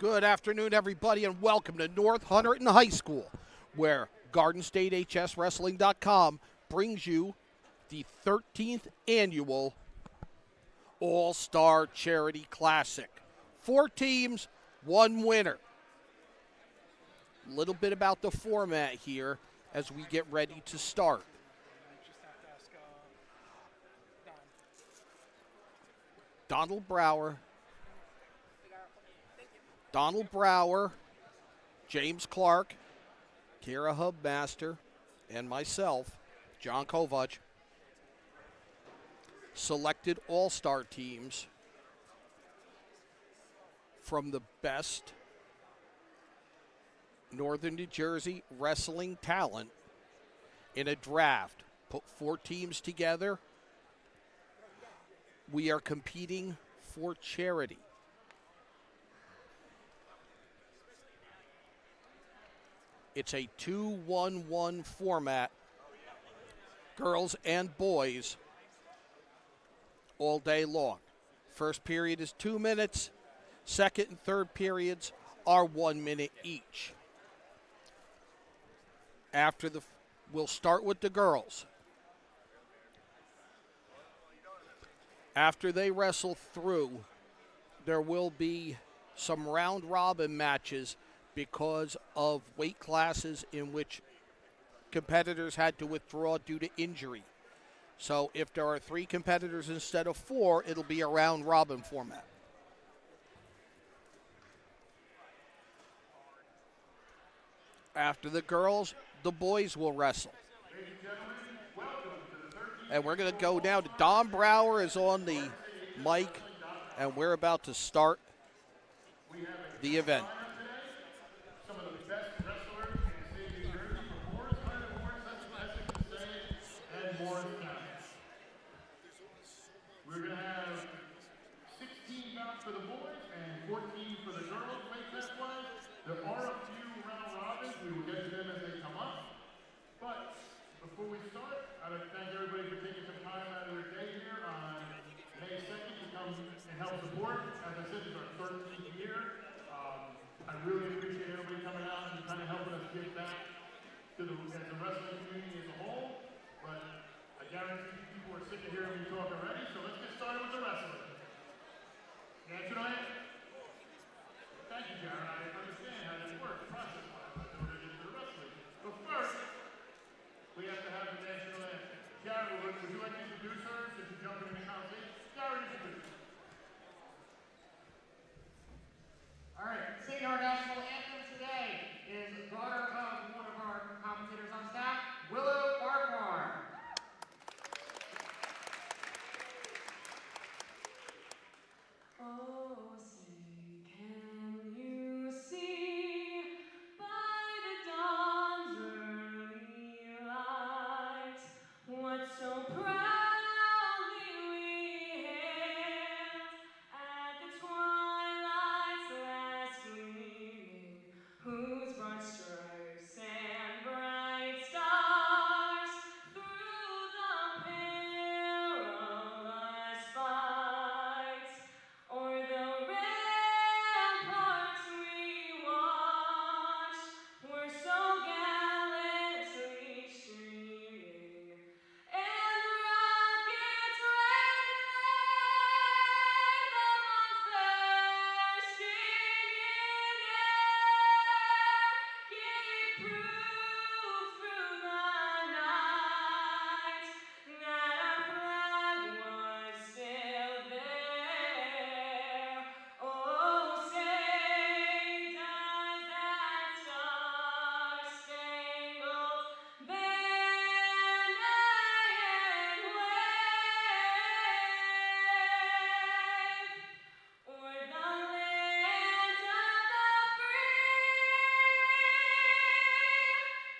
Good afternoon, everybody, and welcome to North Hunterdon High School, where GardenStateHSWrestling.com brings you the 13th annual All-Star Charity Classic. 4 teams, 1 winner. A little bit about the format here as we get ready to start. Donald Brower, James Clark, Kara Hubmaster, and myself, John Kovach, selected all-star teams from the best Northern New Jersey wrestling talent in a draft. Put 4 teams together. We are competing for charity. It's a 2-1-1 format, girls and boys, all day long. First period is 2 minutes. Second and third periods are 1 minute each. We'll start with the girls. After they wrestle through, there will be some round robin matches because of weight classes in which competitors had to withdraw due to injury. So if there are 3 competitors instead of 4, it'll be a round robin format. After the girls, the boys will wrestle. And we're going to go now to Don Brower is on the mic, and we're about to start the event. Some of the best wrestlers in the state of New Jersey from North Hunterdon, Essex, Passaic, and Warren counties. We're going to have 16 bouts for the boys and 14 for the girls weight class-wise. There are a few round robins. We will get to them as they come up. But before we start, I'd like to thank everybody for taking some time out of their day here on May 2nd to come and help support. As I said, it's our 13th year. I really appreciate everybody coming out and kind of helping us give back to the wrestling community as a whole. But I guarantee you people are sick of hearing me talk already, so let's get started with the wrestling. Yeah, tonight? Thank you, Jared. I understand how this works, process-wise, in order to get to the wrestling. But first, we have to have the national anthem. Jared, would you like to introduce her since you're jumping in the conversation? Jared, introduce her. All right, singing our national anthem today is daughter of one of our commentators on staff, Willow Farquhar. Oh, say, can you see by the dawn's early light what so proudly we hailed at the twilight's last gleaming, whose broad stripes and bright stars through the perilous fight o'er the ramparts we watched were so gallantly streaming, and rockets red flame above bursting in air, gave proof through the night that our flag was still there. Oh, say does that star-spangled banner yet wave o'er the land of the free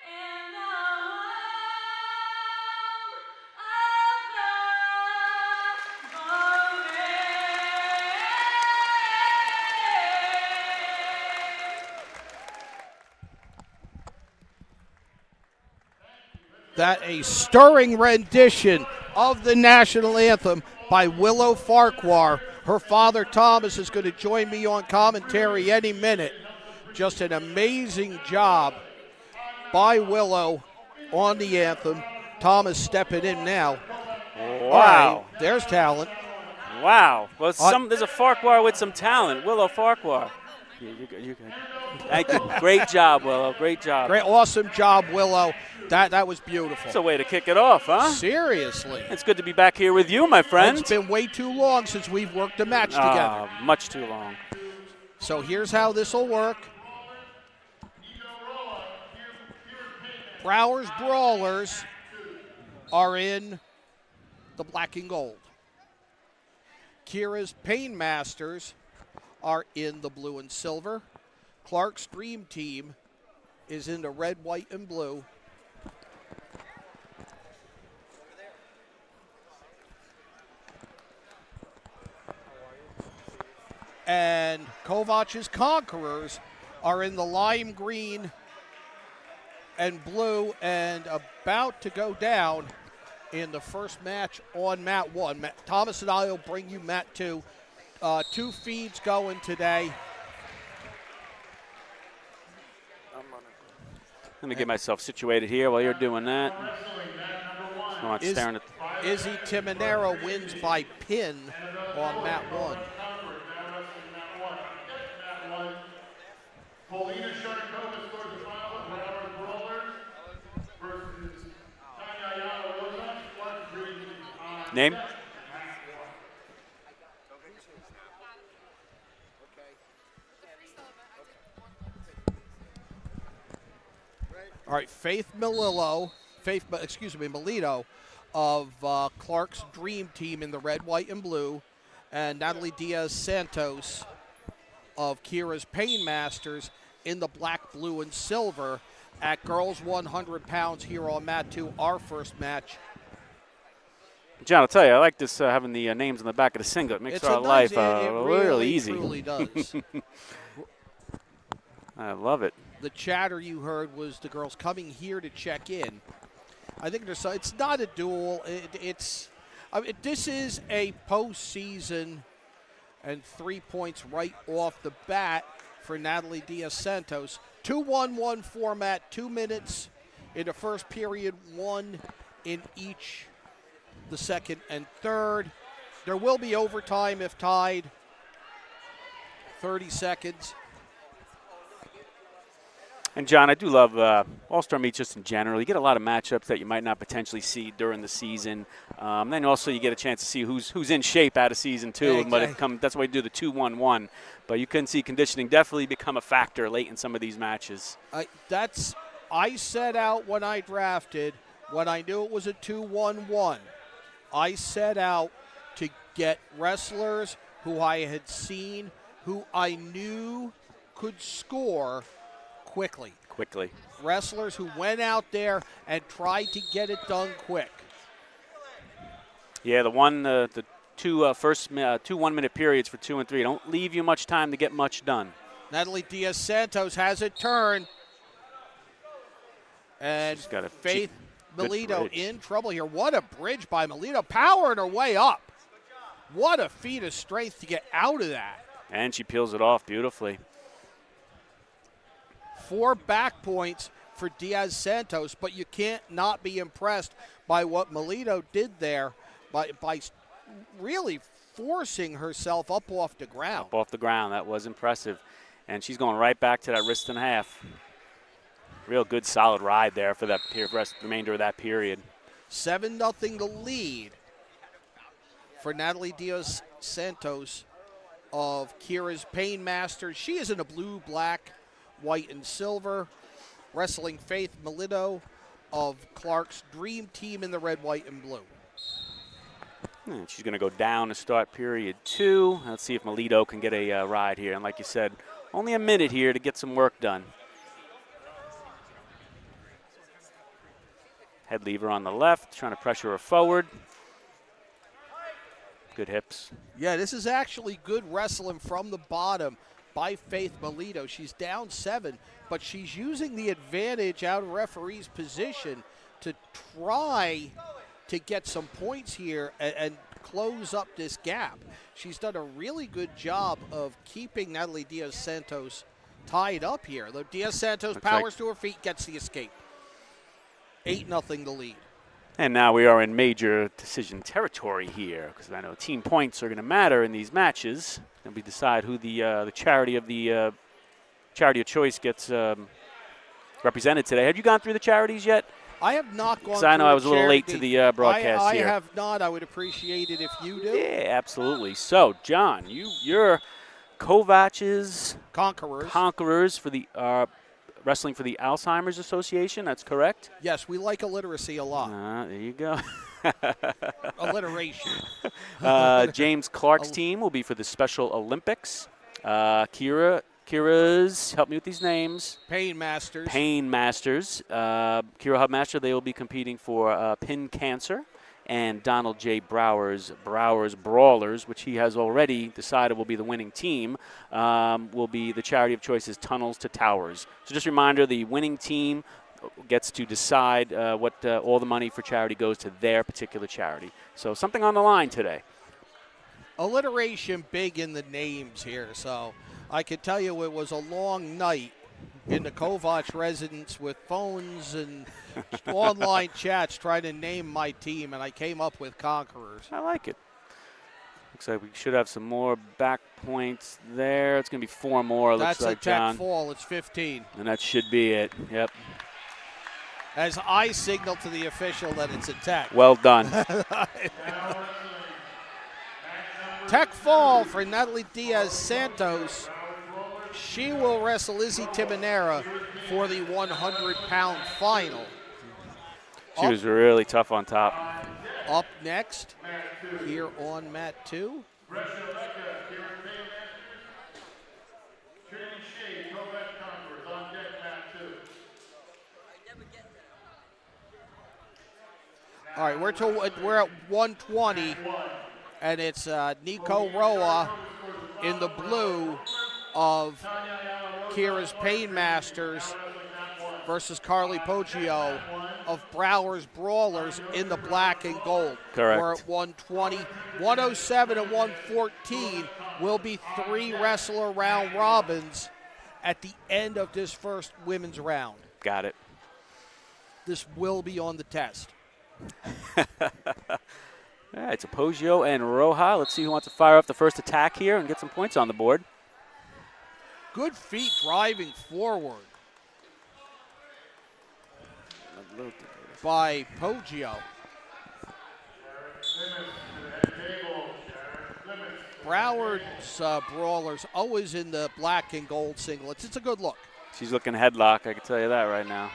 and the home of the brave? That a stirring rendition of the national anthem by Willow Farquhar Her father, Thomas, is going to join me on commentary any minute. Just an amazing job by Willow on the anthem. Thomas stepping in now. Wow. All right, there's talent. Wow. Well, there's a Farquhar with some talent. Willow Farquhar. You thank you. Great job, Willow. Great job. Great, awesome job, Willow. That was beautiful. That's a way to kick it off, huh? Seriously. It's good to be back here with you, my friend. It's been way too long since we've worked a match together. Much too long. So here's how this will work. Browers Brawlers are in the black and gold. Kira's Painmasters are in the blue and silver. Clark's Dream Team is in the red, white, and blue. And Kovach's Conquerors are in the lime green and blue, and about to go down in the first match on mat 1. Thomas and I will bring you mat 2. 2 feeds going today. Let me get myself situated here while you're doing that. I'm not staring at. Izzy Timonero wins by pin on mat 1. Paulina Sharkova scores the final with Browers Brawlers versus Tanya Rosa. Clark's Dream Team. Name? All right, Faith Melito of Clark's Dream Team in the red, white, and blue, and Natalie Diaz-Santos of Kira's Painmasters in the black, blue, and silver at girls 100 pounds here on mat 2, our first match. John, I'll tell you, I like this having the names on the back of the singlet. It makes our life really easy. It really does. I love it. The chatter you heard was the girls coming here to check in. I think it's not a duel. This is a postseason, and 3 points right off the bat for Natalie Diaz-Santos. 2-1-1 format, 2 minutes in the first period, 1 in each the second and third. There will be overtime if tied. 30 seconds. And, John, I do love All-Star meets just in general. You get a lot of matchups that you might not potentially see during the season. Then also you get a chance to see who's in shape out of season 2. Yeah, exactly. But that's why we do the 2-1-1. But you can see conditioning definitely become a factor late in some of these matches. I set out when I drafted, when I knew it was a 2-1-1, I set out to get wrestlers who I had seen, who I knew could score quickly. Wrestlers who went out there and tried to get it done quick. Yeah, the two first 2 1-minute periods for 2 and 3 don't leave you much time to get much done. Natalie Diaz-Santos has a turn. And She's got a Faith Melito bridge. in trouble here. What a bridge by Melito. Powering her way up. What a feat of strength to get out of that. And she peels it off beautifully. 4 back points for Diaz-Santos, but you can't not be impressed by what Melito did there by really forcing herself up off the ground. Up off the ground, that was impressive. And she's going right back to that wrist and a half. Real good, solid ride there for the remainder of that period. 7-0 the lead for Natalie Diaz-Santos of Kira's Painmasters. She is in a blue, black, white, and silver. Wrestling Faith Melito of Clark's Dream Team in the red, white, and blue. And she's going to go down to start period 2. Let's see if Melito can get a ride here. And like you said, only a minute here to get some work done. Head lever on the left, trying to pressure her forward. Good hips. Yeah, this is actually good wrestling from the bottom by Faith Melito. She's down 7, but she's using the advantage out of referee's position to try to get some points here and close up this gap. She's done a really good job of keeping Natalie Diaz-Santos tied up here. The Diaz-Santos powers to her feet, gets the escape. 8-0 the lead. And now we are in major decision territory here, because I know team points are going to matter in these matches, and we decide who the charity of charity of choice gets represented today. Have you gone through the charities yet? I have not gone. Because I know I was a little late to the broadcast here. I have not. I would appreciate it if you do. Yeah, absolutely. So, John, you're Kovach's conquerors for the wrestling for the Alzheimer's Association. That's correct. Yes, we like alliteracy a lot. There you go. Alliteration. James Clark's team will be for the Special Olympics. Kira's, help me with these names. Pain Masters. Kira Hubmaster, they will be competing for pin cancer. And Donald J. Brower's Brawlers, which he has already decided will be the winning team, will be the charity of choice's Tunnels to Towers. So just a reminder, the winning team gets to decide what all the money for charity goes to their particular charity. So something on the line today. Alliteration big in the names here, so I can tell you it was a long night in the Kovach residence with phones and online chats trying to name my team, and I came up with Conquerors. I like it. Looks like we should have some more back points there. It's going to be 4 more, That's looks like, a tech John. fall. It's 15. And that should be it. Yep. As I signal to the official that it's a tech. Well done. Tech fall for Natalie Diaz-Santos. She will wrestle Izzy Timonera for the 100-pound final. She was really tough on top. Up next, here on mat 2. All right, we're at 120, and it's Nico Roa in the blue of Kira's Pain Masters versus Carly Poggio of Brower's Brawlers in the black and gold. Correct. We're at 120. 107 and 114 will be 3 wrestler round robins at the end of this first women's round. Got it. This will be on the test. All right, so Poggio and Roja. Let's see who wants to fire off the first attack here and get some points on the board. Good feet driving forward by Poggio. Broward's Brawlers always in the black and gold singlets. It's a good look. She's looking headlock, I can tell you that right now.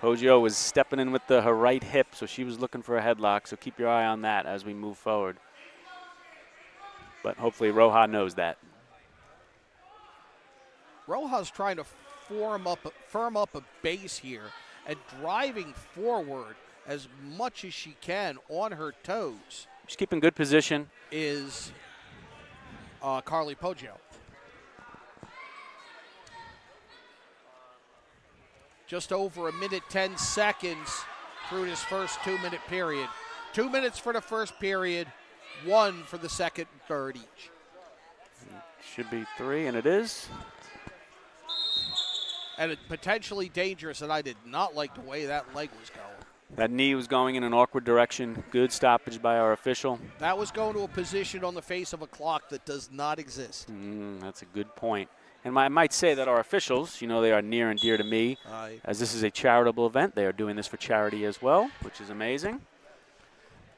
Poggio was stepping in with her right hip, so she was looking for a headlock, so keep your eye on that as we move forward. But hopefully Roja knows that. Roja's trying to firm up a base here and driving forward as much as she can on her toes. She's keeping good position. Is Carly Poggio. Just over 1 minute 10 seconds through this first 2-minute period. 2 minutes for the first period, 1 for the second and third each. Should be 3, and it is. And it's potentially dangerous, and I did not like the way that leg was going. That knee was going in an awkward direction. Good stoppage by our official. That was going to a position on the face of a clock that does not exist. That's a good point. And I might say that our officials, they are near and dear to me. As this is a charitable event, they are doing this for charity as well, which is amazing.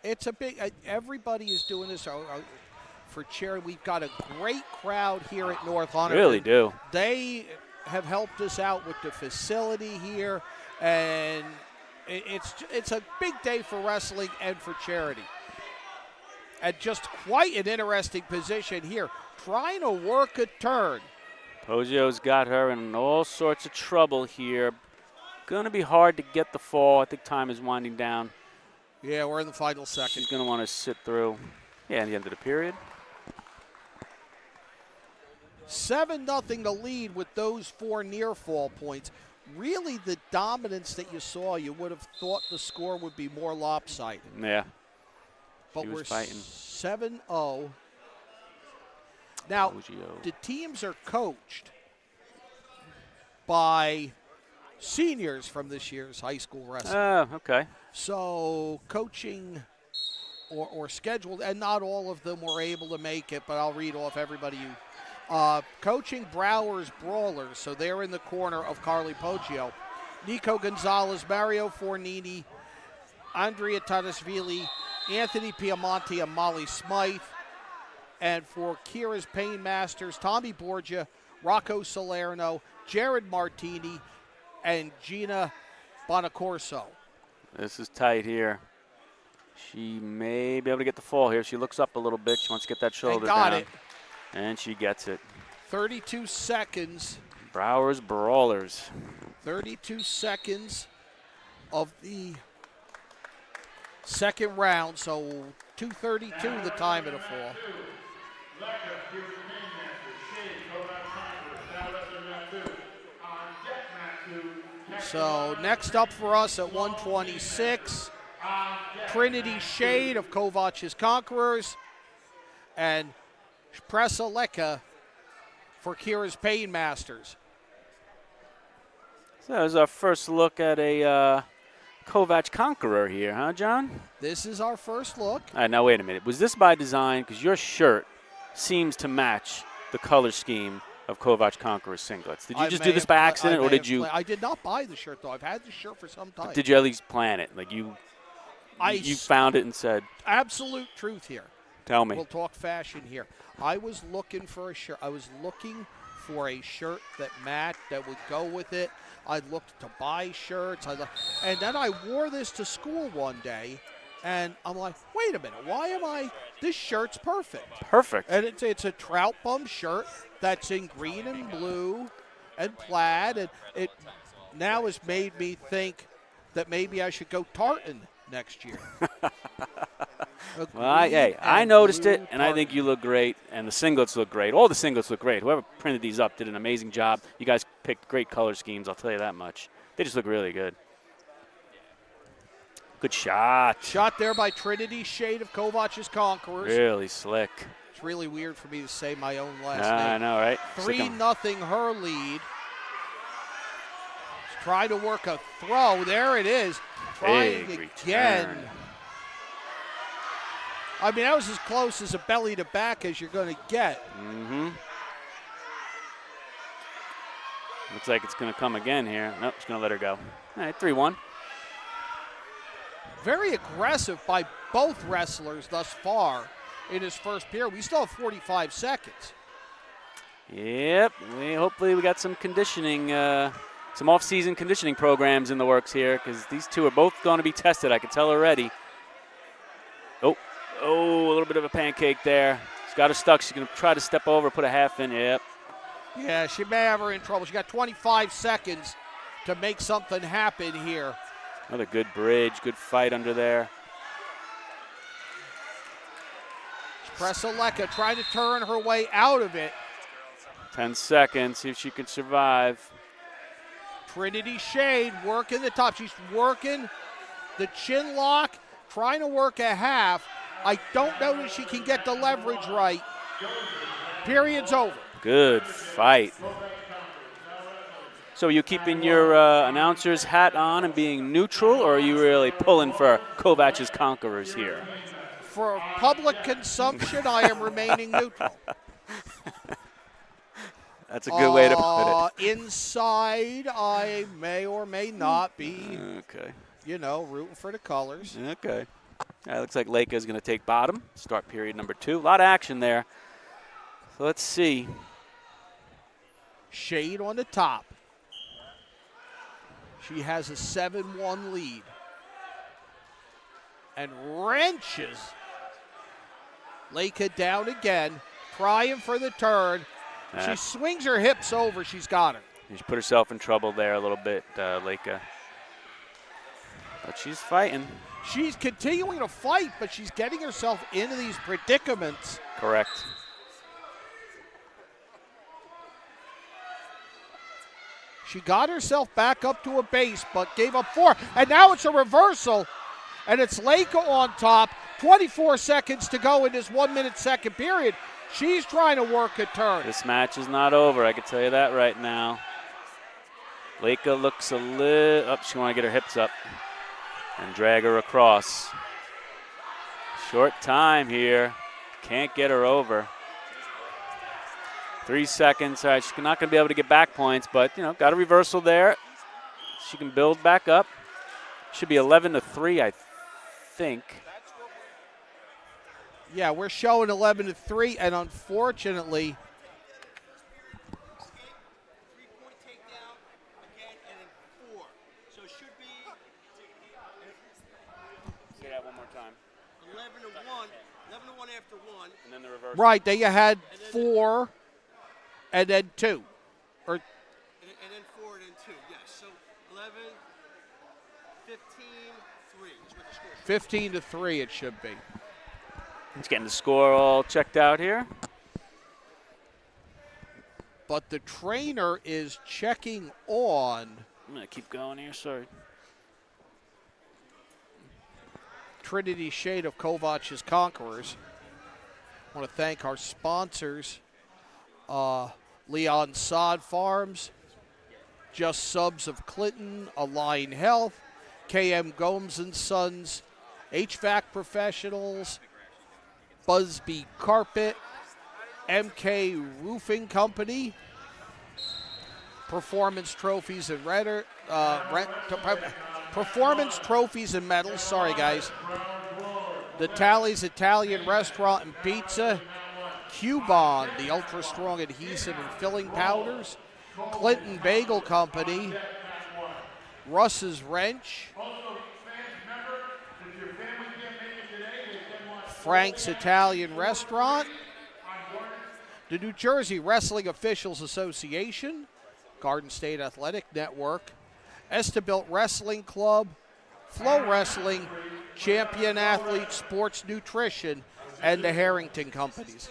It's a big, everybody is doing this for charity. We've got a great crowd here at North Hunterdon. Really do. They have helped us out with the facility here, and it's a big day for wrestling and for charity. And just quite an interesting position here, trying to work a turn. Poggio's got her in all sorts of trouble here. Going to be hard to get the fall. I think time is winding down. Yeah, we're in the final second. She's going to want to sit through. Yeah, at the end of the period. 7-0 the lead with those 4 near fall points. Really the dominance that you saw, you would have thought the score would be more lopsided. Yeah. But She was we're fighting. 7-0. Now, Poggio. the teams are coached by seniors from this year's high school wrestling. Oh, okay. So coaching or scheduled, and not all of them were able to make it, but I'll read off everybody coaching Browers Brawlers, so they're in the corner of Carly Poggio. Nico Gonzalez, Mario Fornini, Andrea Tatasvili, Anthony Piamonte, and Molly Smythe. And for Kira's Pain Masters, Tommy Borgia, Rocco Salerno, Jared Martini, and Gina Bonacorso. This is tight here. She may be able to get the fall here. She looks up a little bit. She wants to get that shoulder got down. it. And she gets it. 32 seconds. Browers Brawlers. 32 seconds of the second round, so 2:32 the time of the fall. So next up for us at 126, Trinity Shade of Kovach's Conquerors and Presa Leka for Kira's Pain Masters. So that was our first look at a Kovach Conqueror here, huh, John? This is our first look. All right, now wait a minute. Was this by design? Because your shirt seems to match the color scheme of Kovach Conqueror singlets. Did you just do this by accident, or did you? I did not buy the shirt, though. I've had the shirt for some time. Did you at least plan it? Like you found it and said, absolute truth here. tell me. We'll talk fashion here. I was looking for a shirt. I was looking for a shirt that would go with it. I looked to buy shirts. And then I wore this to school one day, and I'm like, wait a minute, this shirt's perfect. Perfect. And it's a trout bum shirt that's in green and blue and plaid, and it now has made me think that maybe I should go tartan next year. Well, I noticed it, and I think you look great, and the singlets look great. All the singlets look great. Whoever printed these up did an amazing job. You guys picked great color schemes, I'll tell you that much. They just look really good. Good shot. Shot there by Trinity Shade of Kovach's Conquerors. Really slick. It's really weird for me to say my own last I name. know, right? 3-0 her lead. Try to work a throw. There it is. Trying Big again. return. I mean, that was as close as a belly to back as you're going to get. Mm-hmm. Looks like it's going to come again here. Nope, just going to let her go. All right, 3-1. Very aggressive by both wrestlers thus far in his first period. We still have 45 seconds. Yep. Hopefully we got some conditioning, some off-season conditioning programs in the works here, because these two are both going to be tested. I can tell already. Oh, a little bit of a pancake there. She's got her stuck. She's going to try to step over, put a half in. Yep. Yeah, she may have her in trouble. She got 25 seconds to make something happen here. Another good bridge, good fight under there. Presa Leka trying to turn her way out of it. 10 seconds, see if she can survive. Trinity Shade working the top. She's working the chin lock, trying to work a half. I don't know that she can get the leverage right. Period's over. Good fight. So are you keeping your announcer's hat on and being neutral, or are you really pulling for Kovach's Conquerors here? For public consumption, I am remaining neutral. That's a good way to put it. Inside, I may or may not be, Okay. rooting for the colors. Okay. Looks like Leka is going to take bottom. Start period number 2. A lot of action there. So let's see. Shade on the top. She has a 7-1 lead. And wrenches Leka down again, trying for the turn. She swings her hips over. She's got her. She put herself in trouble there a little bit, Leka. But she's fighting. She's continuing to fight, but she's getting herself into these predicaments. Correct. She got herself back up to a base, but gave up 4. And now it's a reversal. And it's Leka on top, 24 seconds to go in this 1 minute second period. She's trying to work a turn. This match is not over, I can tell you that right now. Leica looks a little up. She want to get her hips up and drag her across. Short time here. Can't get her over. 3 seconds. All right, she's not going to be able to get back points, but, got a reversal there. She can build back up. Should be 11-3, I think. Yeah, we're showing 11-3, and unfortunately, say that one more time. 11-1 after 1. And then the reversal. right, they had 4 and then 2. Or And then 4 and then 2, yes. So 11, 15, 3 is what the score is. 15-3 it should be. It's getting the score all checked out here. But the trainer is checking on I'm going to keep going here, sorry. Trinity Shade of Kovach's Conquerors. I want to thank our sponsors, Leon Sod Farms, Just Subs of Clinton, Align Health, KM Gomes and Sons, HVAC Professionals, Busby Carpet, MK Roofing Company, Performance Trophies and Performance Trophies and Medals. Sorry, guys. The Tally's Italian Restaurant and Pizza, Cubon, the ultra strong adhesive and filling powders, Clinton Bagel Company, Russ's Wrench, Frank's Italian Restaurant, the New Jersey Wrestling Officials Association, Garden State Athletic Network, Estabilt Wrestling Club, Flow Wrestling, Champion Athlete Sports Nutrition, and the Harrington Companies.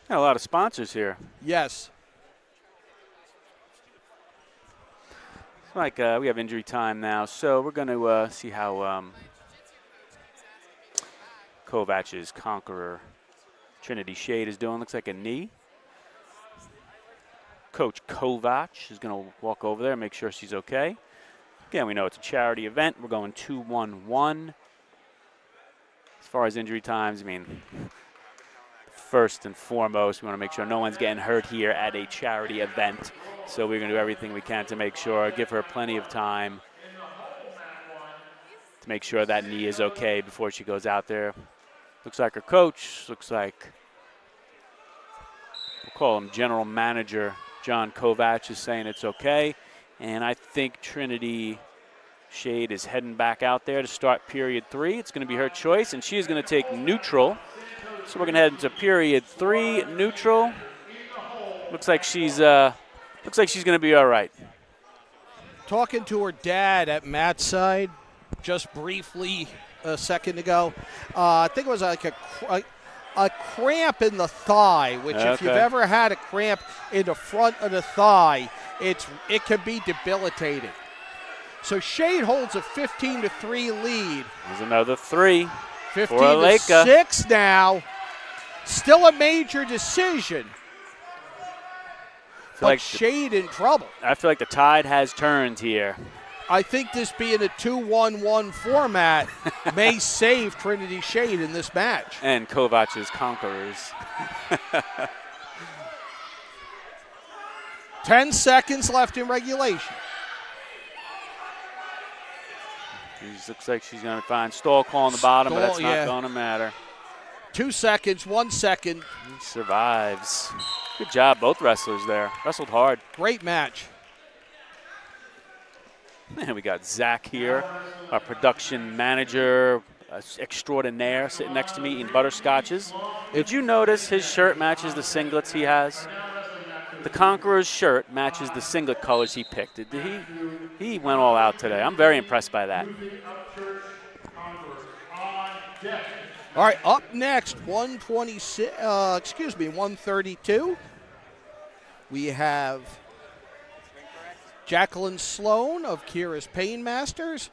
Got a lot of sponsors here. Yes. It's like we have injury time now, so we're going to see how Kovach's Conqueror Trinity Shade is doing. Looks like a knee. Coach Kovach is going to walk over there and make sure she's okay. Again, we know it's a charity event. We're going 2-1-1. As far as injury times, I mean, first and foremost, we want to make sure no one's getting hurt here at a charity event. So we're going to do everything we can to make sure, give her plenty of time to make sure that knee is okay before she goes out there. Looks like her coach, looks like, we'll call him General Manager John Kovach, is saying it's okay. And I think Trinity Shade is heading back out there to start period 3. It's going to be her choice, and she is going to take neutral. So we're going to head into period 3, neutral. Looks like she's going to be all right. Talking to her dad at Matt's side just briefly a second ago. I think it was like a cramp in the thigh, which if you've ever had a cramp in the front of the thigh, it can be debilitating. So Shade holds a 15-3 lead. There's another 3 for 15-6 now. Still a major decision. But like Shade in trouble. I feel like the tide has turned here. I think this being a 2-1-1 format may save Trinity Shade in this match. And Kovach's Conquerors. 10 seconds left in regulation. She looks like she's going to find stall call on the bottom, but that's not going to matter. 2 seconds, 1 second. He survives. Good job, both wrestlers there. Wrestled hard. Great match. And we got Zach here, our production manager extraordinaire, sitting next to me eating butterscotches. Did you notice his shirt matches the singlets he has? The Conqueror's shirt matches the singlet colors he picked. He went all out today. I'm very impressed by that. All right, up next, 132. We have Jacqueline Sloan of Kira's Painmasters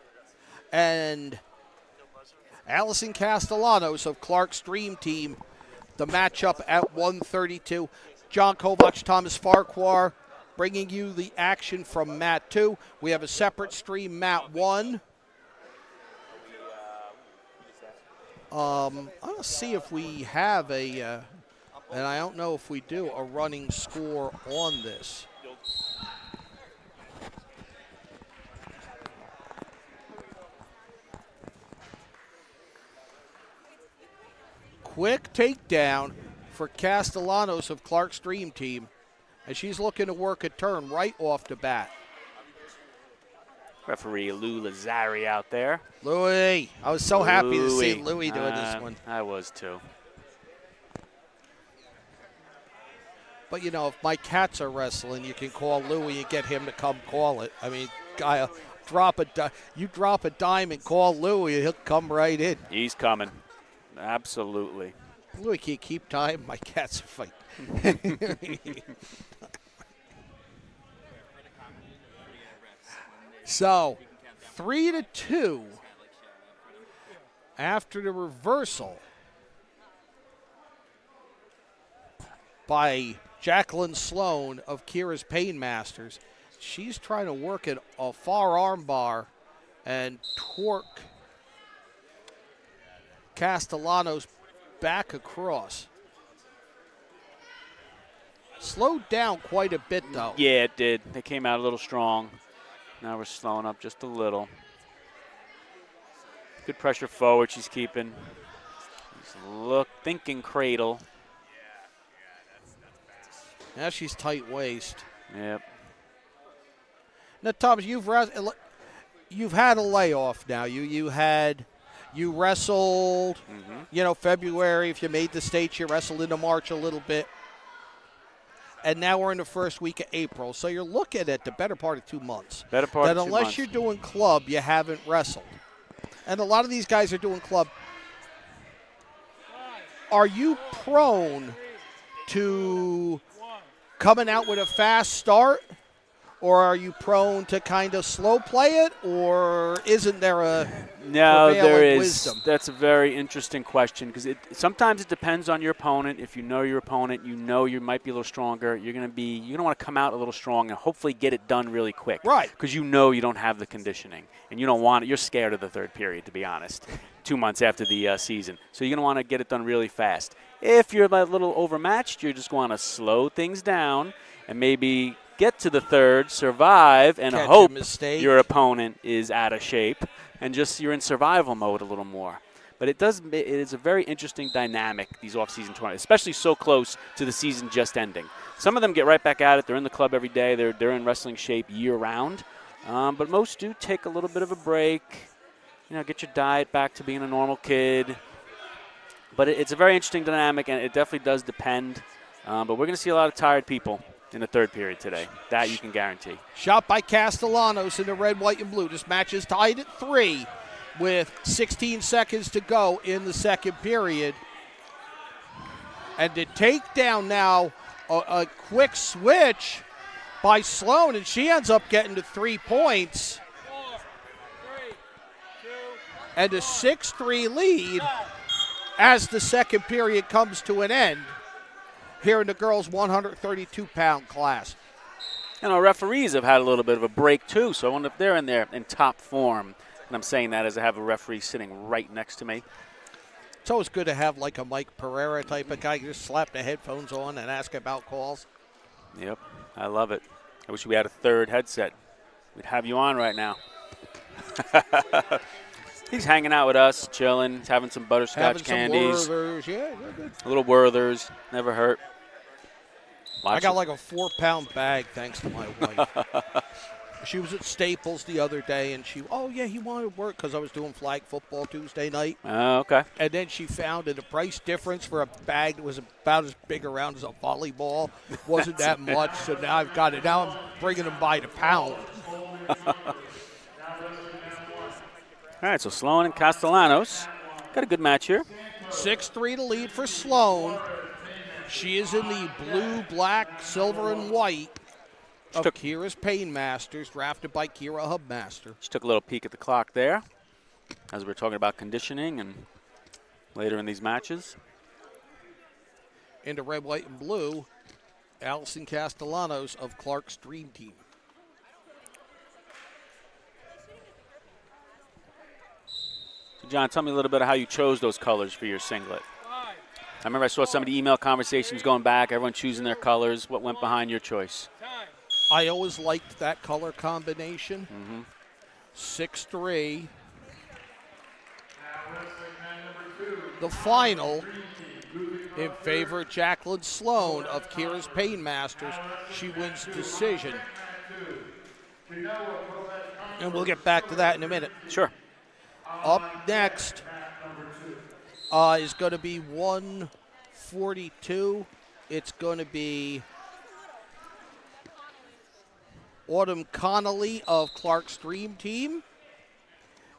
and Allison Castellanos of Clark's Dream Team. The matchup at 132. John Kovach, Thomas Farquhar bringing you the action from Mat 2. We have a separate stream, Mat 1. I'll see if we have and I don't know if we do, a running score on this. Quick takedown for Castellanos of Clark's Dream Team, and she's looking to work a turn right off the bat. Referee Lou Lazzari out there. Louie, I was so happy to see Louie doing this one. I was too. But, you know, if my cats are wrestling, you can call Louie and get him to come call it. I mean, guy, you drop a dime and call Louie, and he'll come right in. He's coming. Absolutely. Louie can't keep time. My cats are fighting. So, 3-2 after the reversal by Jacqueline Sloan of Kira's Painmasters. She's trying to work a far arm bar and torque Castellanos back across. Slowed down quite a bit, though. Yeah, it did. They came out a little strong. Now we're slowing up just a little. Good pressure forward she's keeping. Thinking cradle. Now she's tight waist. Yep. Now, Thomas, you've had a layoff now. You wrestled, February. If you made the States, you wrestled into March a little bit. And now we're in the first week of April. So you're looking at the better part of 2 months. Unless you're doing club, you haven't wrestled. And a lot of these guys are doing club. Are you prone to coming out with a fast start? Or are you prone to kind of slow play it? Or isn't there a prevailing wisdom? That's a very interesting question because sometimes it depends on your opponent. If you know your opponent, you know you might be a little stronger. You're going to want to come out a little strong and hopefully get it done really quick. Right. Because you know you don't have the conditioning and you don't want it. You're scared of the third period, to be honest, 2 months after the season. So you're going to want to get it done really fast. If you're a little overmatched, you just want to slow things down and maybe get to the third, survive, and hope your opponent is out of shape, and just you're in survival mode a little more. But it is a very interesting dynamic, these off-season tournaments, especially so close to the season just ending. Some of them get right back at it. They're in the club every day. They're in wrestling shape year-round. But most do take a little bit of a break, get your diet back to being a normal kid. But it's a very interesting dynamic, and it definitely does depend. But we're going to see a lot of tired people in the third period today. That you can guarantee. Shot by Castellanos in the red, white, and blue. This match is tied at 3 with 16 seconds to go in the second period. And the takedown now, a quick switch by Sloan, and she ends up getting to 3 points. 4, 3, 2, and a 6-3 lead as the second period comes to an end here in the girls' 132-pound class. And our referees have had a little bit of a break, too, so I wonder if they're in top form. And I'm saying that as I have a referee sitting right next to me. It's always good to have like a Mike Pereira type of guy. You just slap the headphones on and ask about calls. Yep, I love it. I wish we had a third headset. We'd have you on right now. He's hanging out with us, chilling. He's having some butterscotch candies. Some Werthers. Yeah, good. Little Werthers. Never hurt. I got like a 4-pound bag thanks to my wife. She was at Staples the other day, and he wanted to work because I was doing flag football Tuesday night. Oh, okay. And then she found that the price difference for a bag that was about as big around as a volleyball wasn't that much, so now I've got it. Now I'm bringing them by the pound. All right, so Sloan and Castellanos got a good match here. 6-3 to lead for Sloan. She is in the blue, black, silver, and white. of Kira's Painmasters, drafted by Kira Hubmaster. Just took a little peek at the clock there as we're talking about conditioning and later in these matches. Into red, white, and blue, Allison Castellanos of Clark's Dream Team. So John, tell me a little bit of how you chose those colors for your singlet. I remember I saw some of the email conversations going back, everyone choosing their colors. What went behind your choice? I always liked that color combination. 6'3". The final in favor of Jacqueline Sloan of Kira's Painmasters. She wins decision. And we'll get back to that in a minute. Sure. Up next is going to be 142. It's going to be Autumn Connolly of Clark's Dream Team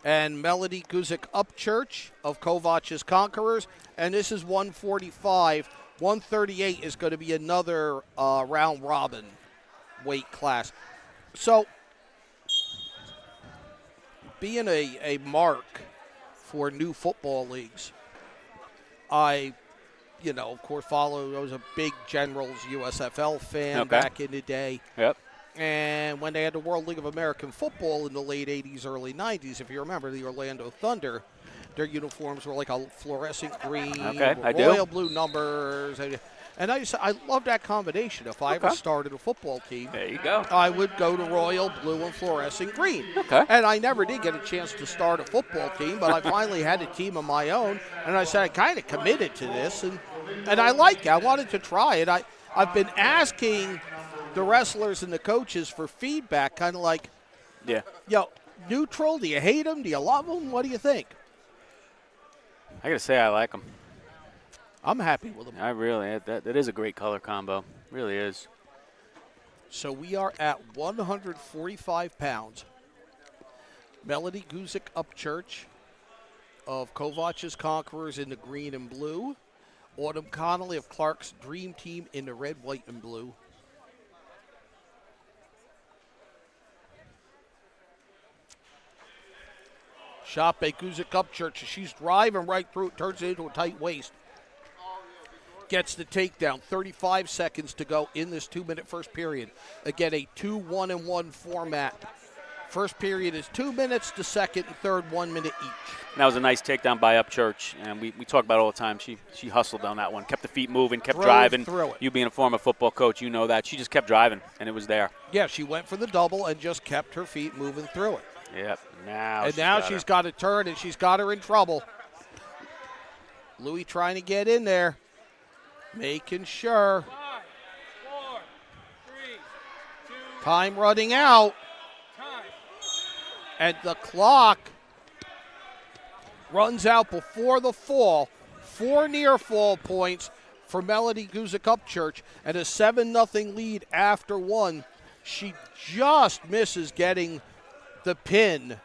and Melody Guzik Upchurch of Kovach's Conquerors. And this is 145. 138 is going to be another round robin weight class. So, being a mark for new football leagues, I, of course, I was a big Generals USFL fan back in the day. Yep. And when they had the World League of American Football in the late 80s, early 90s, if you remember the Orlando Thunder, their uniforms were like a fluorescent green, royal blue numbers. And I love that combination. If I ever started a football team, there you go, I would go to royal blue and fluorescent green. And I never did get a chance to start a football team, but I finally had a team of my own, and I said I kind of committed to this, and I like it. I wanted to try it. I've been asking the wrestlers and the coaches for feedback, kind of like, neutral, do you hate them? Do you love them? What do you think? I got to say I like them. I'm happy with them. I really, that is a great color combo. Really is. So we are at 145 pounds. Melody Guzik Upchurch of Kovach's Conquerors in the green and blue. Autumn Connolly of Clark's Dream Team in the red, white, and blue. Shot by Guzik Upchurch. She's driving right through it, turns it into a tight waist. Gets the takedown. 35 seconds to go in this 2-minute first period. Again, a 2-1-1 format. First period is 2 minutes. The second and third, 1 minute each. And that was a nice takedown by Upchurch, and we talk about it all the time. She hustled on that one, kept the feet moving, kept driving. Through it. You being a former football coach, you know that. She just kept driving, and it was there. Yeah, she went for the double and just kept her feet moving through it. Yep. Now she's got to turn, and she's got her in trouble. Louis trying to get in there. Making sure. 5, 4, 3, 2. Time running out. Time. And the clock runs out before the fall. 4 near fall points for Melody Guzik Upchurch and a 7-0 lead after 1. She just misses getting the pin.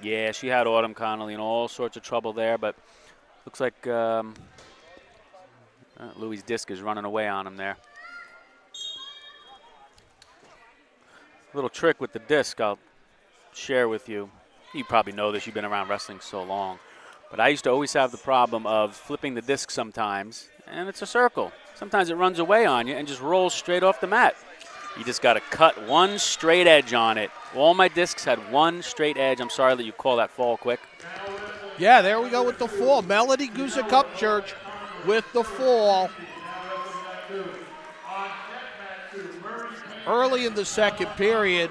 Yeah, she had Autumn Connolly in all sorts of trouble there, but looks like Louis' disc is running away on him there. Little trick with the disc I'll share with you. You probably know this, you've been around wrestling so long. But I used to always have the problem of flipping the disc sometimes, and it's a circle. Sometimes it runs away on you and just rolls straight off the mat. You just got to cut one straight edge on it. All my discs had one straight edge. I'm sorry that you call that fall quick. Yeah, there we go with the fall. Melody Guzik Upchurch with the fall. Early in the second period.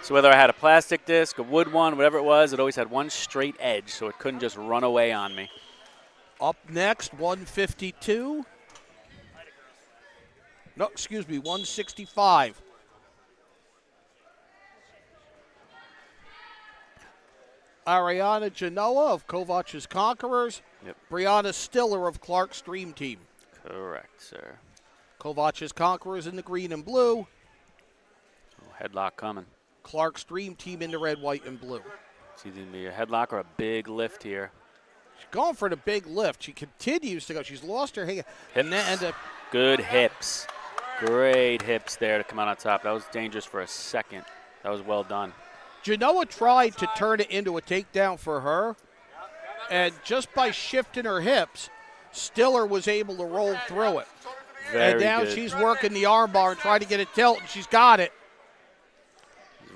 So whether I had a plastic disc, a wood one, whatever it was, it always had one straight edge, so it couldn't just run away on me. Up next, 152. No, excuse me, 165. Ariana Genoa of Kovach's Conquerors. Yep. Brianna Stiller of Clark's Dream Team. Correct, sir. Kovach's Conquerors in the green and blue. Headlock coming. Clark's Dream Team in the red, white, and blue. It's either going to be a headlock or a big lift here. She's going for the big lift. She continues to go. She's lost her hand. Hips. Good hips. Great hips there to come out on top. That was dangerous for a second. That was well done. Genoa tried to turn it into a takedown for her, and just by shifting her hips, Stiller was able to roll through it. Very and now good. she's working the armbar and trying to get a tilt, and she's got it.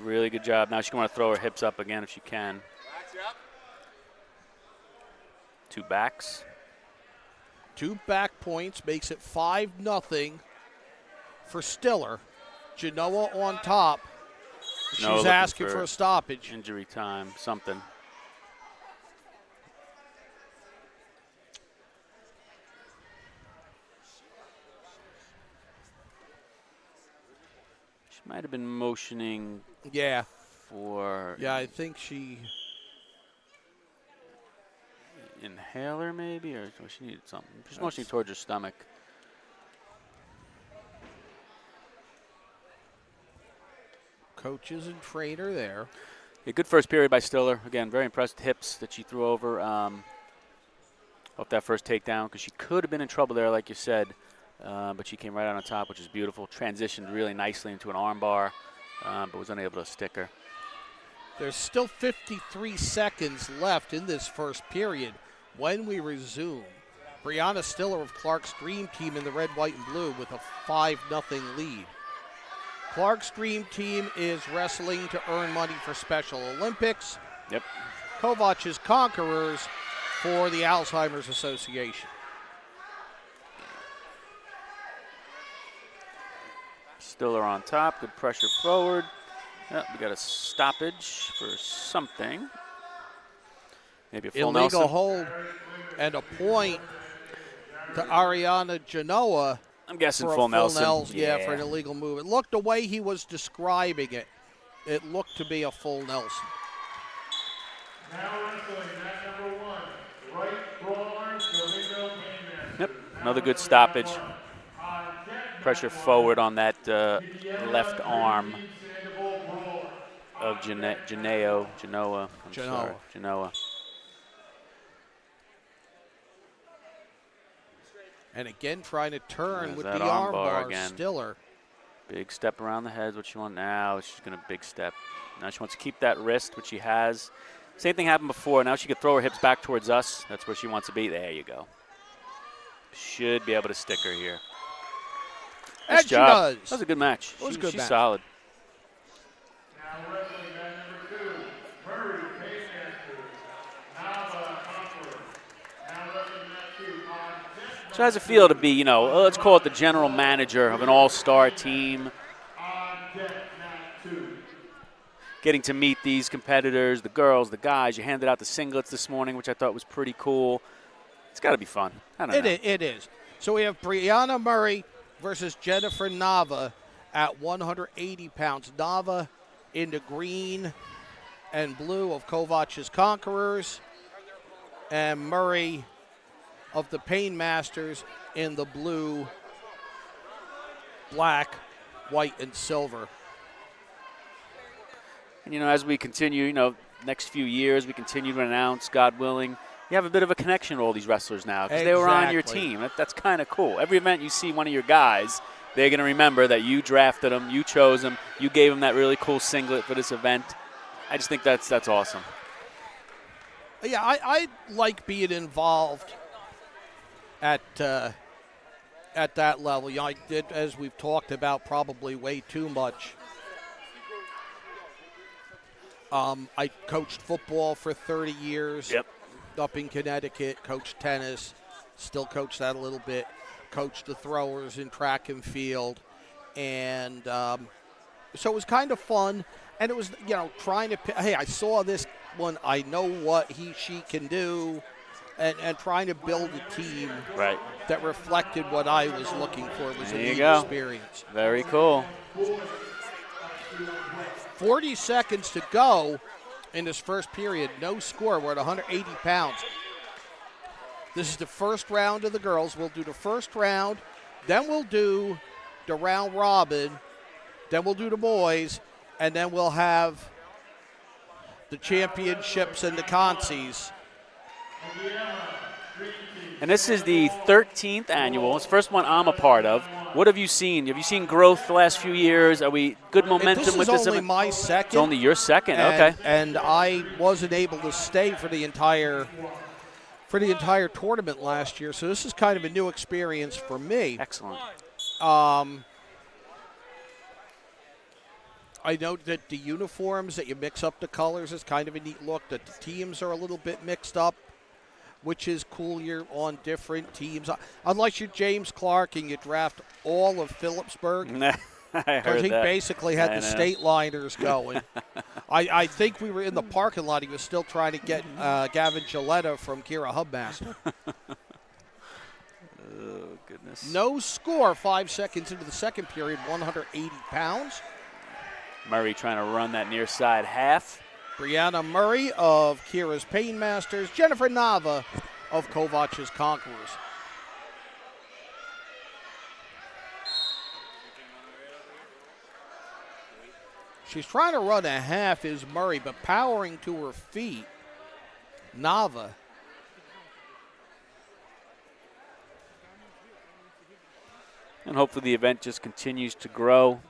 Really good job. Now she's going to throw her hips up again if she can. 2 backs. 2 back points makes it 5-0 for Stiller. Genoa on top. No, She's looking asking for a stoppage. Injury time, something. She might have been motioning Yeah. for Yeah, I think she. inhaler maybe, or she needed something. She's motioning towards her stomach. Coaches and trainer there. Yeah, good first period by Stiller. Again, very impressed with hips that she threw over off that first takedown, because she could have been in trouble there, like you said, but she came right out on top, which is beautiful. Transitioned really nicely into an armbar, but was unable to stick her. There's still 53 seconds left in this first period. When we resume, Brianna Stiller of Clark's Dream Team in the red, white, and blue with a 5-0 lead. Clark's Dream Team is wrestling to earn money for Special Olympics. Yep. Kovach's Conquerors for the Alzheimer's Association. Stiller on top, good pressure forward. Yep, we got a stoppage for something. Maybe a full Illegal Nelson. hold and a point to Ariana Genoa. I'm guessing for a full Nelson. Yeah, for an illegal move. It looked, the way he was describing it, it looked to be a full Nelson. Now wrestling match number 1. Right brawler, Domingo Pena. Yep, another good stoppage. Pressure forward on that left arm of Genoa. And again, trying to turn There's with that the arm arm bar bar. again. Stiller. Big step around the head is what she wants now. She's going to big step. Now she wants to keep that wrist, which she has. Same thing happened before. Now she could throw her hips back towards us. That's where she wants to be. There you go. Should be able to stick her here. And Nice she job. does. That was a good match. It was a good She's match. solid. Now wrestling match number 2. Murray Paymaster, Nava Conqueror. Now wrestling match 2. So how's it feel to be, you know, let's call it the general manager of an all-star team? Getting to meet these competitors, the girls, the guys. You handed out the singlets this morning, which I thought was pretty cool. It's got to be fun. I don't know. It is. So we have Brianna Murray versus Jennifer Nava at 180 pounds. Nava in the green and blue of Kovach's Conquerors, and Murray of the Pain Masters in the blue, black, white, and silver. And, you know, as we continue, you know, next few years, we continue to announce, God willing, you have a bit of a connection with all these wrestlers now because they were on your Exactly. team. That's kind of cool. Every event you see one of your guys, they're going to remember that you drafted them, you chose them, you gave them that really cool singlet for this event. I just think that's awesome. Yeah, I like being involved at that level. You know, I did, as we've talked about, probably way too much. I coached football for 30 years. Yep. Up in Connecticut, coached tennis, still coach that a little bit, coached the throwers in track and field, and so it was kind of fun, and it was, you know, trying to, hey, I saw this one, I know what she can do, and trying to build a team Right. that reflected what I was looking for. It was There a you neat go. experience. Very cool. 40 seconds to go in this first period. No score. We're at 180 pounds. This is the first round of the girls. We'll do the first round. Then we'll do the round robin. Then we'll do the boys. And then we'll have the championships and the consies. And this is the 13th annual. It's the first one I'm a part of. What have you seen? Have you seen growth the last few years? Are we good momentum with this? This is only my second. It's only your second, and, okay. And I wasn't able to stay for the entire tournament last year, so this is kind of a new experience for me. Excellent. I know that the uniforms, that you mix up the colors, is kind of a neat look, that the teams are a little bit mixed up, which is cool. You're on different teams. Unless you're James Clark and you draft all of Phillipsburg, because he basically had the state liners going. I think we were in the parking lot. He was still trying to get Gavin Gilletta from Kira Hubmaster. Oh, goodness. No score 5 seconds into the second period, 180 pounds. Murray trying to run that near side half. Brianna Murray of Kira's Painmasters. Jennifer Nava of Kovach's Conquerors. She's trying to run a half is Murray, but powering to her feet, Nava. And hopefully the event just continues to grow.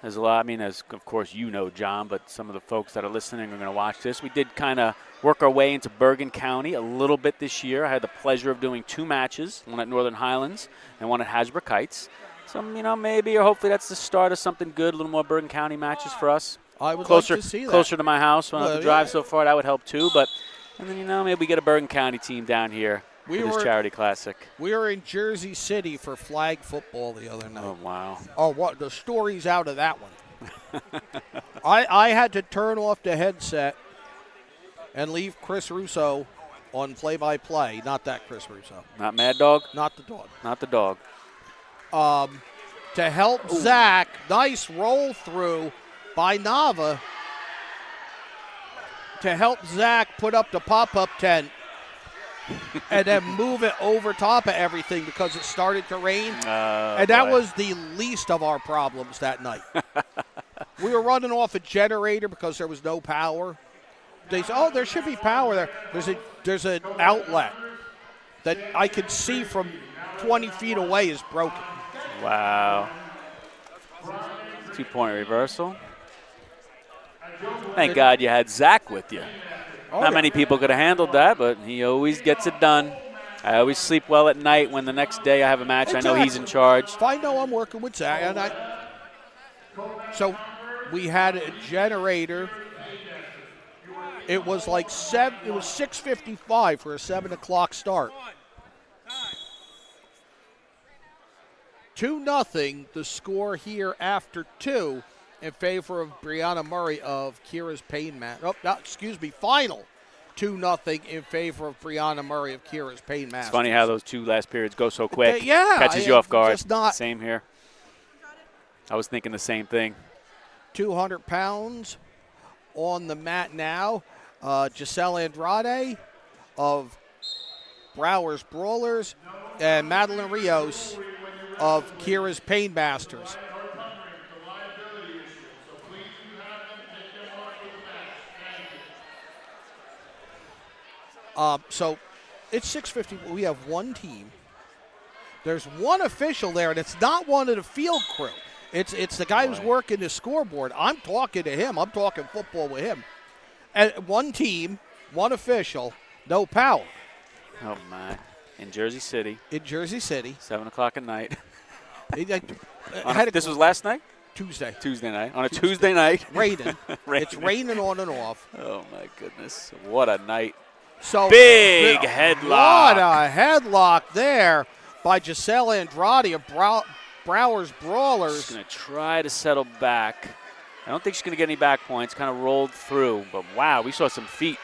There's a lot, I mean, as of course you know, John, but some of the folks that are listening are going to watch this. We did kind of work our way into Bergen County a little bit this year. I had the pleasure of doing 2 matches, one at Northern Highlands and one at Hasbrook Heights. So, maybe or hopefully that's the start of something good, a little more Bergen County matches for us. I would closer, like to see that. Closer to my house. When I have to drive so far, that would help too. But, and then, maybe we get a Bergen County team down here for this charity classic. We were in Jersey City for flag football the other night. Oh, wow. Oh, what the stories out of that one. I had to turn off the headset and leave Chris Russo on play-by-play. Not that Chris Russo. Not Mad Dog? Not the dog. Not the dog. To help Zach, nice roll through by Nava to help Zach put up the pop-up tent and then move it over top of everything because it started to rain. And that was the least of our problems that night. We were running off a generator because there was no power. They said, oh, there should be power there. There's an outlet that I could see from 20 feet away is broken. Wow. 2-point reversal. Thank God you had Zach with you. Not many people could have handled that, but he always gets it done. I always sleep well at night when the next day I have a match. Exactly. I know he's in charge. If I know I'm working with Zach. And so we had a generator. It was like 6:55 for a 7 o'clock start. 2-0, the score here after 2 in favor of Brianna Murray of Kira's Painmasters. Final 2-0 in favor of Brianna Murray of Kira's Painmasters. It's funny how those 2 last periods go so quick. Catches you off guard. Just not same here. I was thinking the same thing. 200 pounds on the mat now. Giselle Andrade of Browers Brawlers and Madeline Rios of Kira's Painmasters. So it's 6:50. We have one team. There's one official there, and it's not one of the field crew. It's the guy who's working the scoreboard. I'm talking to him. I'm talking football with him. And one team, one official, no power. Oh, my. In Jersey City. 7 o'clock at night. This was last night? Tuesday night. On a Tuesday night. Raining. It's raining on and off. Oh, my goodness. What a night. So big headlock. What a headlock there by Giselle Andrade of Browers Brawlers. She's going to try to settle back. I don't think she's going to get any back points. Kind of rolled through. But, wow, we saw some feet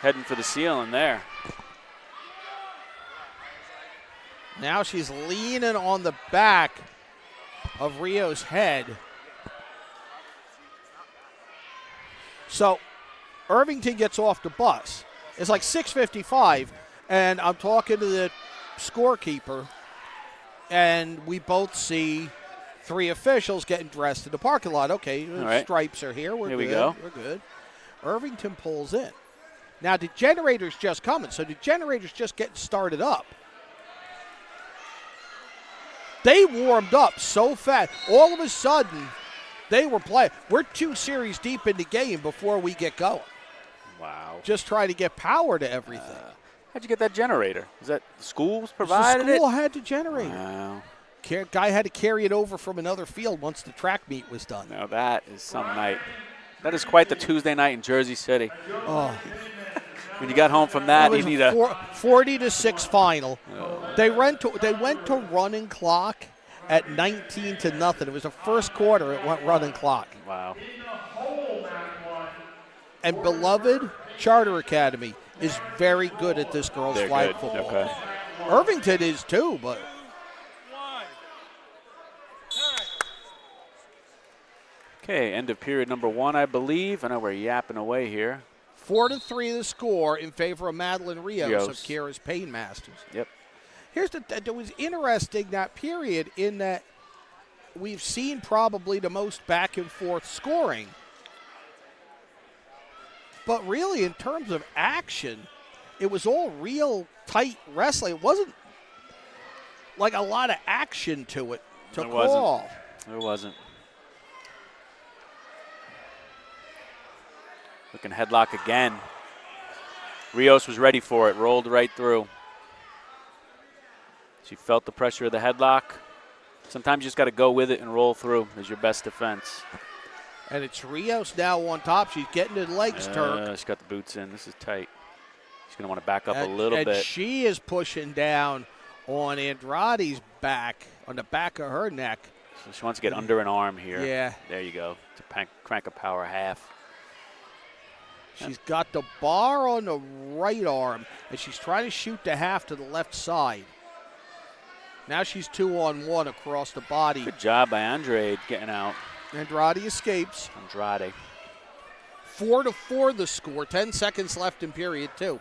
heading for the ceiling there. Now she's leaning on the back of Rio's head. So Irvington gets off the bus. It's like 6:55, and I'm talking to the scorekeeper, and we both see 3 officials getting dressed in the parking lot. Okay, right. Stripes are here. We're here good. We go. We're good. Irvington pulls in. Now the generator's just coming, so the generator's just getting started up. They warmed up so fast. All of a sudden, they were playing. We're 2 series deep in the game before we get going. Wow. Just trying to get power to everything. How'd you get that generator? Is that the schools provided The school had to generate it. Wow. Guy had to carry it over from another field once the track meet was done. Now that is some night. That is quite the Tuesday night in Jersey City. Oh. When you got home from that, It you was need a a 40-6 final. They went to running clock at 19-0. It was the first quarter. It went running clock. wow. And beloved Charter Academy is very good at this girls' They're flag good. football. Okay. Irvington is too, but 1. Time. Okay, end of period number 1, I believe. I know we're yapping away here. 4-3 the score in favor of Madeline Rios. Of Rios. Kira's Painmasters. Yep. It was interesting that period in that we've seen probably the most back and forth scoring. But really, in terms of action, it was all real tight wrestling. It wasn't like a lot of action to it to It call. It wasn't. Looking headlock again. Rios was ready for it, rolled right through. She felt the pressure of the headlock. Sometimes you just got to go with it and roll through as your best defense. And it's Rios now on top. She's getting the legs turned. She's got the boots in. This is tight. She's going to want to back up a And little bit. she is pushing down on Andrade's back, on the back of her neck. So she wants to get under an arm here. Yeah. There you go. To crank a power half. She's got the bar on the right arm, and she's trying to shoot the half to the left side. Now she's 2-on-1 across the body. Good job by Andrade getting out. Andrade escapes. Andrade. 4-4 the score. 10 seconds left in period 2.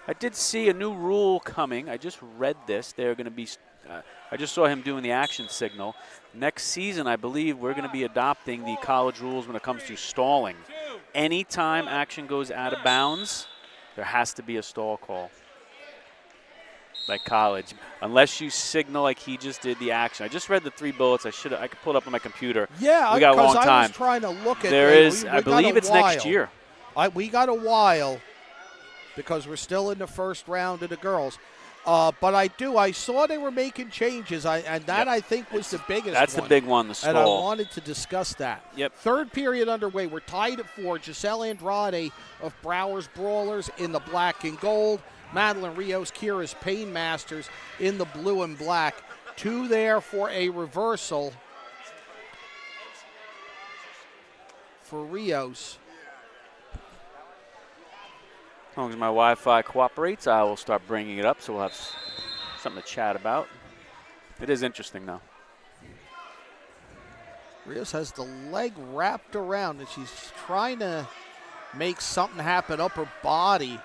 I did see a new rule coming. I just read this. They're going to be I just saw him doing the action signal. Next season, I believe we're going to be adopting the college rules when it comes to stalling. Anytime action goes out of bounds, there has to be a stall call. Like college, unless you signal like he just did the action. I just read the 3 bullets. I could pull it up on my computer. Yeah, we got a long I time. was trying to look at There it. is, I believe it's next year. We got a while because we're still in the first round of the girls. But I saw they were making changes, I think was the biggest That's one. the big one, the stall. And I wanted to discuss that. Yep. Third period underway. We're tied at 4. Giselle Andrade of Browers Brawlers in the black and gold. Madeline Rios, Kira's Painmasters in the blue and black. 2 there for a reversal for Rios. As long as my Wi-Fi cooperates, I will start bringing it up, so we'll have something to chat about. It is interesting, though. Rios has the leg wrapped around, and she's trying to make something happen up her body.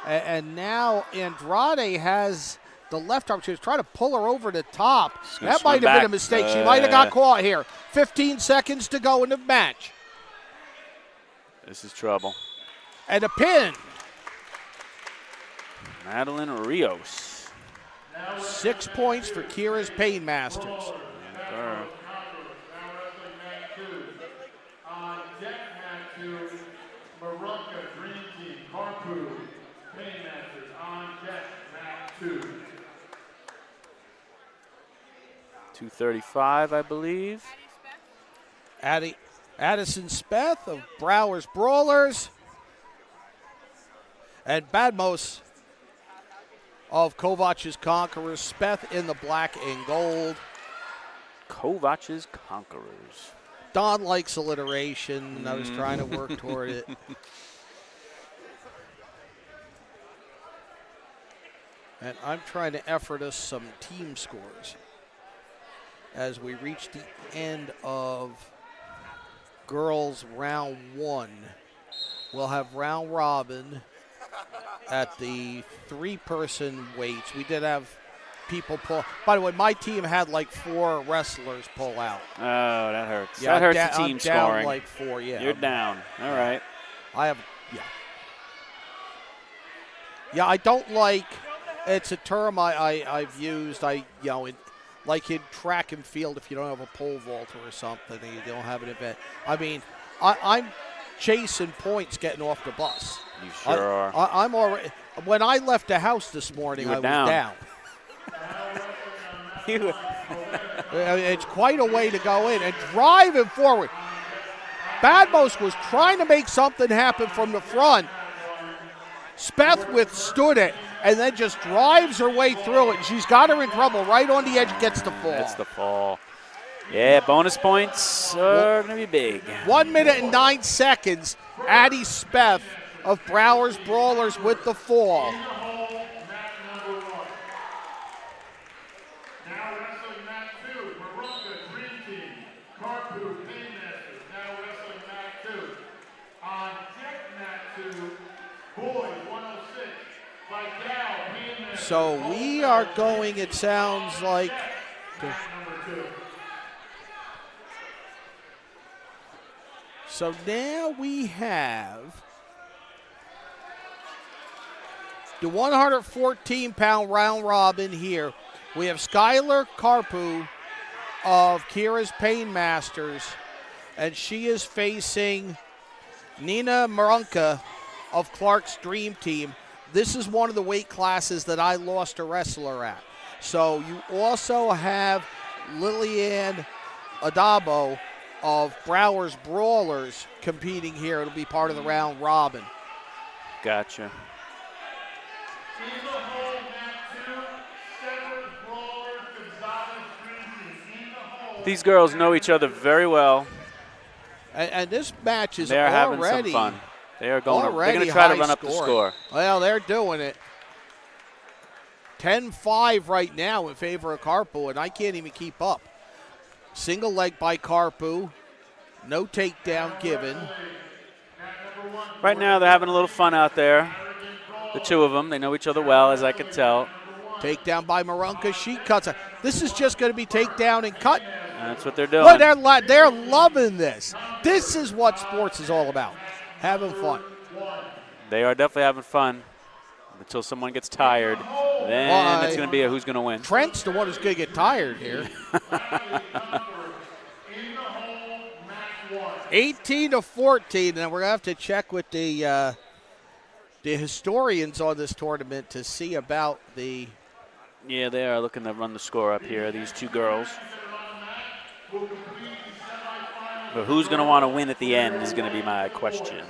And now Andrade has the left arm. She was trying to pull her over the top. That might have been a mistake. She might have got caught here. 15 seconds to go in the match. This is trouble. And a pin. Madeline Rios. 6 points for Kira's Painmasters. On deck mat 2, Marunka Green Team, Carpu, Painmasters on deck mat 2. 2:35, I believe. Addison Speth of Browers Brawlers. And Badmos of Kovach's Conquerors. Speth in the black and gold. Kovach's Conquerors. Don likes alliteration. I was trying to work toward it. And I'm trying to effort us some team scores as we reach the end of girls round 1. We'll have round robin at the 3-person weights. We did have people pull. By the way, my team had like 4 wrestlers pull out. Oh, that hurts. Yeah, that hurts the team I'm down scoring. like 4, yeah. You're down. All right. I have, yeah. Yeah, I don't like It's a term I've used. Like in track and field, if you don't have a pole vaulter or something, and you don't have an event. I mean, I'm chasing points getting off the bus. You sure are. I'm already. When I left the house this morning, I was down. It's quite a way to go in and driving forward. Badmos was trying to make something happen from the front. Speth withstood it and then just drives her way through it. She's got her in trouble. Right on the edge, gets the fall. That's the fall. Yeah, bonus points are going to be big. 1 minute and 9 seconds. Addie Speth of Browers Brawlers with the fall. So we are going, it sounds like, so now we have the 114-pound round robin here. We have Skylar Karpu of Kira's Painmasters, and she is facing Nina Marunka of Clark's Dream Team. This is one of the weight classes that I lost a wrestler at. So you also have Lillian Adabo of Browers Brawlers competing here. It'll be part of the round robin. Gotcha. These girls know each other very well. And this match is They're already having some fun. They are going. They're going to try to run up the scoring. score. Well, they're doing it. 10-5 right now in favor of Karpu, and I can't even keep up. Single leg by Karpu. No takedown given. Right now, they're having a little fun out there. The two of them, they know each other well, as I can tell. Takedown by Marunka. She cuts her. This is just going to be takedown and cut. That's what they're doing. Look, they're loving this. This is what sports is all about. Having fun. They are definitely having fun until someone gets tired. Then it's going to be who's going to win. Trent's the one who's going to get tired here. 18-14, and we're going to have to check with the historians on this tournament to see about the. Yeah, they are looking to run the score up here, these two girls. But who's going to want to win at the end is going to be my question.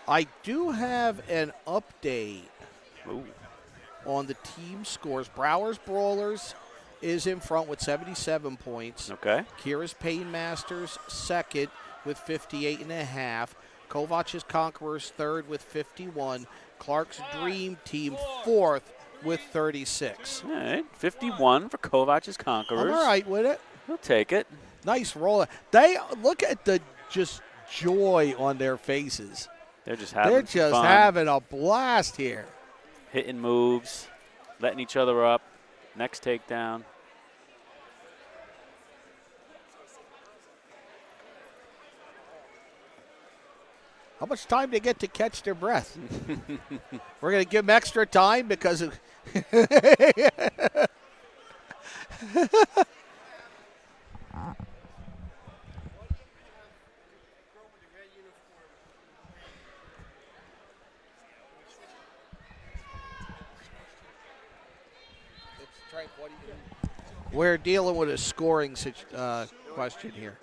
I do have an update Ooh. on the team scores. Browers Brawlers is in front with 77 points. Okay. Kira's Painmasters second with 58.5. Kovach's Conquerors third with 51. Clark's Dream Team fourth with 36. All right, 51 for Kovach's Conquerors. I'm all right with it. He'll take it. Nice roll. They look at the just joy on their faces. They're just having They're just fun. having a blast here. Hitting moves, letting each other up. Next takedown. How much time they get to catch their breath? We're going to give them extra time because of We're dealing with a scoring question here.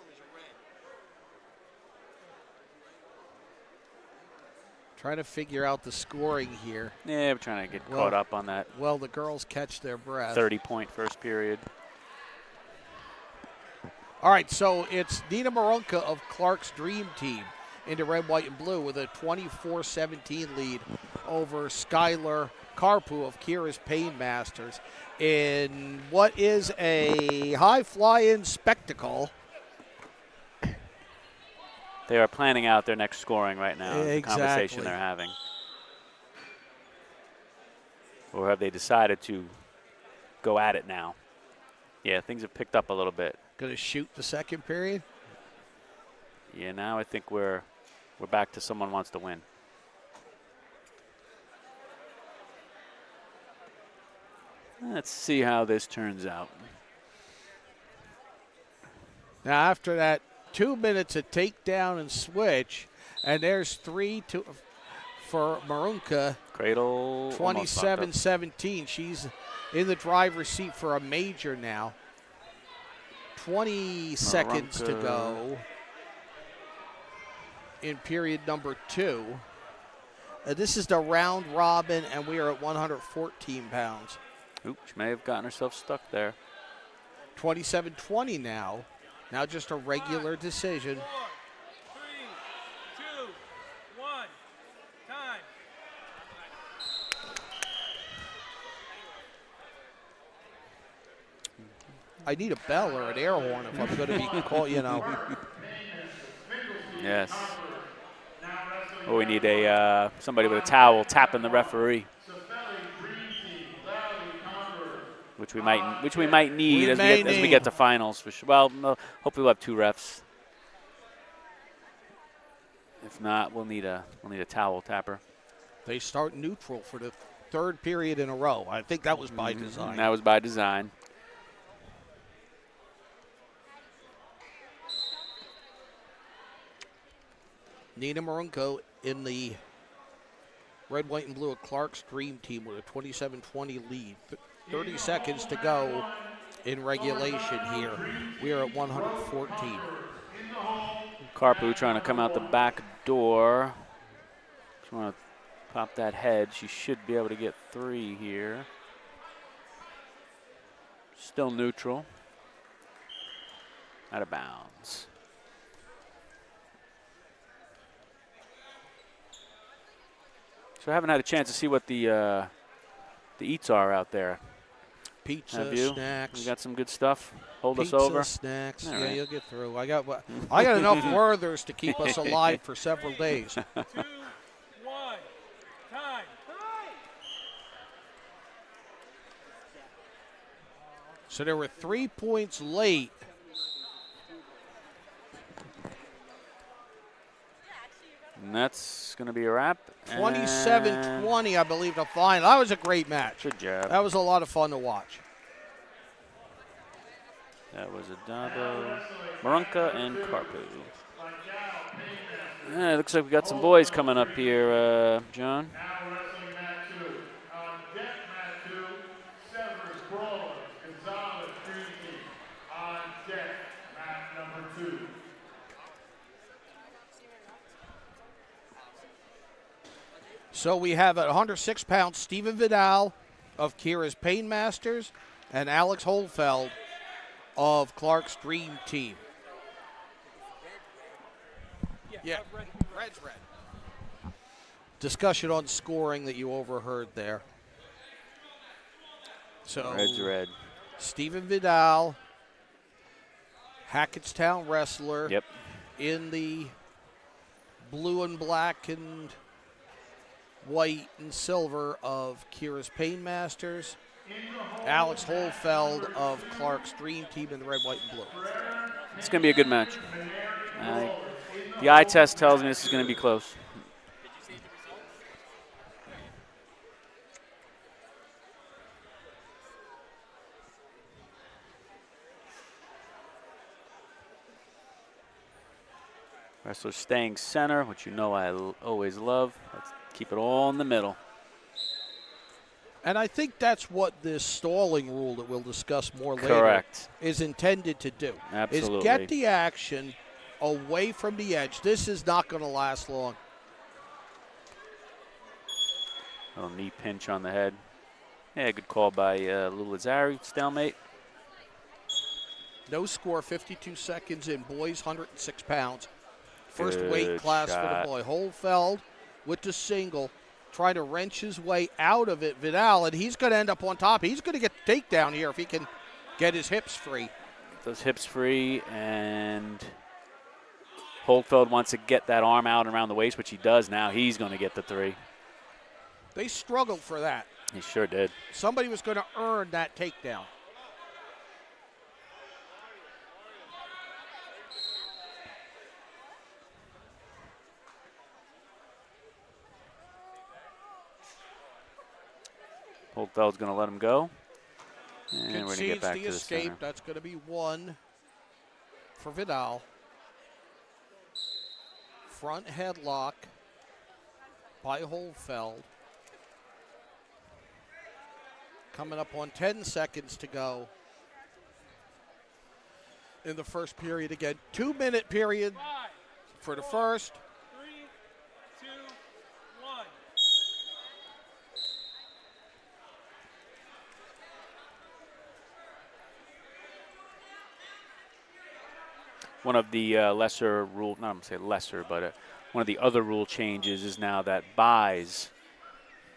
Trying to figure out the scoring here. Yeah, we're trying to get caught up on that. Well, the girls catch their breath. 30-point first period. All right, so it's Nina Marunka of Clark's Dream Team into red, white, and blue with a 24-17 lead over Skylar Karpu of Kira's Painmasters in what is a high-flying spectacle. They are planning out their next scoring right now. Exactly. The conversation they're having. Or have they decided to go at it now? Yeah, things have picked up a little bit. Going to shoot the second period? Yeah, now I think we're back to someone wants to win. Let's see how this turns out. Now, after that 2 minutes of takedown and switch, and there's 3 for Marunka. Cradle. 27-17. She's in the driver's seat for a major now. 20 seconds to go in period number 2. This is the round robin, and we are at 114 pounds. Oops, she may have gotten herself stuck there. 27-20 now. Now just a regular decision. 4, 3, 2, 1. Time. I need a bell or an air horn if I'm going to be called, you know. Yes. Oh, we need a somebody with a towel tapping the referee, which we might need as we get to finals for sure. Well, no, hopefully we'll have 2 refs. If not, we'll need a towel tapper. They start neutral for the 3rd period in a row. I think that was by design. That was by design. Nina Marunko in the red, white, and blue of Clark's Dream Team with a 27-20 lead. 30 seconds to go in regulation here. We are at 114. Karpu trying to come out the back door. Just want to pop that head. She should be able to get 3 here. Still neutral. Out of bounds. So I haven't had a chance to see what the eats are out there. Pizza, snacks. We got some good stuff. Hold Pizza, us over. Snacks. All yeah, right. you'll get through. I got enough Werthers to keep us alive for several days. 2, 1. Time. So there were 3 points late. And that's going to be a wrap. 27-20, I believe, the final. That was a great match. Good job. That was a lot of fun to watch. That was Adabo, Marunka, and Karpu. It looks like we got some boys coming up here, John. Now wrestling mat 2. On deck mat 2, Severus, Brawlers, Gonzalez, Trinity. On deck mat number 2. So we have at 106 pounds Stephen Vidal of Kira's Painmasters and Alex Holfeld of Clark's Dream Team. Yeah, red's red. Discussion on scoring that you overheard there. So Red's red. Stephen Vidal, Hackettstown wrestler. Yep. In the blue and black and white and silver of Kira's Painmasters. Alex Holfeld of Clark's Dream Team in the red, white, and blue. It's going to be a good match. The eye test tells me this is going to be close. Wrestler staying center, which you know I always love. Let's keep it all in the middle. And I think that's what this stalling rule that we'll discuss more later Correct. is intended to do. Absolutely. Is get the action away from the edge. This is not going to last long. Little knee pinch on the head. Yeah, good call by Lou Lazzari. Stalemate. No score, 52 seconds in boys, 106 pounds. First Good weight class shot. for the boy. Holfeld with the single, trying to wrench his way out of it. Vidal, and he's going to end up on top. He's going to get the takedown here if he can get his hips free. Those hips free, and Holfeld wants to get that arm out around the waist, which he does now. He's going to get the 3. They struggled for that. He sure did. Somebody was going to earn that takedown. Holtfeld's going to let him go. And we're going to get Concedes back the to the escape. center. That's going to be 1 for Vidal. Front headlock by Holdfeld. Coming up on 10 seconds to go in the first period again. 2-minute period 5, for the first. 3, 2, 1. One of the lesser rule, not I'm going to say lesser, but one of the other rule changes is now that buys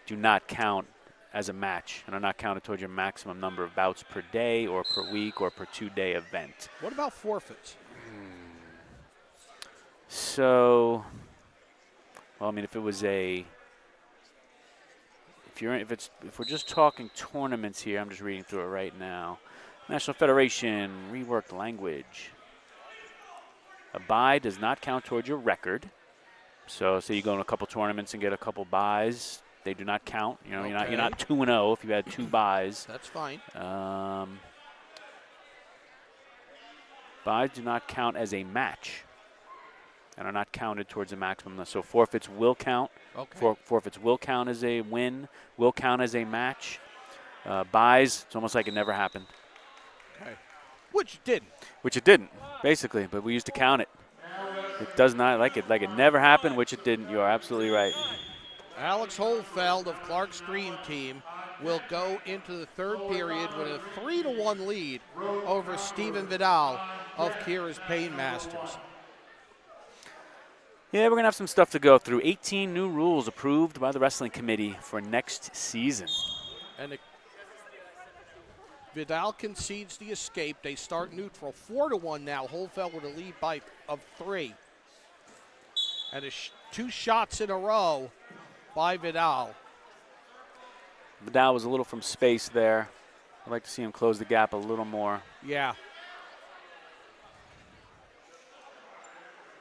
do not count as a match and are not counted towards your maximum number of bouts per day or per week or per 2-day event. What about forfeits? So, well, I mean, if it was if we're just talking tournaments here, I'm just reading through it right now. National Federation, reworked language. A bye does not count towards your record. So, say you go in a couple tournaments and get a couple buys, they do not count. You know, Okay. you're not 2-0 if you had 2 buys. That's fine. Buys do not count as a match and are not counted towards the maximum. So forfeits will count. Okay. Forfeits will count as a win, will count as a match. Buys, it's almost like it never happened. Okay. Which didn't. Which it didn't, basically, but we used to count it. It does not, like it never happened, which it didn't. You are absolutely right. Alex Holdfeld of Clark's Dream Team will go into the third period with a 3-1 lead over Steven Vidal of Kira's Painmasters. Yeah, we're going to have some stuff to go through. 18 new rules approved by the wrestling committee for next season. And Vidal concedes the escape. They start neutral. 4-1 now. Holdfeld with a lead of 3. And 2 shots in a row by Vidal. Vidal was a little from space there. I'd like to see him close the gap a little more. Yeah.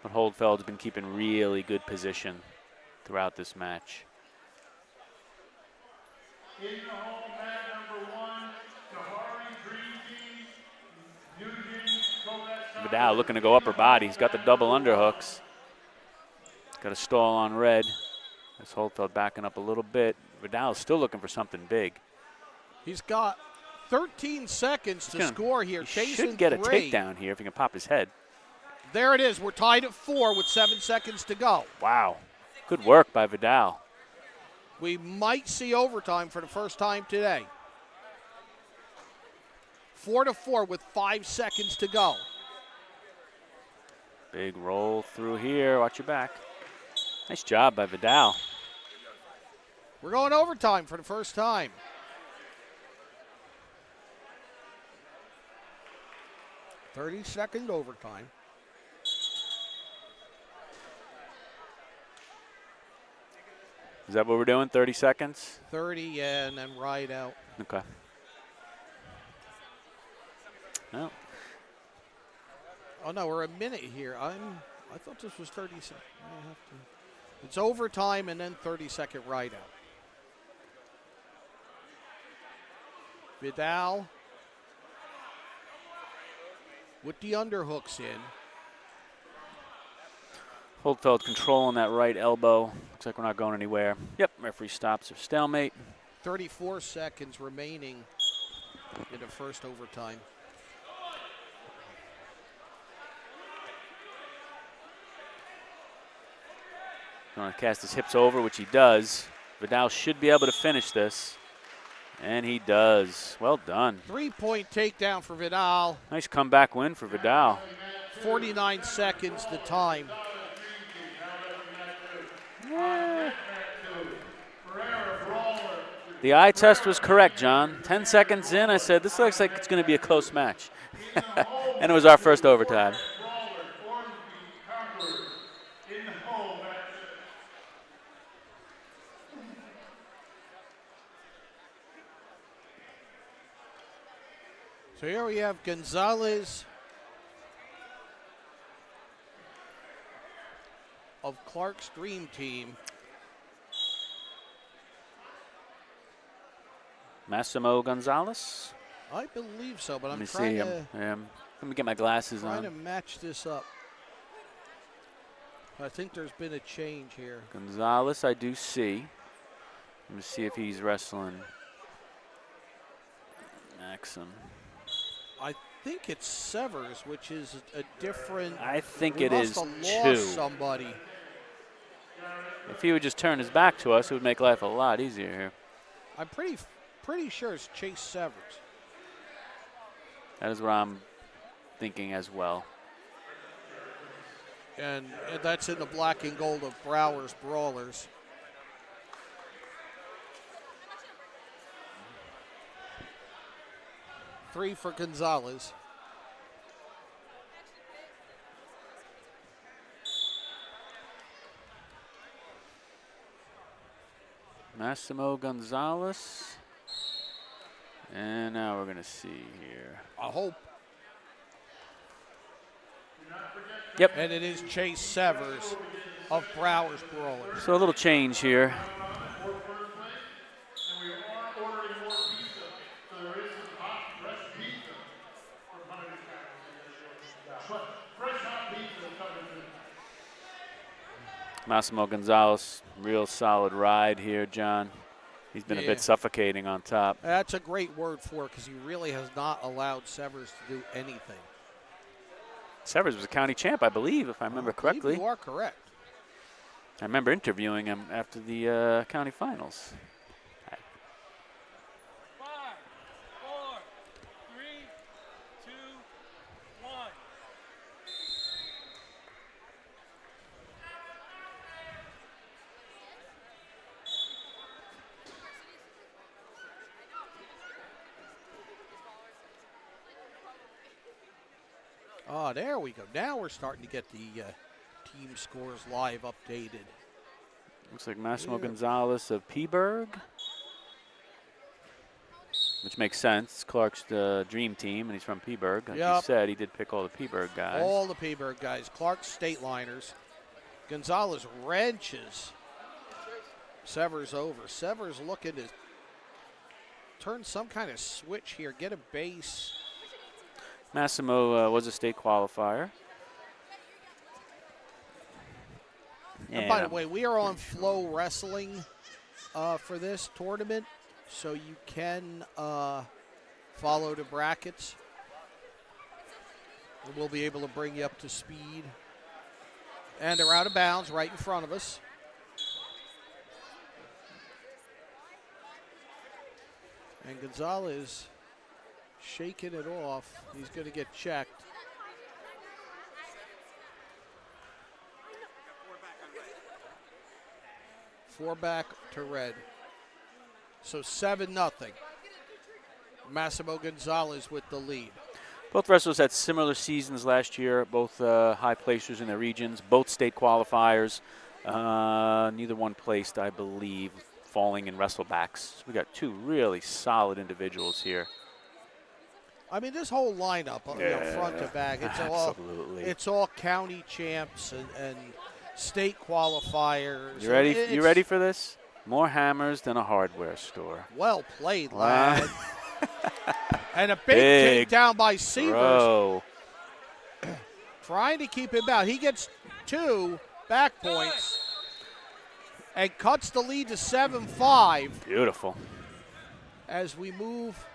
But Holdfeld's been keeping really good position throughout this match. In the home mat number 1, Kahari Dream Team, Eugene Kovacs. Vidal looking to go upper body. He's got the double underhooks. Got a stall on red. This Holdfeld backing up a little bit. Vidal's still looking for something big. He's got 13 seconds to score here. He should get 3. a takedown here if he can pop his head. There it is. We're tied at 4 with 7 seconds to go. Wow. Good work by Vidal. We might see overtime for the first time today. 4-4 with 5 seconds to go. Big roll through here. Watch your back. Nice job by Vidal. We're going overtime for the first time. "30-second overtime. Is that what we're doing, 30 seconds? 30, yeah, and then right out. Okay. Well, Oh, no, we're a minute here. I thought this was 30 seconds. It's overtime and then 30-second ride out. Vidal with the underhooks in. Holdfeld controlling that right elbow. Looks like we're not going anywhere. Yep, referee stops or stalemate. 34 seconds remaining in the first overtime. Going to cast his hips over, which he does. Vidal should be able to finish this. And he does. Well done. 3-point takedown for Vidal. Nice comeback win for Vidal. 49 seconds the time. The eye test was correct, John. 10 seconds in, I said, this looks like it's going to be a close match. And it was our first overtime. So here we have Gonzalez of Clark's Dream Team. Massimo Gonzalez. I believe so, but Let I'm me trying see. to Let me get my glasses trying to on. match this up. I think there's been a change here. Gonzalez, I do see. Let me see if he's wrestling Maxim. I think it's Severs, which is a different. I think we it must is have two. lost somebody. If he would just turn his back to us, it would make life a lot easier here. I'm pretty sure it's Chase Severs. That is what I'm thinking as well. And that's in the black and gold of Browers Brawlers. Three for Gonzalez. Massimo Gonzalez. And now we're going to see here. I hope. Yep. And it is Chase Severs of Browers Brawlers. So a little change here. Massimo Gonzalez, real solid ride here, John. He's been a bit suffocating on top. That's a great word for it because he really has not allowed Severs to do anything. Severs was a county champ, I believe, if I remember correctly. You are correct. I remember interviewing him after the county finals. 5, 4, 3, 2, 1. Oh, there we go. Now we're starting to get the team scores live updated. Looks like Massimo Gonzalez of Peaburg, which makes sense. Clark's the dream team, and he's from Peaburg. Like you said, he did pick all the Peaburg guys. All the Peaburg guys. Clark's state liners. Gonzalez wrenches Severs over. Severs looking to turn some kind of switch here, get a base. Massimo was a state qualifier. And by the way, we are on Flow Wrestling for this tournament, so you can follow the brackets. And we'll be able to bring you up to speed. And they're out of bounds right in front of us. And Gonzalez shaking it off. He's going to get checked. Four back to red. So 7-0. Massimo Gonzalez with the lead. Both wrestlers had similar seasons last year, both high placers in their regions, both state qualifiers. Neither one placed, I believe, falling in wrestlebacks. We got two really solid individuals here. I mean, this whole lineup, front to back, it's all county champs and state qualifiers. You ready? You ready for this? More hammers than a hardware store. Well played, lad. And a big takedown by Severs. Trying to keep him out. He gets 2 back points and cuts the lead to 7-5. Beautiful. As we move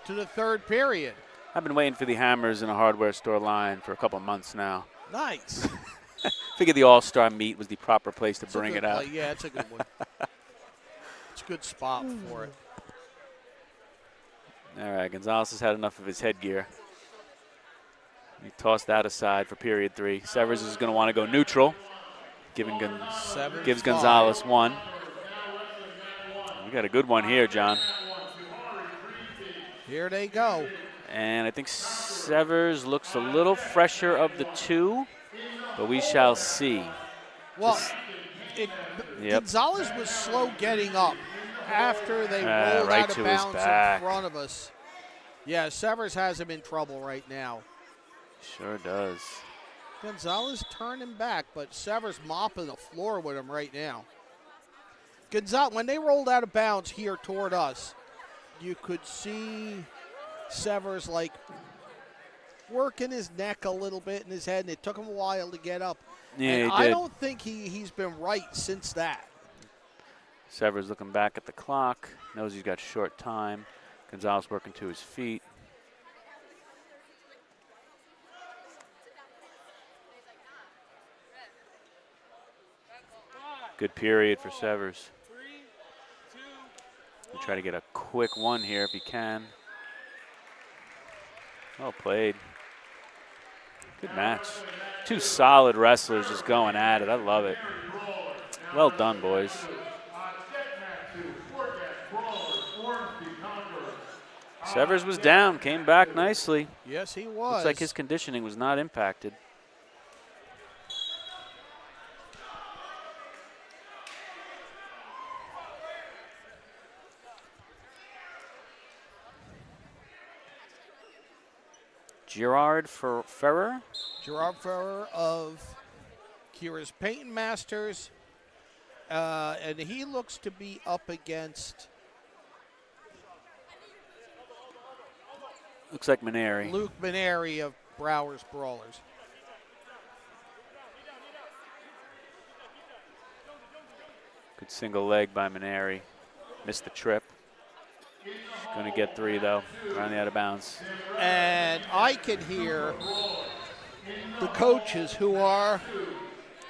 to the third period. I've been waiting for the hammers in a hardware store line for a couple months now. Nice. Figured the All-Star meet was the proper place to bring it out. Yeah, it's a good one. It's a good spot for it. All right, Gonzalez has had enough of his headgear. He tossed that aside for period 3. Severs is going to want to go neutral, gives Gonzalez 1. We got a good one here, John. Here they go. And I think Severs looks a little fresher of the 2, but we shall see. Well, Gonzalez was slow getting up after they rolled right out of bounds in front of us. Yeah, Severs has him in trouble right now. Sure does. Gonzalez turned him back, but Severs mopping the floor with him right now. Gonzalez, when they rolled out of bounds here toward us, you could see Severs like working his neck a little bit in his head, and it took him a while to get up. Yeah, and he I did. don't think he's been right since that. Severs looking back at the clock, knows he's got short time. Gonzalez working to his feet. Good period for Severs. 3, 2, We'll try to get a quick one here if he can. Well played. Good match. Two solid wrestlers just going at it. I love it. Well done, boys. Severs was down, came back nicely. Yes, he was. Looks like his conditioning was not impacted. Gerard Ferrer. Gerard Ferrer of Kira's Painting Masters. And he looks to be up against Looks like Maneri. Luke Maneri of Browers Brawlers. Good single leg by Maneri. Missed the trip. Going to get 3, though. Around the out of bounds. And I can hear the coaches who are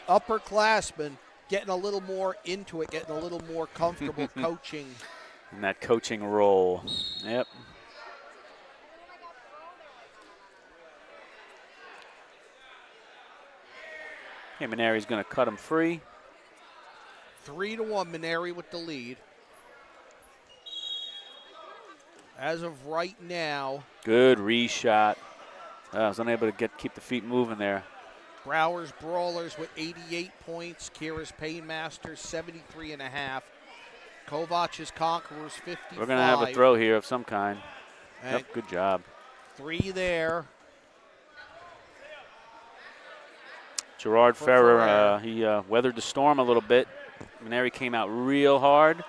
upperclassmen getting a little more into it, getting a little more comfortable coaching. In that coaching role. Yep. Hey, Maneri's going to cut him free. 3-1, Maneri with the lead. As of right now, Good reshot. I was unable to keep the feet moving there. Browers Brawlers with 88 points. Kira's Painmasters 73.5. Kovach's Conquerors 55. We're going to have a throw here of some kind. And Yep, good job. 3 there. Gerard For Ferrer, Ferrer. he weathered the storm a little bit. Maneri came out real hard,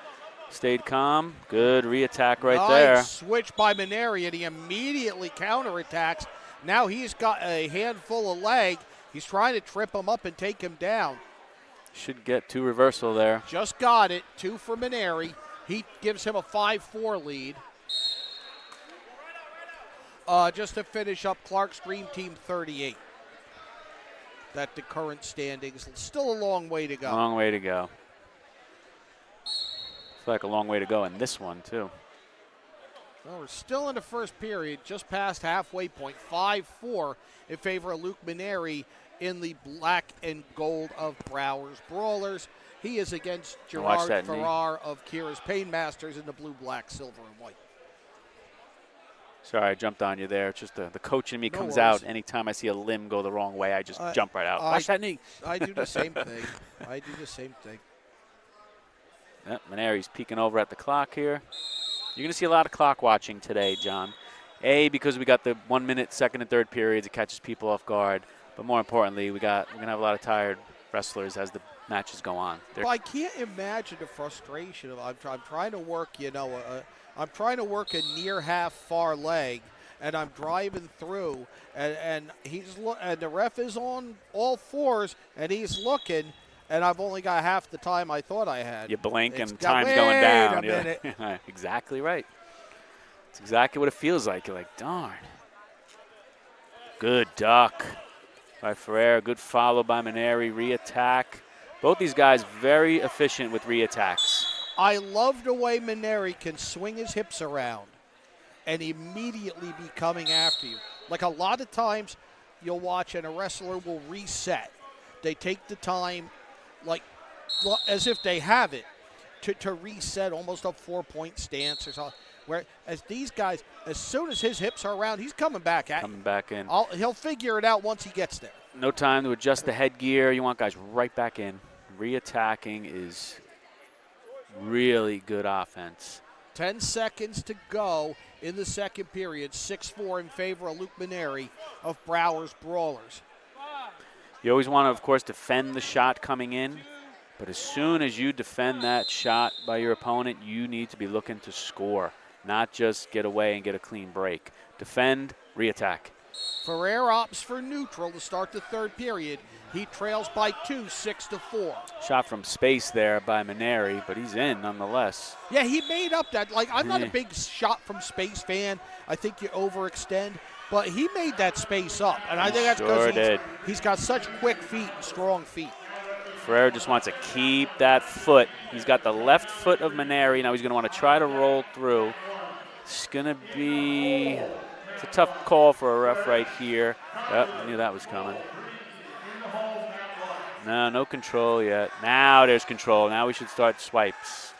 stayed calm. Good re-attack right Nice there. switch by Maneri, and he immediately counterattacks. Now he's got a handful of leg. He's trying to trip him up and take him down. Should get 2 reversal there. Just got it. 2 for Maneri. He gives him a 5-4 lead. Just to finish up, Clark's Dream Team 38. That the current standings. Still a long way to go. Long way to go. Looks like a long way to go in this one, too. Well, we're still in the first period, just past halfway point. 5-4 in favor of Luke Maneri in the black and gold of Browers Brawlers. He is against Watch Gerard that knee. Ferrar of Kira's Painmasters in the blue, black, silver, and white. Sorry, I jumped on you there. It's just the coach in me No comes worries. out anytime I see a limb go the wrong way. I just jump right out. Watch that knee. I do the same thing. I do the same thing. Yep, Maneri's peeking over at the clock here. You're going to see a lot of clock watching today, John. A, because we got the 1 minute, second and third periods. It catches people off guard. But more importantly, we're going to have a lot of tired wrestlers as the matches go on. Well, I can't imagine the frustration of I'm trying to work, I'm trying to work a near half far leg, and I'm driving through, and the ref is on all fours, and he's looking, and I've only got half the time I thought I had. You blink It's and got- time's going down. Wait a minute. Exactly right. It's exactly what it feels like. You're like, darn. Good duck by Ferrer. Good follow by Maneri. Re-attack. Both these guys very efficient with re-attacks. I love the way Maneri can swing his hips around and immediately be coming after you. Like a lot of times you'll watch and a wrestler will reset. They take the time, like as if they have it, to reset almost a 4-point stance or something. Whereas these guys, as soon as his hips are around, he's coming back at Coming you. back in. He'll figure it out once he gets there. No time to adjust the headgear. You want guys right back in. Re-attacking is really good offense. 10 seconds to go in the second period. 6-4 in favor of Luke Maneri of Browers Brawlers. You always want to, of course, defend the shot coming in. But as soon as you defend that shot by your opponent, you need to be looking to score. not just get away and get a clean break. Defend, reattack. Ferrer opts for neutral to start the third period. He trails by 2, 6-4. Shot from space there by Maneri, but he's in nonetheless. Yeah, he made up that. Like, I'm not a big shot from space fan. I think you overextend. But he made that space up. And I think that's because he's got such quick feet and strong feet. Ferrer just wants to keep that foot. He's got the left foot of Maneri. Now he's going to want to try to roll through. It's going to be it's a tough call for a ref right here. Yep, I knew that was coming. No control yet. Now there's control. Now we should start swipes.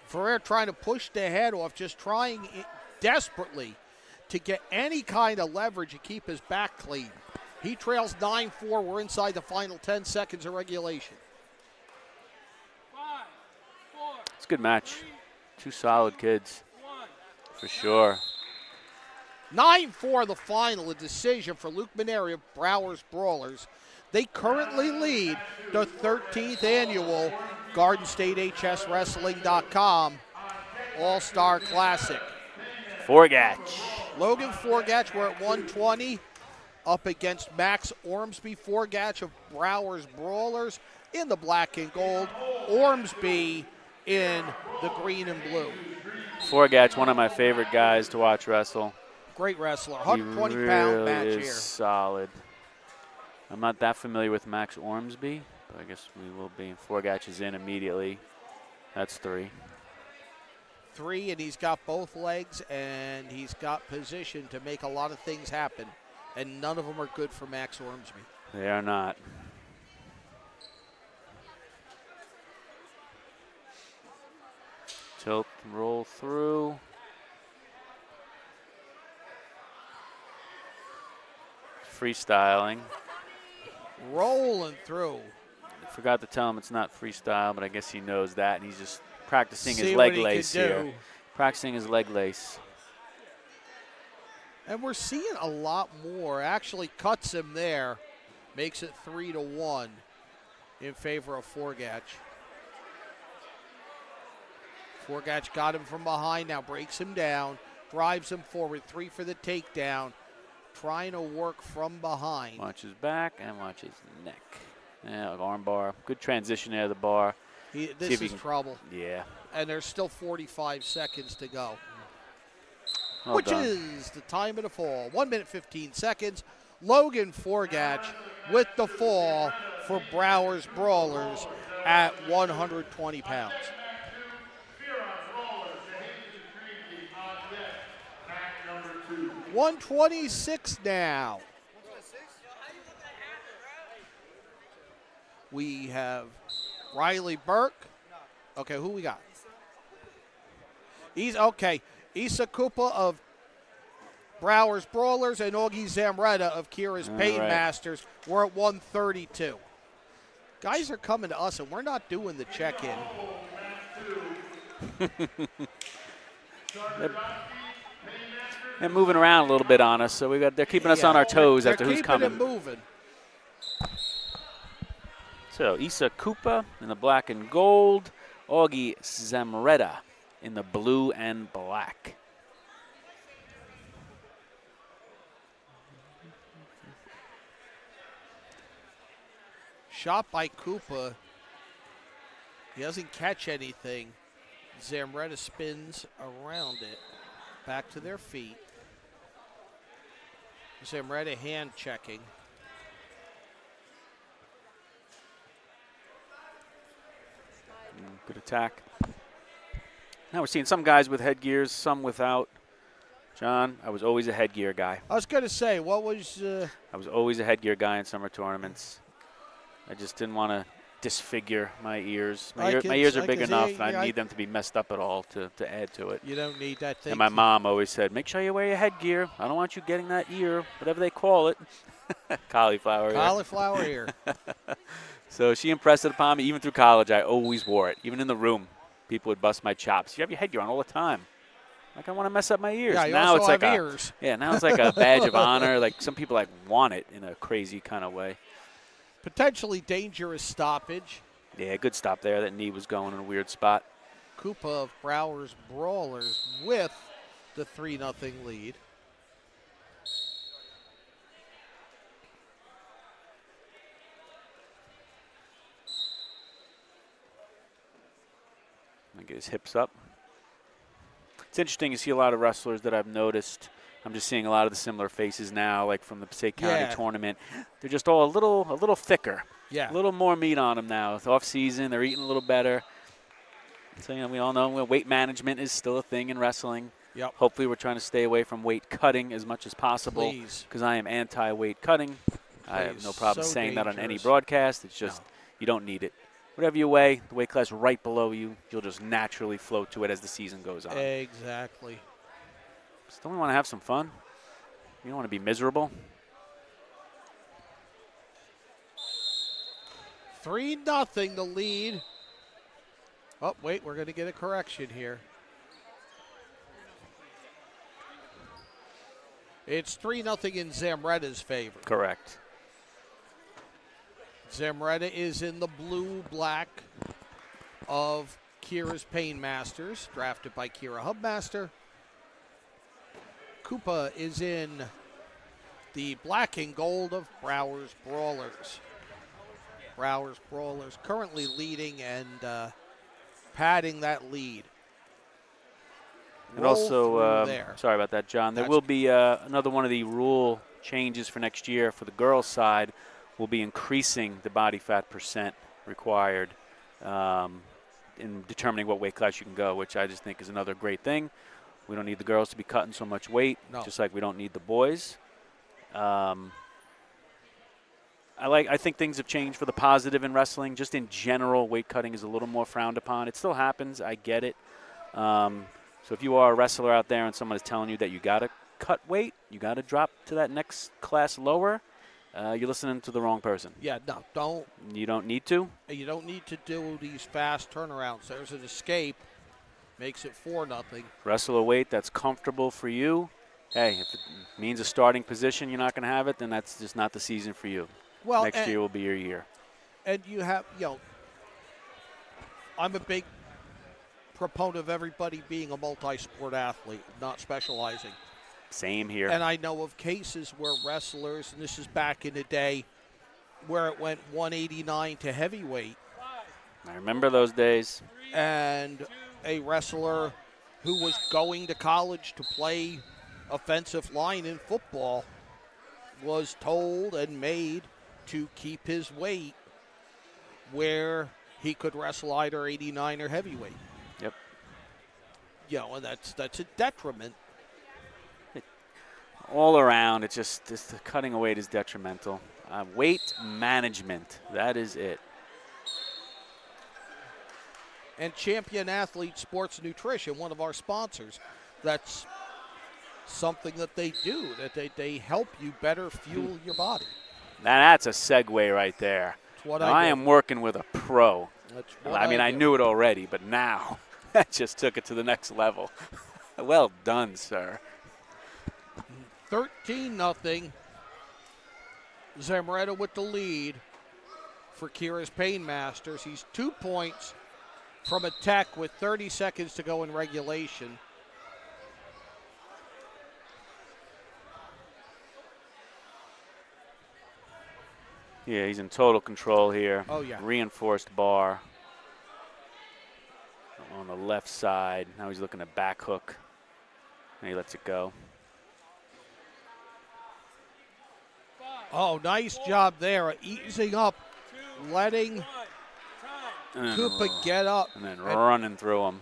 Ferrer trying to push the head off, just trying desperately to get any kind of leverage and keep his back clean. He trails 9-4. We're inside the final 10 seconds of regulation. 5, 4, It's a good match. Two solid kids, 1. for sure. 9-4 the final, a decision for Luke Maneri of Browers Brawlers. They currently lead the 13th annual GardenStateHSWrestling.com All-Star Classic. Forgatch. Logan Forgatch, we're at 120, up against Max Ormsby. Forgatch of Browers Brawlers in the black and gold. Ormsby in the green and blue. Forgatch, one of my favorite guys to watch wrestle. Great wrestler, 120-pound match is here. Solid. I'm not that familiar with Max Ormsby, but I guess we will be. Forgatch is in immediately. That's 3. 3, and he's got both legs, and he's got position to make a lot of things happen, and none of them are good for Max Ormsby. They are not. Tilt, roll through. Freestyling. Rolling through. Forgot to tell him it's not freestyle, but I guess he knows that, and he's just practicing his See leg what he lace can do. here. Practicing his leg lace. And we're seeing a lot more. Actually cuts him there. Makes it 3-1 in favor of Forgatch. Forgatch got him from behind, now breaks him down, drives him forward, 3 for the takedown. Trying to work from behind. Watch his back and watch his neck. Yeah, arm bar. Good transition there, the bar. This is trouble. Yeah. And there's still 45 seconds to go. Well which done. is the time of the fall. 1 minute, 15 seconds. Logan Forgatch with the fall for Browers Brawlers at 120 pounds. 126 now. We have Riley Burke. Okay, who we got? Okay. Issa Koopa of Browers Brawlers and Augie Zamretta of Kira's Pain Masters. We're at 132. Guys are coming to us, and we're not doing the check-in. They're moving around a little bit on us, so they're keeping us on our toes after who's coming. They're keeping it moving. So Issa Koopa in the black and gold, Augie Zamretta in the blue and black. Shot by Koopa. He doesn't catch anything. Zamretta spins around it. Back to their feet. Zamretta hand checking. Good attack. Now we're seeing some guys with headgears, some without. John, I was always a headgear guy. I was going to say, what was... I was always a headgear guy in summer tournaments. I just didn't want to disfigure my ears. My ears are big enough, and I don't need them to be messed up at all to add to it. You don't need that thing. And my mom always said, make sure you wear your headgear. I don't want you getting that ear, whatever they call it. Cauliflower ear. Cauliflower ear. So she impressed it upon me. Even through college, I always wore it. Even in the room, people would bust my chops. You have your headgear on all the time. Like, I want to mess up my ears. Yeah, you now also it's have like ears. now it's like a badge of honor. Like, some people want it in a crazy kind of way. Potentially dangerous stoppage. Yeah, good stop there. That knee was going in a weird spot. Koopa of Browers Brawlers with the 3-0 lead. Get his hips up. It's interesting. You see a lot of wrestlers that I've noticed. I'm just seeing a lot of the similar faces now, like from the Passaic County tournament. They're just all a little thicker. Yeah. A little more meat on them now. It's off season. They're eating a little better. So we all know weight management is still a thing in wrestling. Yep. Hopefully, we're trying to stay away from weight cutting as much as possible. Because I am anti-weight cutting. I have no problem saying that on any broadcast. It's just you don't need it. Whatever you weigh, the weight class right below you, you'll just naturally float to it as the season goes on. Exactly. Still, we want to have some fun. You don't want to be miserable. 3-0 the lead. Oh, wait, we're going to get a correction here. It's 3-0 in Zamretta's favor. Correct. Zamretta is in the blue-black of Kira's Painmasters, drafted by Kira Hubmaster. Koopa is in the black and gold of Browers Brawlers. Browers Brawlers currently leading and padding that lead. And also, sorry about that, John. There will be another one of the rule changes for next year for the girls' side. Will be increasing the body fat percent required in determining what weight class you can go, which I just think is another great thing. We don't need the girls to be cutting so much weight, just like we don't need the boys. I think things have changed for the positive in wrestling. Just in general, weight cutting is a little more frowned upon. It still happens. I get it. So if you are a wrestler out there and someone is telling you that you got to cut weight, you got to drop to that next class lower, you're listening to the wrong person. Yeah, no, don't. You don't need to. You don't need to do these fast turnarounds. There's an escape. Makes it 4-0. Wrestle a weight that's comfortable for you. Hey, if it means a starting position, you're not going to have it, then that's just not the season for you. Well, next year will be your year. And you have, I'm a big proponent of everybody being a multi-sport athlete, not specializing. Same here. And I know of cases where wrestlers, and this is back in the day, where it went 189 to heavyweight. I remember those days. And a wrestler who was going to college to play offensive line in football was told and made to keep his weight where he could wrestle either 89 or heavyweight. Yep. And that's a detriment. All around, it's just the cutting of weight is detrimental. Weight management, that is it. And Champion Athlete Sports Nutrition, one of our sponsors, that's something that they do, that they help you better fuel your body. Now that's a segue right there. I am working with a pro. I knew it already, but now that just took it to the next level. Well done, sir. 13-0. Zamretta with the lead for Kira's Painmasters. He's 2 points from a tech with 30 seconds to go in regulation. Yeah, he's in total control here. Oh, yeah. Reinforced bar on the left side. Now he's looking at back hook. And he lets it go. Oh, nice job there, easing up, letting Koopa get up. And then running through him.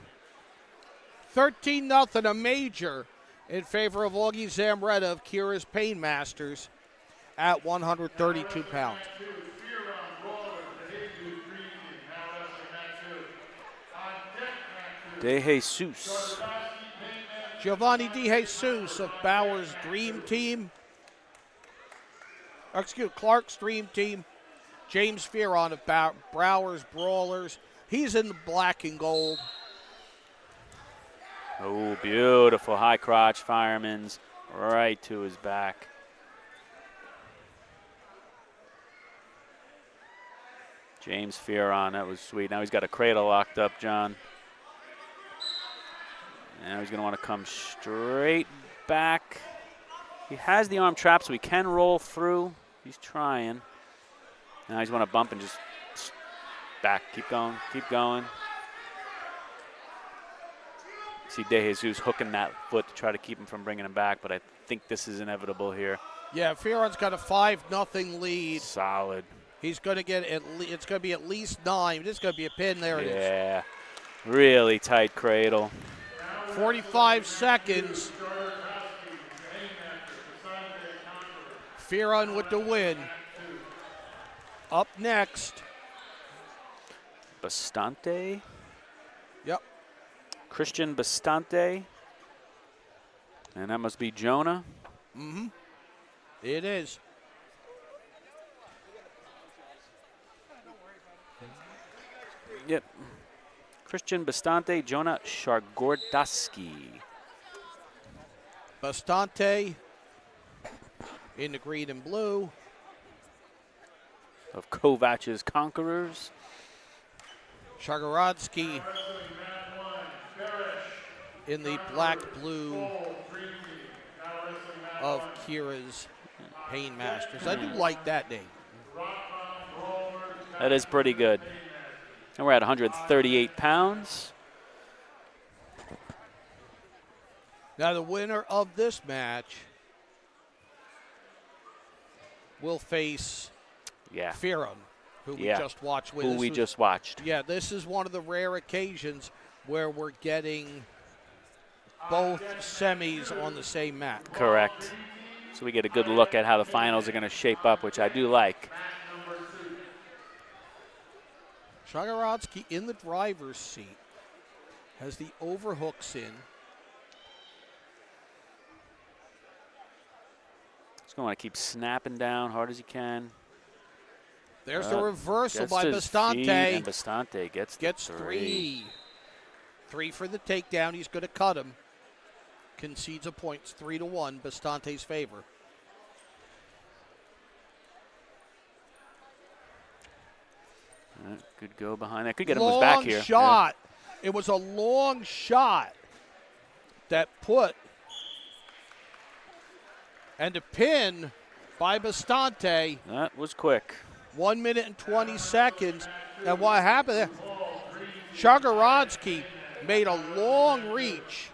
13-0, a major in favor of Augie Zamretta of Kira's Painmasters at 132 pounds. De Jesus. Giovanni De Jesus of Bauer's Dream Team. Clark's Dream Team. James Fearon of Browers Brawlers. He's in the black and gold. Oh, beautiful high crotch fireman's right to his back. James Fearon, that was sweet. Now he's got a cradle locked up, John. Now he's going to want to come straight back. He has the arm trap, so he can roll through. He's trying. Now he's want to bump and just back. Keep going, keep going. See De Jesus hooking that foot to try to keep him from bringing him back, but I think this is inevitable here. Yeah, Fearon's got a 5-0 lead. Solid. He's going to get it's going to be at least 9. This is going to be a pin. There it is. Yeah, really tight cradle. 45 seconds. Fearon with the win. Up next. Bastante. Yep. Christian Bastante. And that must be Jonah. Mm-hmm. It is. Yep. Christian Bastante, Jonah Shargordaski. Bastante in the green and blue. Of Kovac's Conquerors. Shargordaski in the black blue of Kira's Pain Masters. I do like that name. That is pretty good. And we're at 138 pounds. Now the winner of this match will face Fearon, who we just watched with. Who we just watched. Yeah, this is one of the rare occasions where we're getting both semis on the same mat. Correct. So we get a good look at how the finals are going to shape up, which I do like. Shargordaski in the driver's seat has the overhooks in. He's going to want to keep snapping down hard as he can. There's the reversal by Bastante. Bastante. And Bastante gets three. 3 for the takedown. He's going to cut him. Concedes a point. It's 3-1. Bastante's favor. Good go behind that. Could get him was back here. Long shot. Yeah. It was a long shot that put. And a pin by Bastante. That was quick. 1 minute and 20 seconds. And what happened there? Shargordaski made a long reach.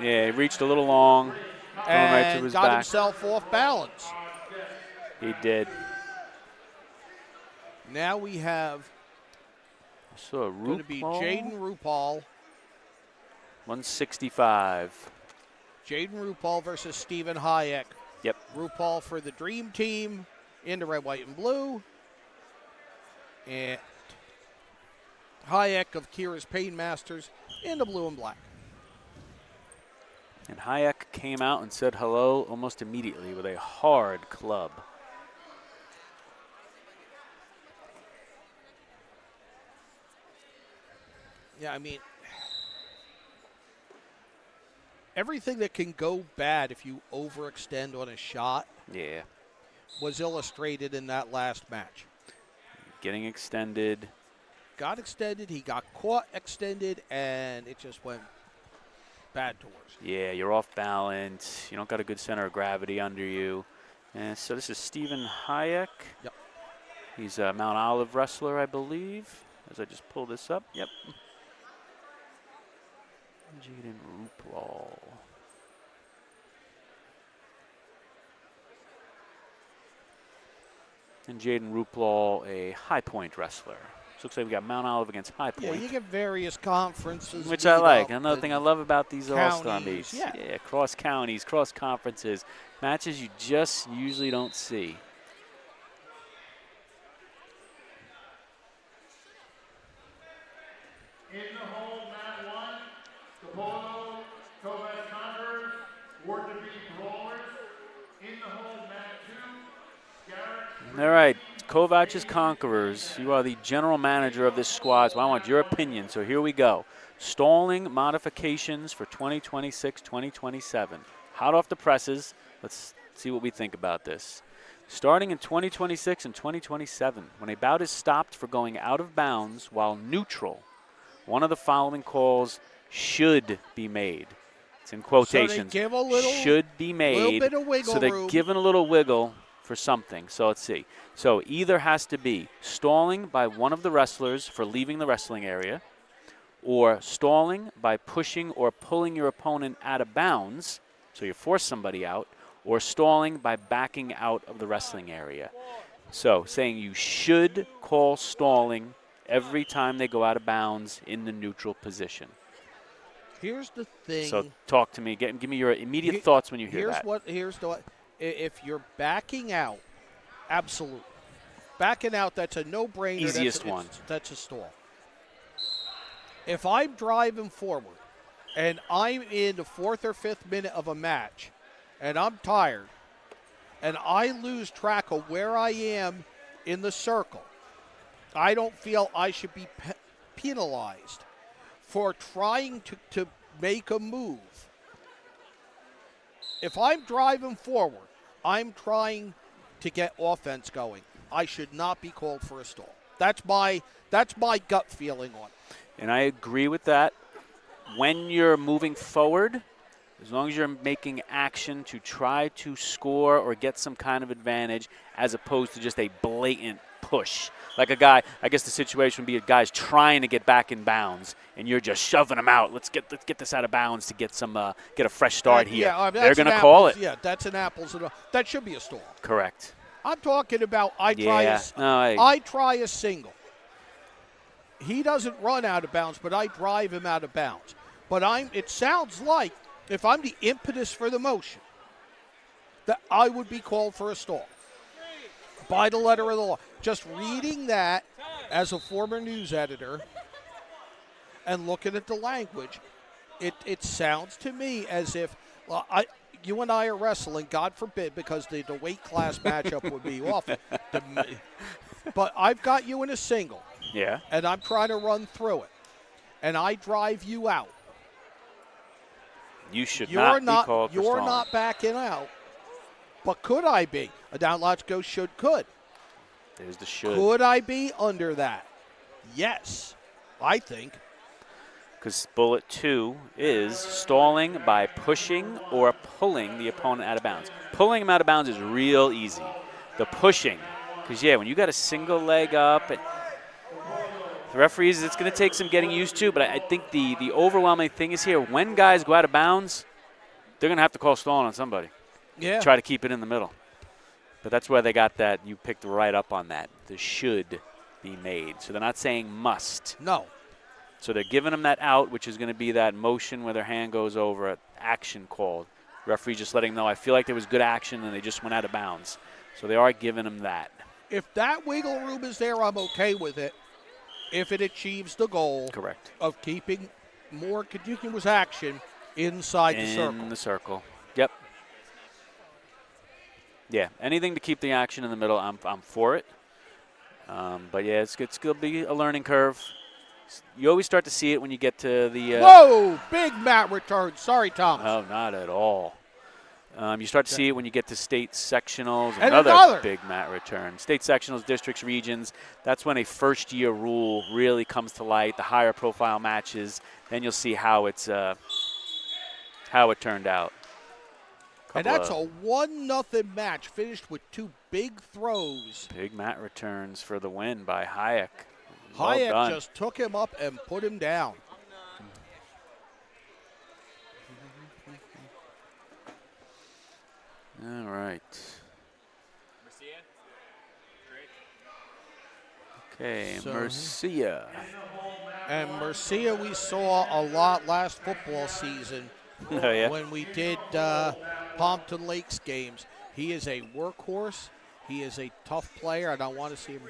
Yeah, he reached a little long. And right to his got back. himself off balance. He did. Now we have going to be Jaden Rupal. 165. Jaden Rupal versus Stephen Hayek. Yep. Rupal for the Dream Team in the red, white, and blue. And Hayek of Kira's Pain Masters in the blue and black. And Hayek came out and said hello almost immediately with a hard club. Yeah, I mean, everything that can go bad if you overextend on a shot was illustrated in that last match. Getting extended. Got extended, he got caught extended, and it just went bad towards. Yeah, you're off balance. You don't got a good center of gravity under you. And so this is Stephen Hayek. Yep. He's a Mount Olive wrestler, I believe, as I just pull this up. Yep. Jaden Rupal. And Jaden Rupal, a High Point wrestler. So looks like we got Mount Olive against High Point. Yeah, you get various conferences. Which I like. Another thing I love about these All-Star meets. Yeah, cross counties, cross conferences. Matches you just usually don't see. In the hole, mat 1, Capolo, Kovac Conquerors, Ward to be Brawlers. In the hole, mat 2, Garrett. All right, Kovac's Conquerors. You are the general manager of this squad, so I want your opinion. So here we go. Stalling modifications for 2026-2027. Hot off the presses. Let's see what we think about this. Starting in 2026 and 2027, when a bout is stopped for going out of bounds while neutral, one of the following calls should be made. It's in quotations. So they give a little, should be made. Little bit of wiggle so they're room. giving a little wiggle for something. So let's see. So either has to be stalling by one of the wrestlers for leaving the wrestling area, or stalling by pushing or pulling your opponent out of bounds, so you force somebody out, or stalling by backing out of the wrestling area. So saying you should call stalling every time they go out of bounds in the neutral position. Here's the thing. So talk to me. Give me your immediate thoughts when you hear that. If you're backing out, absolutely. Backing out, that's a no-brainer. Easiest one. That's a stall. If I'm driving forward and I'm in the 4th or 5th minute of a match and I'm tired and I lose track of where I am in the circle, I don't feel I should be penalized for trying to make a move. If I'm driving forward, I'm trying to get offense going, I should not be called for a stall. That's my gut feeling on it. And I agree with that. When you're moving forward, as long as you're making action to try to score or get some kind of advantage, as opposed to just a blatant push. Like a guy, I guess the situation would be a guy's trying to get back in bounds, and you're just shoving him out. Let's get this out of bounds to get get a fresh start here. Yeah, they're going to call it. Yeah, that's an apples. That should be a stall. Correct. I'm talking about I try a single. He doesn't run out of bounds, but I drive him out of bounds. But it sounds like if I'm the impetus for the motion, that I would be called for a stall by the letter of the law. Just reading that as a former news editor and looking at the language, it sounds to me as if you and I are wrestling, God forbid, because the weight class matchup would be awful. But I've got you in a single. Yeah. And I'm trying to run through it. And I drive you out. You should not be called for You're stalling. not backing out. But could I be? Now let's go could. There's the should. Could I be under that? Yes, I think. Because bullet 2 is stalling by pushing or pulling the opponent out of bounds. Pulling him out of bounds is real easy. The pushing, because, when you got a single leg up, the referees, it's going to take some getting used to, but I think the overwhelming thing is here, when guys go out of bounds, they're going to have to call stalling on somebody. Yeah. Try to keep it in the middle. But that's where they got that. You picked right up on that. The should be made. So they're not saying must. No. So they're giving them that out, which is going to be that motion where their hand goes over it, action called. Referee just letting them know, I feel like there was good action and they just went out of bounds. So they are giving them that. If that wiggle room is there, I'm okay with it. If it achieves the goal Correct. of keeping more continuous action inside the circle. In the circle. Yep. Yeah, anything to keep the action in the middle, I'm for it. But, it's going to be a learning curve. You always start to see it when you get to the Whoa! Big mat return. Sorry, Thomas. Oh, not at all. You start to see it when you get to state sectionals. And another big mat return. State sectionals, districts, regions. That's when a first-year rule really comes to light. The higher profile matches. Then you'll see how it turned out. And that's a 1-0 match finished with 2 big throws. Big mat returns for the win by Hayek. Hayek just took him up and put him down. All right. Okay, So- Murcia. And Murcia we saw a lot last football season Oh, yeah? when we did Pompton Lakes games. He is a workhorse. He is a tough player, and I want to see him.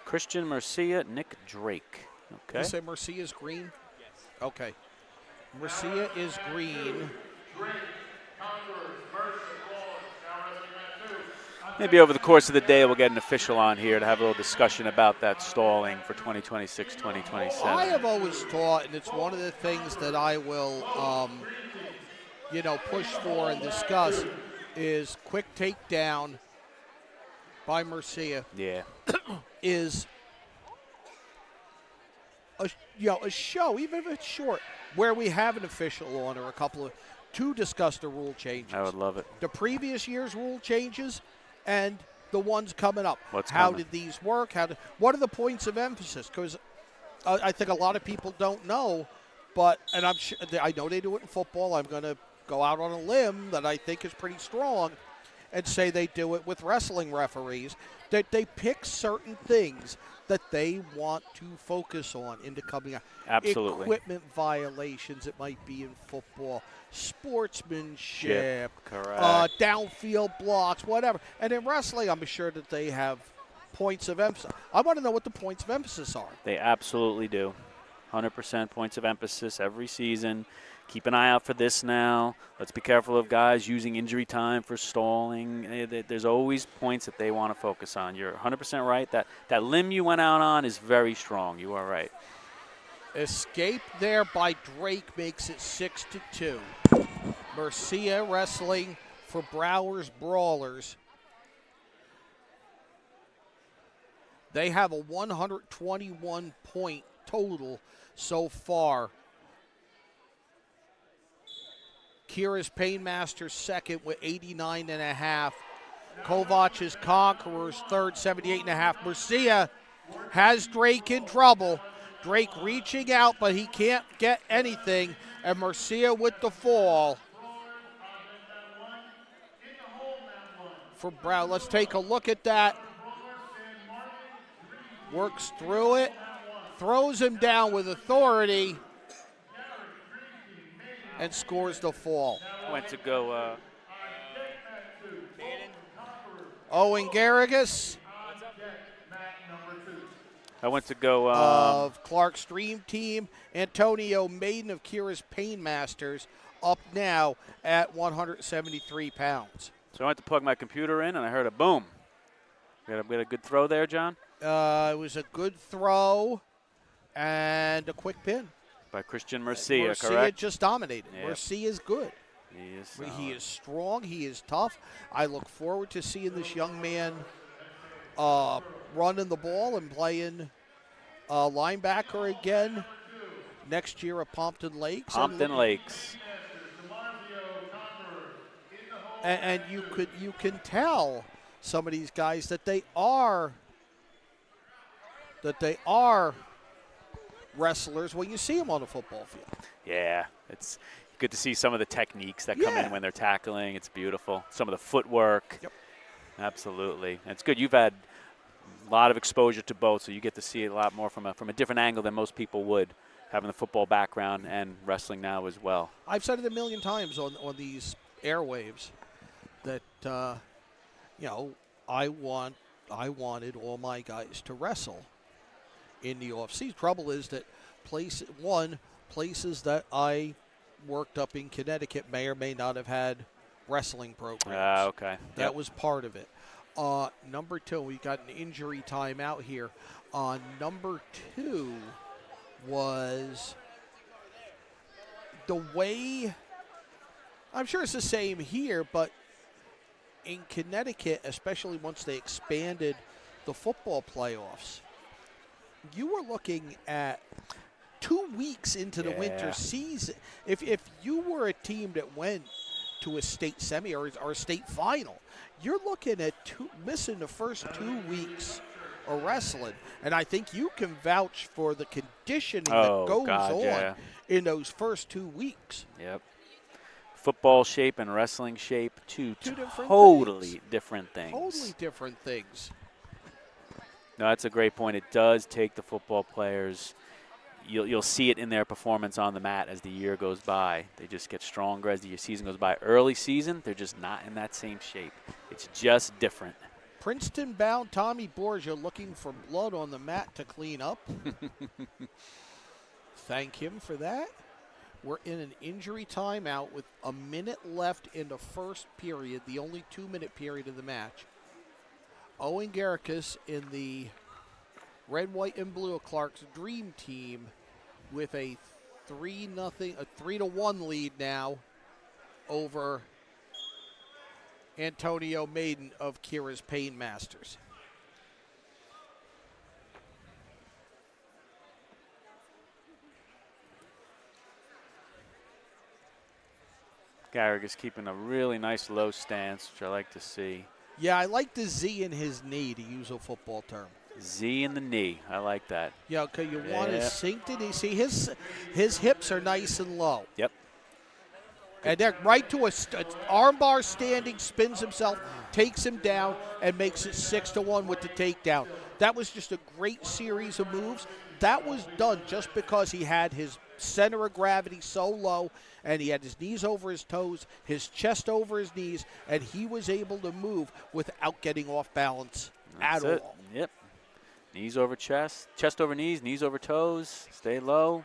Christian Murcia, Nick Drake. Okay. You say Murcia's green? Yes. Okay. Murcia is green. Maybe over the course of the day we'll get an official on here to have a little discussion about that stalling for 2026, 2027. I have always thought, and it's one of the things that I will, push for and discuss, is quick takedown by Mercia Yeah. is a show, even if it's short, where we have an official on or to discuss the rule changes. I would love it. The previous year's rule changes and the ones coming up. What's How coming? did these work? What are the points of emphasis? Because I think a lot of people don't know, and I'm sure I know they do it in football. I'm going to go out on a limb that I think is pretty strong and say they do it with wrestling referees, that they pick certain things that they want to focus on into coming out. Absolutely. Equipment violations, it might be in football, sportsmanship, Correct. downfield blocks, whatever. And in wrestling, I'm sure that they have points of emphasis. I want to know what the points of emphasis are. They absolutely do. 100% points of emphasis every season. Keep an eye out for this now. Let's be careful of guys using injury time for stalling. There's always points that they want to focus on. You're 100% right. That limb you went out on is very strong. You are right. Escape there by Drake makes it 6-2. Mercia wrestling for Browers Brawlers. They have a 121-point total so far. Kira's Painmasters second with 89.5. Kovach's Conquerors third, 78.5. Mercia has Drake in trouble. Drake reaching out, but he can't get anything. And Mercia with the fall. For Brown, let's take a look at that. Works through it. Throws him down with authority. And scores the fall. Went to go. Owen Garrigus I went to go. of Clark's Dream Team. Antonio Maiden of Kira's Painmasters up now at 173 pounds. So I went to plug my computer in, and I heard a boom. We had a good throw there, John? It was a good throw and a quick pin. By Christian Mercia, Mercia correct? just dominated. Yep. Mercia is good. He is strong. He is tough. I look forward to seeing this young man running the ball and playing linebacker again next year at Pompton Lakes. Pompton Lakes. And you can tell some of these guys that they are wrestlers when you see them on the football field. Yeah, it's good to see some of the techniques that come in when they're tackling. It's beautiful. Some of the footwork. Yep. Absolutely. And it's good. You've had a lot of exposure to both, so you get to see it a lot more from a different angle than most people would, having the football background and wrestling now as well. I've said it a million times on these airwaves that I wanted all my guys to wrestle in the off-season. Trouble is that places that I worked up in Connecticut may or may not have had wrestling programs. Okay. That was part of it. Number two, we got an injury timeout here. Number two was the way, I'm sure it's the same here, but in Connecticut, especially once they expanded the football playoffs, you were looking at 2 weeks into the winter season. If you were a team that went to a state semi or a state final, you're looking at missing the first 2 weeks of wrestling. And I think you can vouch for the conditioning that goes on in those first 2 weeks. Yep. Football shape and wrestling shape, two different different things. Totally different things. No, that's a great point. It does take the football players. You'll see it in their performance on the mat as the year goes by. They just get stronger as the season goes by. Early season, they're just not in that same shape. It's just different. Princeton-bound Tommy Borgia looking for blood on the mat to clean up. Thank him for that. We're in an injury timeout with a minute left in the first period, the only 2-minute period of the match. Owen Garrigus in the red, white, and blue of Clark's Dream Team with a 3-1 lead now over Antonio Maiden of Kira's Pain Masters. Garrigus keeping a really nice low stance, which I like to see. Yeah, I like the Z in his knee, to use a football term. Z in the knee. I like that. Yeah, because you want to sink the knee. See, his hips are nice and low. Yep. And they're right to a armbar standing, spins himself, takes him down, and makes it 6-1 with the takedown. That was just a great series of moves. That was done just because he had his center of gravity so low, and he had his knees over his toes, his chest over his knees, and he was able to move without getting off balance at all. Yep. Knees over chest, chest over knees, knees over toes, stay low,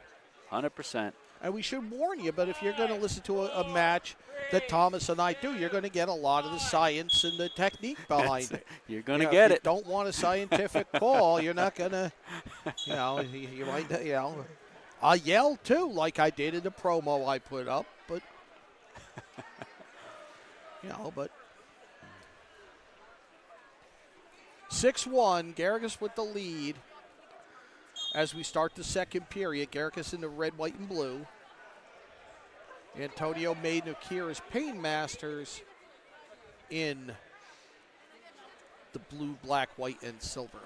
100%. And we should warn you, but if you're going to listen to a match that Thomas and I do, you're going to get a lot of the science and the technique behind it. You're going to get if it. You don't want a scientific call, you're not going to, you might, I'll yell too, like I did in the promo I put up, but, but 6-1, Garrigus with the lead as we start the second period. Garrigus in the red, white, and blue. Antonio Maiden of Kira's Pain Masters in the blue, black, white, and silver.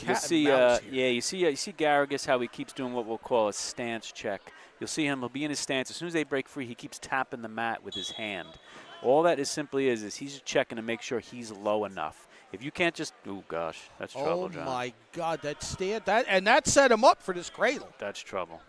You see, you see Garrigus, how he keeps doing what we'll call a stance check. You'll see him, he'll be in his stance. As soon as they break free, he keeps tapping the mat with his hand. All that is simply is he's just checking to make sure he's low enough. If you can't just, oh gosh, that's trouble, John. Oh my God, that set him up for this cradle. That's trouble.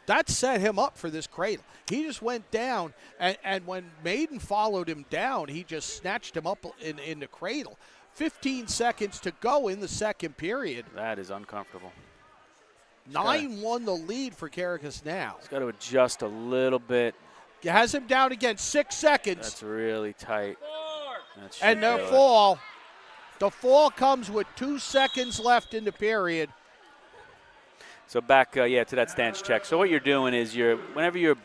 That set him up for this cradle. He just went down, and when Maiden followed him down, he just snatched him up in the cradle. 15 seconds to go in the second period. That is uncomfortable. 9-1 the lead for Garrigus now. He's got to adjust a little bit. He has him down again, 6 seconds. That's really tight. And the fall. The fall comes with 2 seconds left in the period. So back, to that stance check. So what you're doing is whenever you're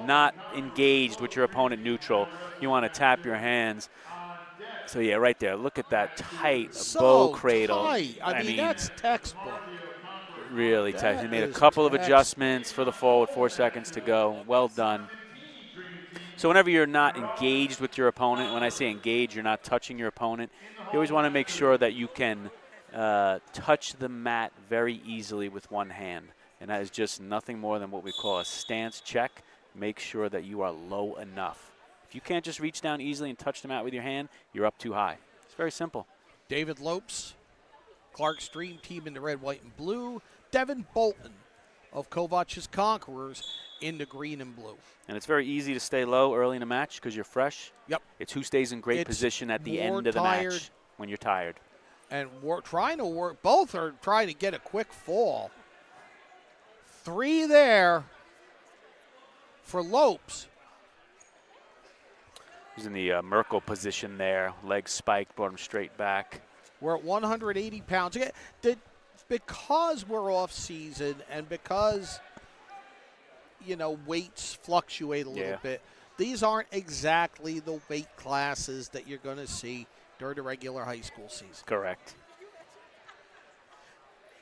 not engaged with your opponent neutral, you want to tap your hands. So yeah, right there. Look at that tight bow cradle. Tight. I mean, that's textbook. Really tight. He made a couple of adjustments for the fall with 4 seconds to go. Well done. So whenever you're not engaged with your opponent, when I say engaged, you're not touching your opponent, you always want to make sure that you can touch the mat very easily with one hand. And that is just nothing more than what we call a stance check. Make sure that you are low enough. If you can't just reach down easily and touch the mat with your hand, you're up too high. It's very simple. David Lopes, Clark's Dream Team in the red, white, and blue. Devin Bolton of Kovach's Conquerors in the green and blue. And it's very easy to stay low early in a match because you're fresh. Yep. It's who stays in great position at the end of the match when you're tired. And both are trying to get a quick fall. 3 there for Lopes. He's in the Merkel position there. Legs spiked, brought him straight back. We're at 180 pounds. Again, because we're off season and because, weights fluctuate a little bit, these aren't exactly the weight classes that you're going to see during the regular high school season. Correct.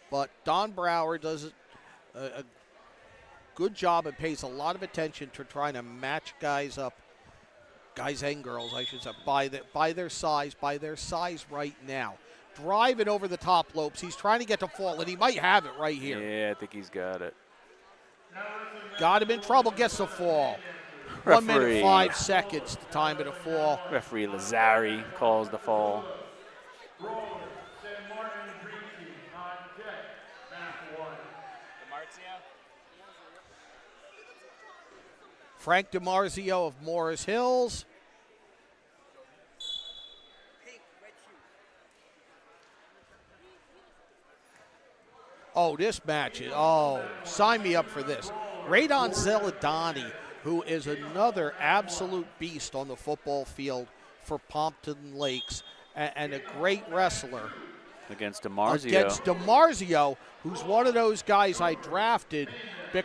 But Don Brower does a good job and pays a lot of attention to trying to match guys up, guys and girls, I should say, by their size right now. Driving over the top Lopes. He's trying to get to fall, and he might have it right here. Yeah, I think he's got it. Got him in trouble, gets the fall. Referee. 1 minute, 5 seconds, the time of the fall. Referee Lazari calls the fall. Frank DiMarzio of Morris Hills. Oh, this match is, sign me up for this. Radon Zeladani, who is another absolute beast on the football field for Pompton Lakes and a great wrestler. Against DiMarzio. Against DiMarzio, who's one of those guys I drafted.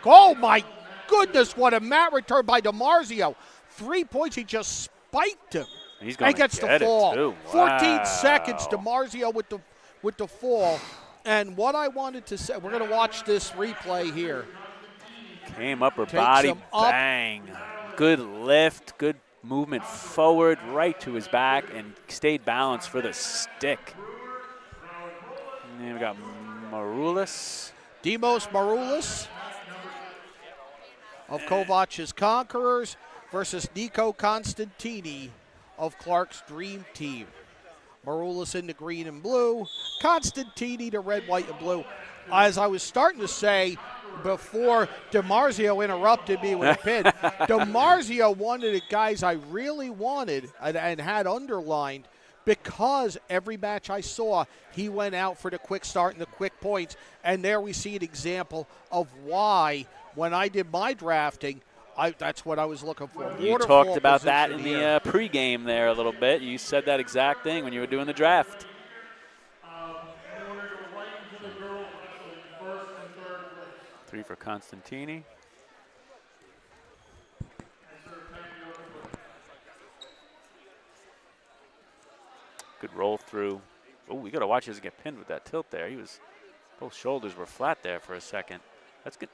Oh, my goodness, what a mat return by DiMarzio. 3 points, he just spiked him. He's going and gets to get the fall. it too. 14 seconds, DiMarzio with the fall. And what I wanted to say, we're going to watch this replay here. Came upper Takes body, him up. bang. Good lift, good movement forward, right to his back, and stayed balanced for the stick. And then we got Maroulis. Dimos Maroulis of Kovac's Conquerors versus Nico Constantini of Clark's Dream Team. Maroulis in the green and blue, Constantini the red, white, and blue. As I was starting to say before DiMarzio interrupted me with a pin, DiMarzio, one of the guys I really wanted and had underlined, because every match I saw, he went out for the quick start and the quick points. And there we see an example of why, when I did my drafting, that's what I was looking for. You talked about that in the pregame there a little bit. You said that exact thing when you were doing the draft. Three for Constantini. Good roll through. Oh, we got to watch us get pinned with that tilt there. Both shoulders were flat there for a second. That's good.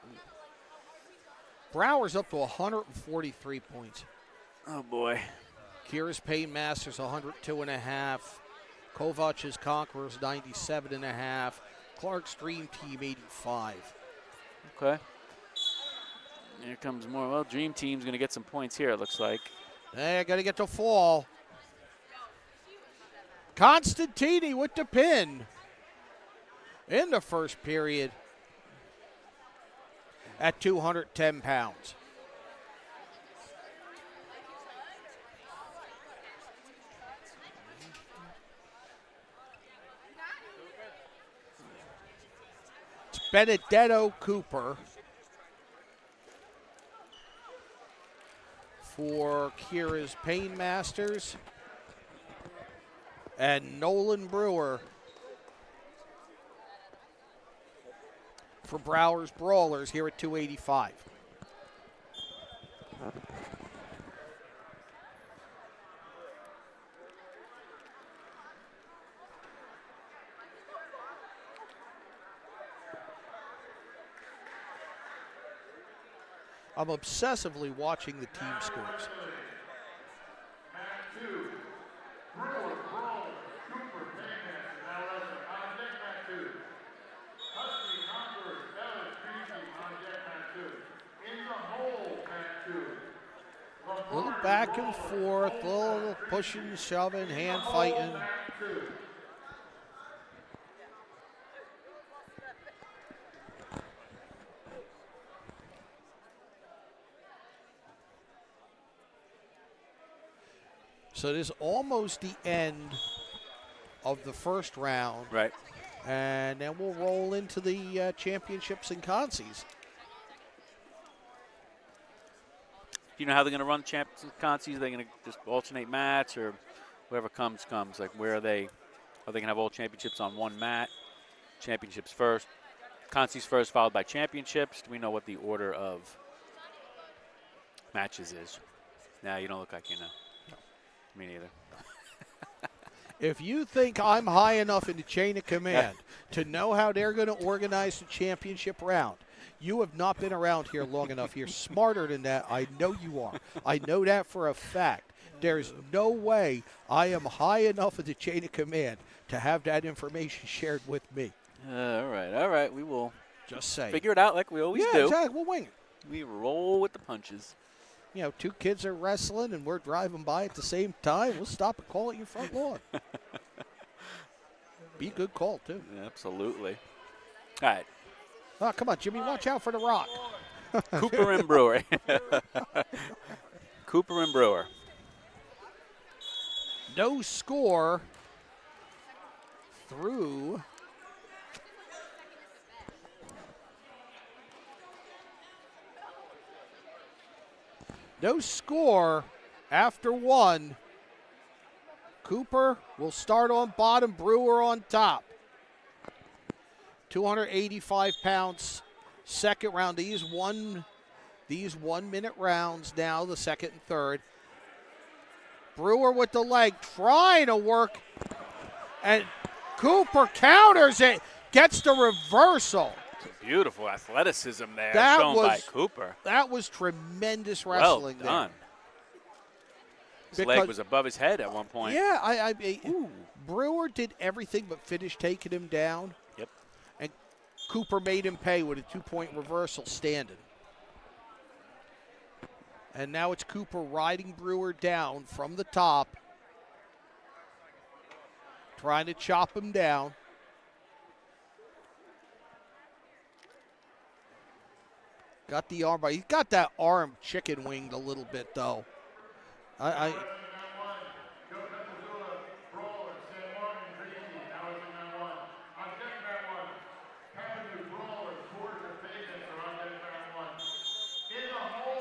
Brower's up to 143 points. Oh, boy. Kira's Painmasters 102.5. Kovac's Conquerors 97.5. Clark's Dream Team 85. Okay. Here comes more. Well, Dream Team's going to get some points here, it looks like. They're going to get the fall. Constantini with the pin in the first period at 210 pounds. It's Benedetto Cooper for Kira's Painmasters. And Nolan Brewer for Brower's Brawlers here at 285. I'm obsessively watching the team scores. A little back and forth, a little pushing, shoving, hand fighting. So this is almost the end of the first round. Right. And then we'll roll into the championships and consies. Do you know how they're going to run champions and consies? Are they going to just alternate mats, or whoever comes? Like, where are they? Are they going to have all championships on one mat? Championships first, consies first, followed by championships. Do we know what the order of matches is? No, you don't look like you know. No. Me neither. If you think I'm high enough in the chain of command to know how they're going to organize the championship round, you have not been around here long enough. You're smarter than that. I know you are. I know that for a fact. There's no way I am high enough in the chain of command to have that information shared with me. All right. We will just say figure it out like we always do. Yeah, exactly. We'll wing it. We roll with the punches. You know, two kids are wrestling and we're driving by at the same time. We'll stop and call it your front lawn. Be a good call, too. Yeah, absolutely. All right. Oh, come on, Jimmy. Watch out for the rock. Cooper and Brewer. Cooper and Brewer. No score through no score after one. Cooper will start on bottom, Brewer on top. 285 pounds, second round. These won these 1-minute rounds now, the second and third. Brewer with the leg trying to work, and Cooper counters it, gets the reversal. Beautiful athleticism there That shown by was- Cooper. That was tremendous wrestling Well done. His leg Because- was above his head at one point. Yeah, Brewer did everything but finish taking him down. Yep. And Cooper made him pay with a 2-point reversal standing. And now it's Cooper riding Brewer down from the top, trying to chop him down. Got the arm, but he's got that arm chicken winged a little bit, though.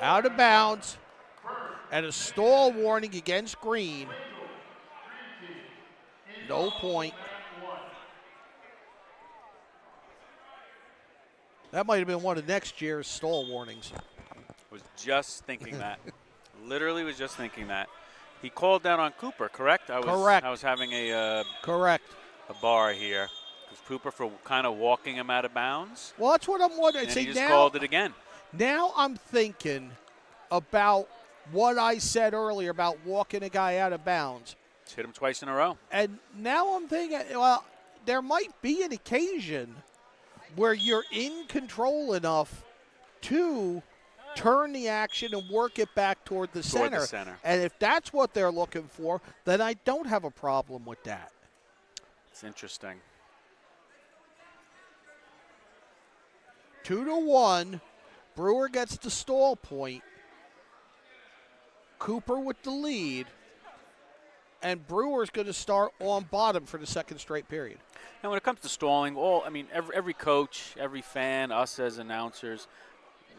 Out of bounds, and a stall warning against Green. No point. That might have been one of next year's stall warnings. Was just thinking that. Literally was just thinking that. He called down on Cooper, correct? Correct. I was having a Correct. bar here. It was Cooper for kind of walking him out of bounds. Well, that's what I'm wondering. And See, he just now, called it again. now I'm thinking about what I said earlier about walking a guy out of bounds. Just hit him twice in a row. And now I'm thinking, well, there might be an occasion where you're in control enough to turn the action and work it back toward the center. And if that's what they're looking for, then I don't have a problem with that. It's interesting. 2-1. Brewer gets the stall point. Cooper with the lead. And Brewer's going to start on bottom for the second straight period. And when it comes to stalling, every coach, every fan, us as announcers,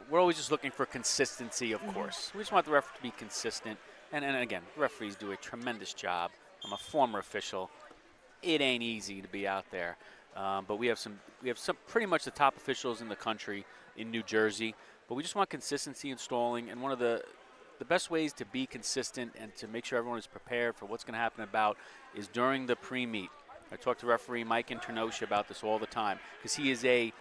we're always just looking for consistency, of course. We just want the referee to be consistent. And again, referees do a tremendous job. I'm a former official. It ain't easy to be out there. But we have some pretty much the top officials in the country in New Jersey. But we just want consistency in stalling. And one of the best ways to be consistent and to make sure everyone is prepared for what's going to happen is during the pre-meet. I talk to referee Mike Internosha about this all the time because he is I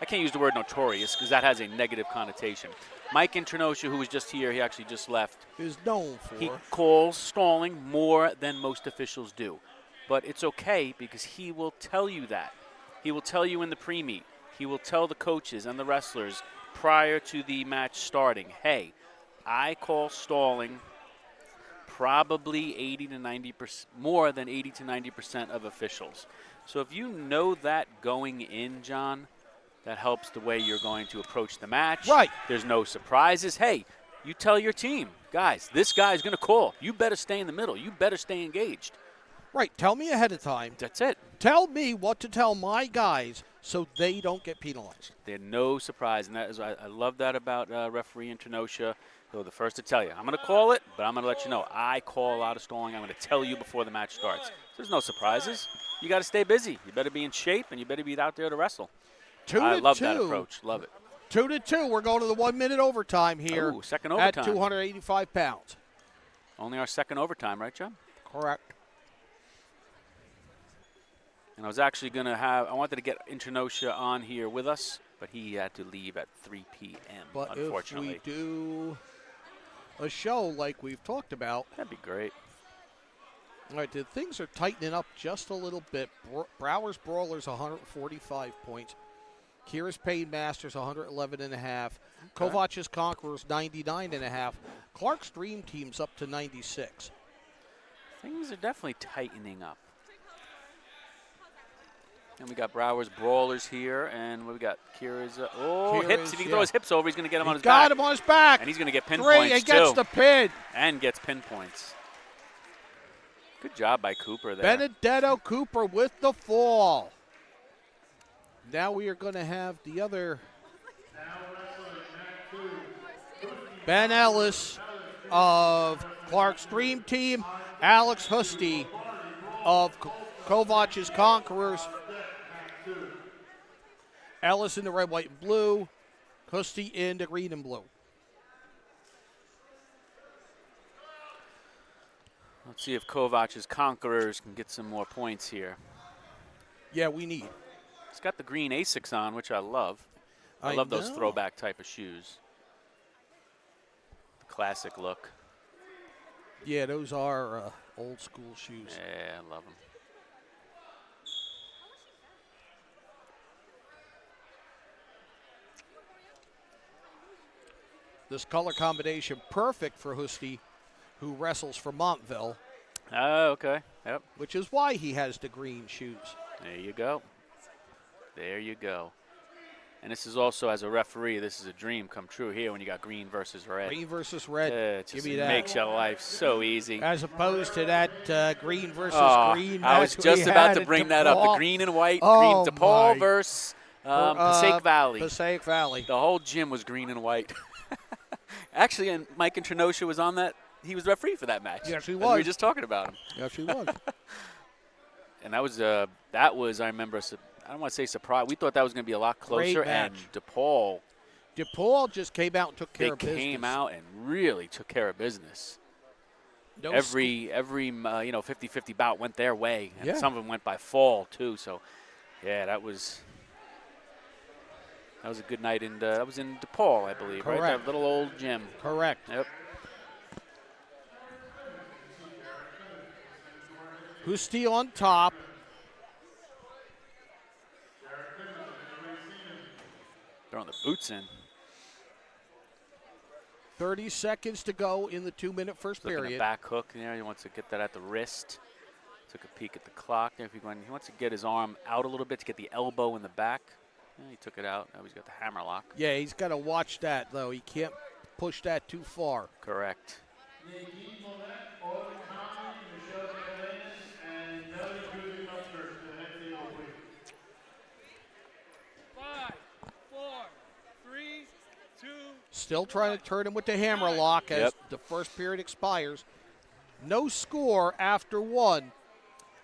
can't use the word notorious because that has a negative connotation. Mike Internosha, who was just here, he actually just left. Is known for. He calls stalling more than most officials do. But it's okay because he will tell you that. He will tell you in the pre-meet. He will tell the coaches and the wrestlers prior to the match starting, hey, I call stalling probably 80 to 90%, more than 80 to 90% of officials. So if you know that going in, John, that helps the way you're going to approach the match. Right. There's no surprises. Hey, you tell your team, guys, this guy's going to call. You better stay in the middle. You better stay engaged. Right. Tell me ahead of time. That's it. Tell me what to tell my guys so they don't get penalized. There's no surprise, and that is I love that about referee Internosha. He'll be the first to tell you. I'm going to call it, but I'm going to let you know. I call out of stalling. I'm going to tell you before the match starts. So there's no surprises. You got to stay busy. You better be in shape, and you better be out there to wrestle. 2-2. I love that approach. Love it. 2-2. We're going to the 1-minute overtime here. Ooh, second overtime. At 285 pounds. Only our second overtime, right, John? Correct. And I was actually going to I wanted to get Internosha on here with us, but he had to leave at 3 p.m., but unfortunately. If we do a show like we've talked about. That'd be great. All right, things are tightening up just a little bit. Brower's Brawlers 145 points. Kira's Paid Masters 111.5. Okay. Kovach's Conquerors 99.5. Clark's Dream Team's up to 96. Things are definitely tightening up. And we got Brower's Brawlers here, and we got Kira's. Hips. If he can throw his hips over, he's going to get him on his back. Got him on his back. And he's going to get pin 3, points, and gets the pin. And gets pin points. Good job by Cooper there. Benedetto Cooper with the fall. Now we are going to have the other. Ben Ellis of Clark's Dream Team. Alex Husty of Kovach's Conquerors. Ellis in the red, white, and blue. Husty in the green and blue. Let's see if Kovac's Conquerors can get some more points here. Yeah, we need. He's got the green Essex on, which I love. I love those know. throwback type of shoes. The classic look. Yeah, those are old school shoes. Yeah, I love them. This color combination perfect for Husty, who wrestles for Montville, Oh, okay. Yep. which is why he has the green shoes. There you go. There you go. And this is also, as a referee, this is a dream come true here when you got green versus red. Green versus red. It Give just me that. makes your life so easy. As opposed to that green versus green. I was match just we about had to at bring that up. The DePaul. green and white, Oh, green DePaul my. versus Passaic Valley. Passaic Valley. The whole gym was green and white. Actually, and Mike and Trenosha was on that. He was referee for that match. Yes, he We was. were just talking about him. Yes, he was. And that was I remember, I don't want to say surprise. We thought that was going to be a lot closer. Great match. And DePaul, DePaul just came out and took care they of business. came out and really took care of business. No every 50-50 bout went their way, and Yeah. some of them went by fall too. So, yeah, that was a good night, and that was in DePaul, I believe, right? Correct. That little old gym. Correct. Yep. Husty on top. Throwing the boots in. 30 seconds to go in the 2-minute first Looking period. at back hook there. He wants to get that at the wrist. Took a peek at the clock. If he wants to get his arm out a little bit to get the elbow in the back. Yeah, he took it out. Now he's got the hammer lock. Yeah, he's got to watch that, though. He can't push that too far. Correct. Five, four, three, two. Still trying to turn him with the hammer lock as Yep. the first period expires. No score after one.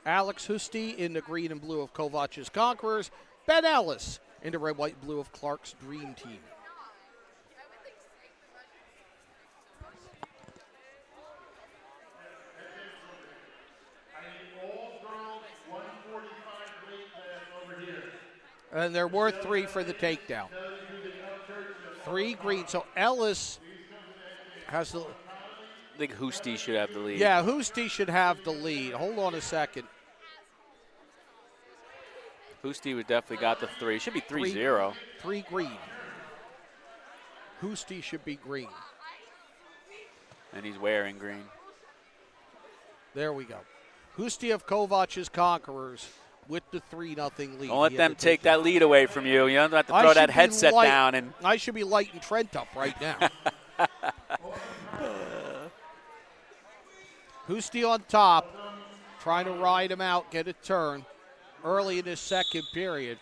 Alex Husty in the green and blue of Kovac's Conquerors. Ben Ellis in the red, white, and blue of Clark's Dream Team. And there were 3 for the takedown. 3 green. So Ellis has the. I think Husty should have the lead. Yeah, Husty should have the lead. Hold on a second. Husty would definitely got the 3. Should be 3-0. 3 green. Husty should be green. And he's wearing green. There we go. Husty of Kovac's Conquerors with the 3-0 lead. Don't let He them had to take that lead away from you. You don't have to I throw should that be headset light- down. And I should be lighting Trent up right now. Husty on top, trying to ride him out, get a turn early in this second period.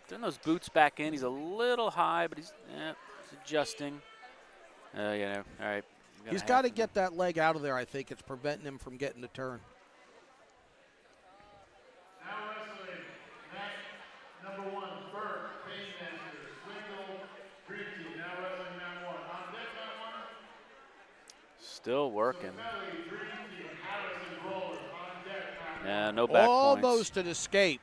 throwing those boots back in. He's a little high, but he's adjusting. All right. He's got to get that leg out of there, I think. It's preventing him from getting the turn. Now wrestling, match number 1, Burke, Painmaster, Swingle, Dream Team. Now wrestling round 1. On deck round 1. Still working. Belly, Dream Team, Harrison, Rollers. On deck round 1. Yeah, no back points. Almost an escape.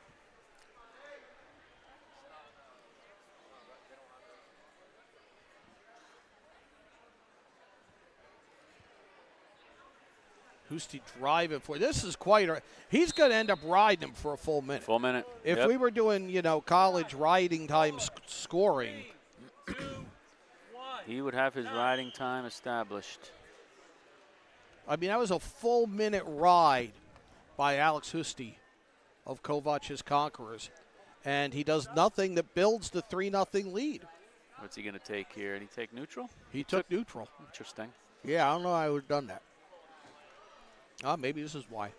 Husty driving for this is quite a. He's going to end up riding him for a full minute. Full minute. If Yep. we were doing, college riding time scoring, He would have his riding time established. I mean, that was a full minute ride by Alex Husty of Kovac's Conquerors. And he does nothing that builds the 3-0 lead. What's he going to take here? Did he take neutral? He took neutral. Interesting. Yeah, I don't know how I would have done that. Maybe this is why.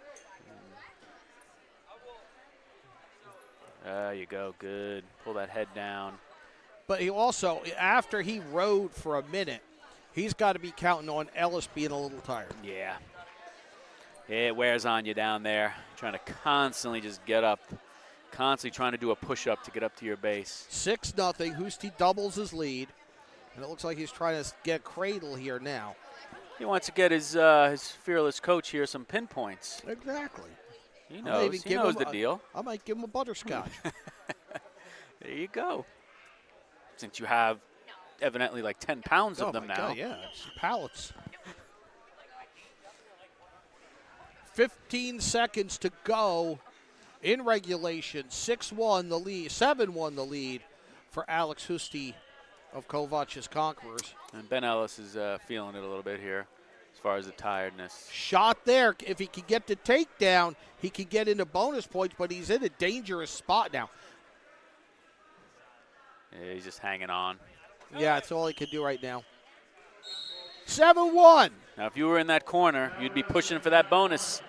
There you go. Good. Pull that head down. But he also, after he rode for a minute, he's got to be counting on Ellis being a little tired. Yeah. It wears on you down there. Trying to constantly just get up. Constantly trying to do a push-up to get up to your base. 6-0. Husty doubles his lead. And it looks like he's trying to get a cradle here now. He wants to get his fearless coach here some pinpoints. Exactly. He knows. He knows the deal. I might give him a butterscotch. There you go. Since you have evidently like 10 pounds of them my now. God, yeah, it's pallets. 15 seconds to go in regulation. 6-1 the lead, 7-1 the lead for Alex Husty of Kovac's Conquerors. And Ben Ellis is feeling it a little bit here as far as the tiredness. Shot there. If he could get the takedown, he could get into bonus points, but he's in a dangerous spot now. Yeah, he's just hanging on. Yeah, that's all he can do right now. 7-1. Now, if you were in that corner, you'd be pushing for that bonus.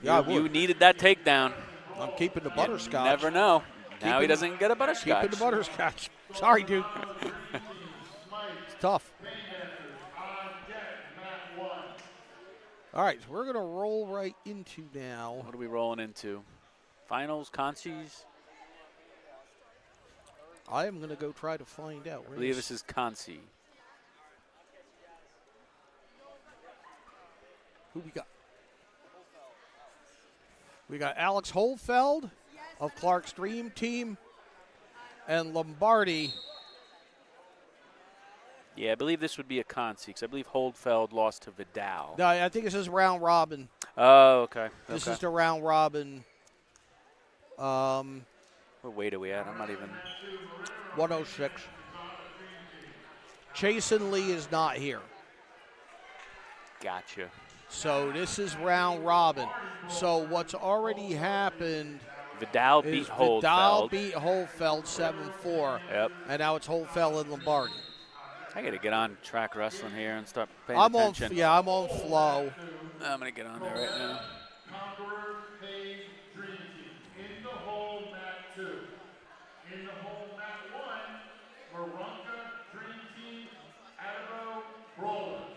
Yeah, you needed that takedown. I'm keeping the butterscotch. You never know. Now he doesn't get a butterscotch. Keeping the butterscotch. Sorry, dude. It's tough. All right, so we're going to roll right into now. What are we rolling into? Finals, consies? I am going to go try to find out. I believe this is consi. Who we got? We got Alex Holfeld of Clark's Dream Team and Lombardi. Yeah, I believe this would be a consi because I believe Holdfeld lost to Vidal. No, I think this is round robin. Oh, okay. This is the round robin. What weight are we at? I'm not even. 106. Chasen Lee is not here. Gotcha. So this is round robin. So what's already happened Vidal is beat Holdfeld. Vidal beat Holdfeld 7-4. Yep. And now it's Holdfeld and Lombardi. I got to get on track wrestling here and start paying I'm attention. I'm on flow. I'm going to get on there right now. Conqueror Page Dream Team. In the hole, mat 2. In the hole, mat 1, Moronka Dream Team, Atabo Brawlers.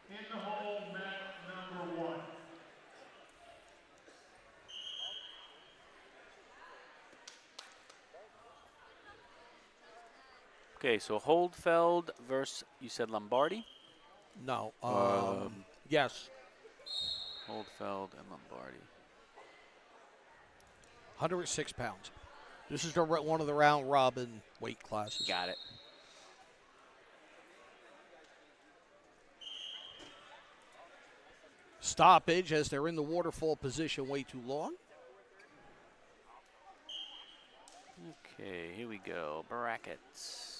In the hole, mat number 1. Okay, so Holdfeld versus, you said Lombardi? No. Yes. Holdfeld and Lombardi. 106 pounds. This is one of the round robin weight classes. Got it. Stoppage as they're in the waterfall position way too long. Okay, here we go. Brackets.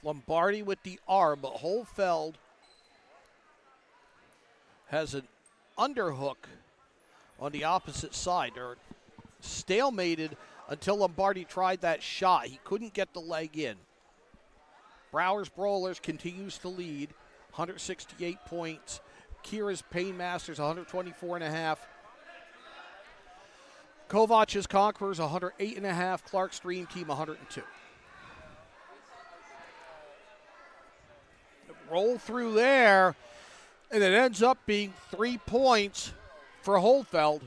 Lombardi with the arm, but Holdfeld has an underhook on the opposite side. They're stalemated until Lombardi tried that shot. He couldn't get the leg in. Browers Brawlers continues to lead, 168 points. Kira's Painmasters, 124.5. Kovac's Conquerors, 108.5. Clark's Dream Team, 102. Roll through there, and it ends up being 3 points for Holdfeld.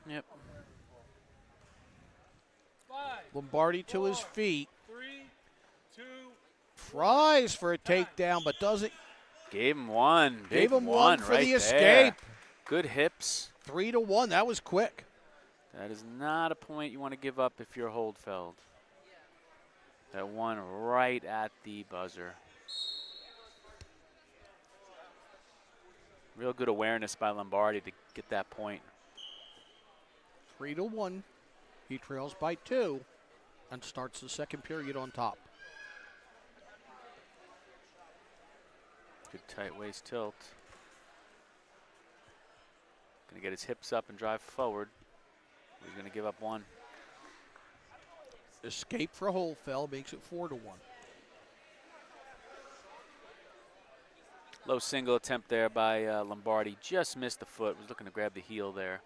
Yep. 5, Lombardi to his feet. 3, 2, Tries for a takedown, but doesn't. Gave him one. Gave him one for right the there. escape. Good hips. 3-1. That was quick. That is not a point you want to give up if you're Holdfeld. That one right at the buzzer. Real good awareness by Lombardi to get that point. 3-1. He trails by 2 and starts the second period on top. Good tight waist tilt. Gonna get his hips up and drive forward. He's gonna give up one. Escape for Holdfeld makes it 4-1. Low single attempt there by Lombardi. Just missed the foot. Was looking to grab the heel there.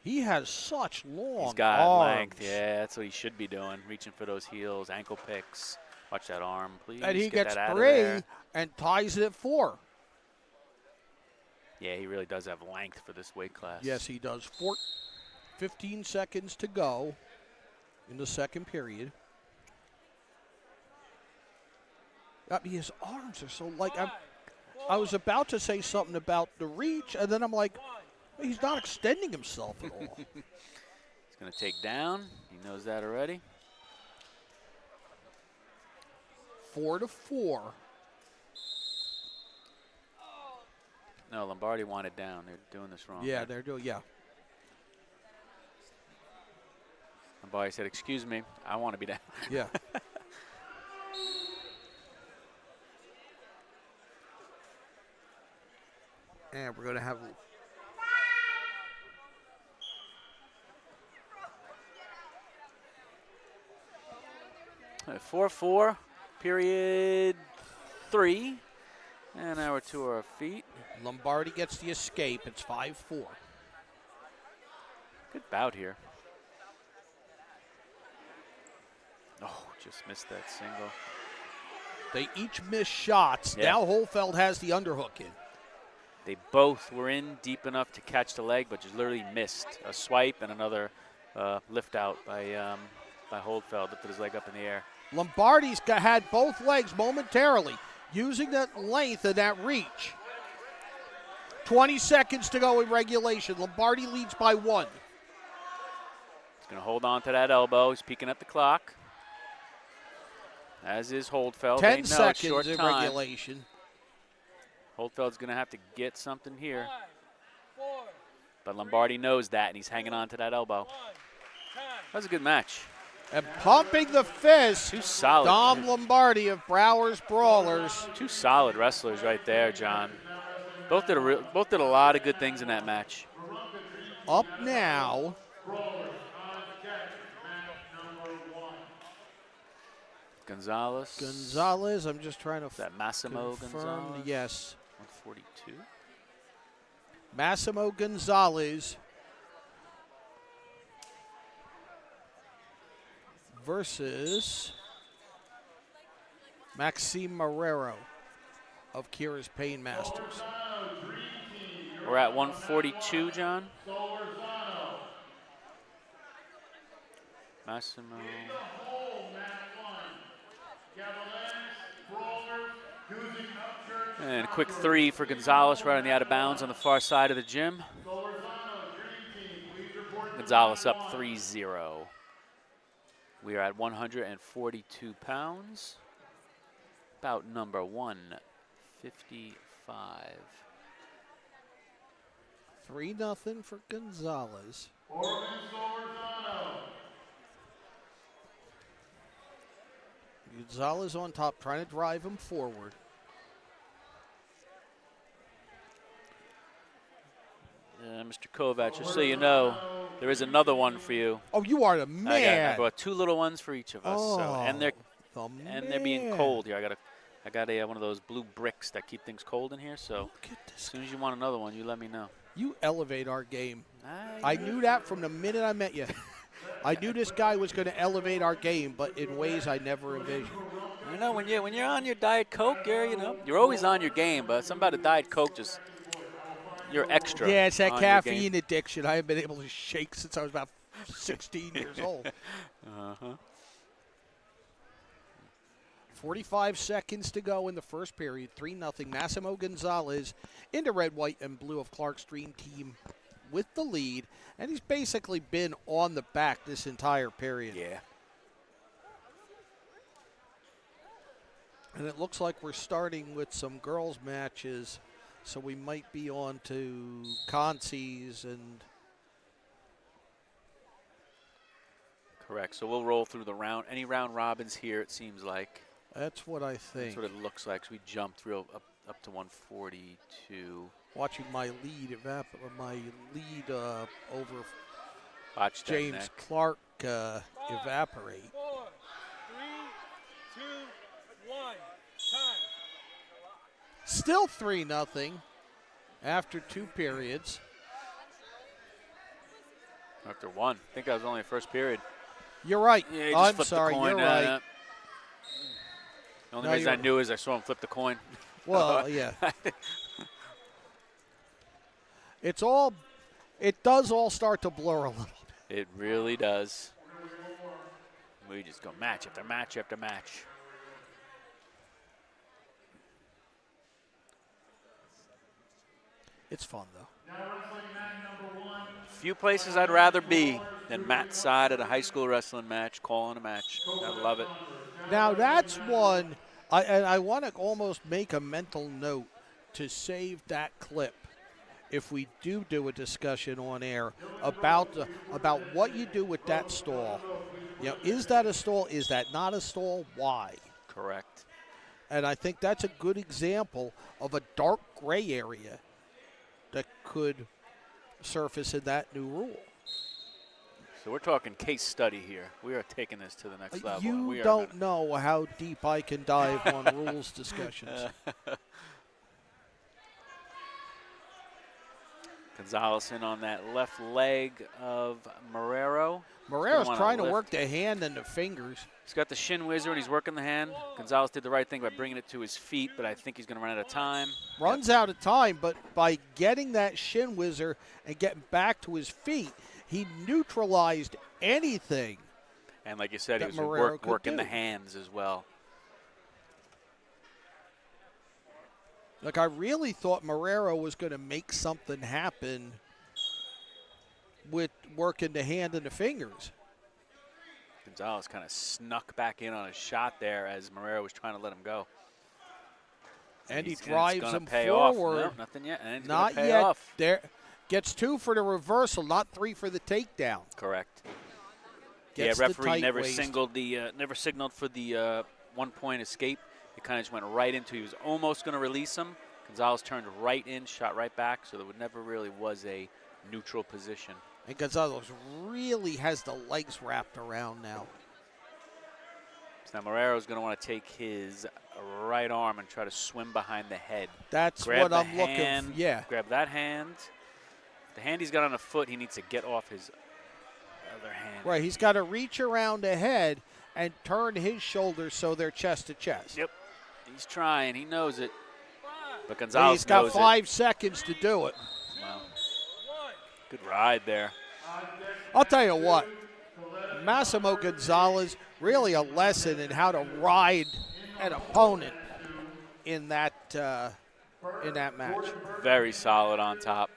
He has such long He's got arms. length. Yeah, that's what he should be doing. Reaching for those heels, ankle picks. Watch that arm, please. And he Get gets that out of 3 there. and ties it at 4. Yeah, he really does have length for this weight class. Yes, he does. 15 seconds to go in the second period. I mean, his arms are so like I was about to say something about the reach, and then I'm like, he's not extending himself at all. He's going to take down. He knows that already. 4-4. No, Lombardi wanted down. They're doing this wrong. Yeah, they're doing, yeah. Lombardi said, excuse me, I want to be down. Yeah. And we're going to have 4-4, period 3. And now we're to our feet. Lombardi gets the escape. It's 5-4. Good bout here. Oh, just missed that single. They each miss shots. Yeah. Now Holfeld has the underhook in. They both were in deep enough to catch the leg, but just literally missed a swipe and another lift out by Holdfeld. Lifted his leg up in the air. Lombardi's had both legs momentarily, using that length and that reach. 20 seconds to go in regulation. Lombardi leads by 1. He's going to hold on to that elbow. He's peeking at the clock. As is Holdfeld. 10 They know it's seconds short in time. regulation. Holdfeld's going to have to get something here. 5, 4, But Lombardi knows that, and he's hanging on to that elbow. 1, time. That was a good match. And pumping the fist, Two solid. Dom Lombardi of Browers Brawlers. Two solid wrestlers right there, John. Both did a lot of good things in that match. Up now. Gonzalez. I'm just trying to Is that Massimo confirm. Gonzalez? Yes. 142. Massimo Gonzalez versus Maxime Marrero of Kira's Pain Masters. We're at 142, John. Massimo. And a quick 3 for Gonzalez right on the out of bounds on the far side of the gym. Gonzalez up 3-0. We are at 142 pounds. Bout number 155. 3-0 for Gonzalez. Gonzalez on top, trying to drive him forward. Mr. Kovac, just so you know, there is another one for you. Oh, you are the man. I brought 2 little ones for each of us. And they're being cold here. I got one of those blue bricks that keep things cold in here. So as soon as you want another one, you let me know. You elevate our game. I knew that from the minute I met you. I knew this guy was going to elevate our game, but in ways I never envisioned. You know, when you're on your Diet Coke, you're always on your game. But something about a Diet Coke, just you're extra. Yeah, it's that on caffeine your game. addiction. I haven't been able to shake since I was about 16 years old. 45 seconds to go in the first period. 3-0. Massimo Gonzalez in the red, white, and blue of Clark's Dream Team with the lead. And he's basically been on the back this entire period. Yeah. And it looks like we're starting with some girls' matches, so we might be on to Concies and... Correct. So we'll roll through the round. Any round robins here, it seems like. That's what I think. That's what it looks like. So we jumped real up to 142. Watching my lead over Watch that James neck. Clark evaporate. 4, 3, 2, 1, time. Still 3-0 after 2 periods. After 1. I think that was only the first period. You're right. Yeah, he just I'm flipped sorry. the coin. You're right. The only No, reason I you're- knew is I saw him flip the coin. Well, yeah. It's all, it does all start to blur a little. It really does. We just go match after match after match. It's fun, though. Few places I'd rather be than Matt's side at a high school wrestling match, calling a match. I love it. Now, that's one, and I want to almost make a mental note to save that clip if we do a discussion on air about what you do with that stall. You know, is that a stall? Is that not a stall? Why? Correct. And I think that's a good example of a dark gray area that could surface in that new rule. So we're talking case study here. We are taking this to the next level. You don't know how deep I can dive on rules discussions. Gonzalez in on that left leg of Marrero. Marrero's trying to work the hand and the fingers. He's got the shin whizzer and he's working the hand. Gonzalez did the right thing by bringing it to his feet, but I think he's going to run out of time. Runs out of time, but by getting that shin whizzer and getting back to his feet, he neutralized anything. And like you said, he was working the hands as well. Like, I really thought Marrero was going to make something happen with working the hand and the fingers. Gonzalez kind of snuck back in on a shot there as Marrero was trying to let him go. And he drives him forward. No, nothing yet. And he's not pay yet. Off. There gets 2 for the reversal, not 3 for the takedown. Correct. Gets referee never signaled for the 1-point escape. It kind of just went right into. He was almost going to release him. Gonzalez turned right in, shot right back, so there never really was a neutral position. And Gonzalez really has the legs wrapped around now. So now Marrero's going to want to take his right arm and try to swim behind the head. That's what I'm looking for. Yeah. Grab that hand. The hand he's got on the foot, he needs to get off his other hand. Right, he's got to reach around the head and turn his shoulders so they're chest to chest. Yep. He's trying. He knows it. But Gonzalez He's got 5 it. seconds to do it. Wow. Good ride there. I'll tell you what, Massimo Gonzalez, really a lesson in how to ride an opponent in that match. Very solid on top.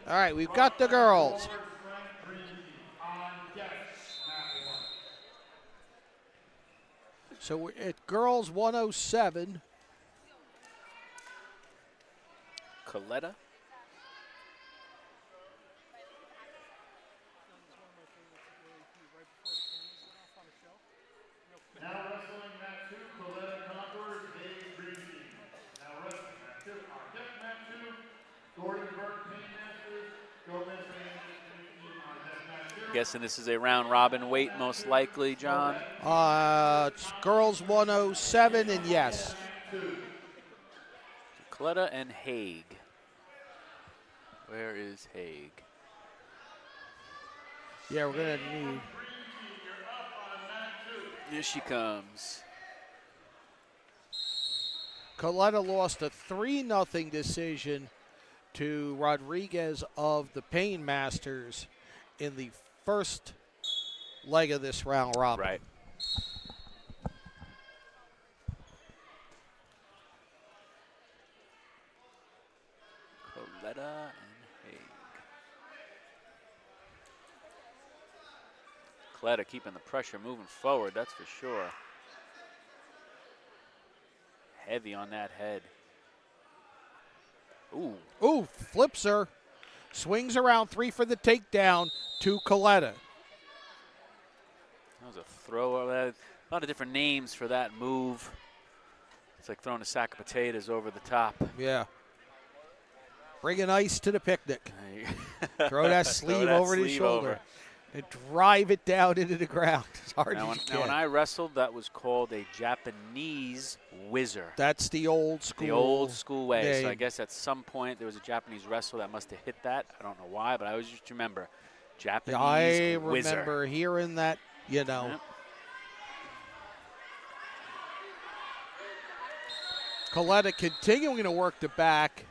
All right, we've got the girls. So we're at girls 107. Coletta. Now wrestling mat 2, Coletta Contours, Dave Greenstein. Now wrestling mat 2, our guest mat 2, Gordon Burke, Pain Masters, Gomez on deck mat 2. Guessing this is a round robin weight, most likely, John. It's girls 107, and yes. Coletta and Haig. Where is Haig? Yeah, we're going to need. Here she comes. Coletta lost a 3-0 decision to Rodriguez of the Pain Masters in the first leg of this round robin. Right. Coletta and Haig. Coletta keeping the pressure moving forward, that's for sure. Heavy on that head. Ooh. Ooh, flips her. Swings around, 3 for the takedown to Coletta. That was a throw. A lot of different names for that move. It's like throwing a sack of potatoes over the top. Yeah. Bringing ice to the picnic. Throw that sleeve over the shoulder. And drive it down into the ground as hard as you can. Now, when I wrestled, that was called a Japanese whizzer. That's the old school. The old school way. Name. So I guess at some point there was a Japanese wrestler that must have hit that. I don't know why, but I always just remember Japanese I whizzer. remember hearing that, you know. Yep. Coletta continuing to work the back.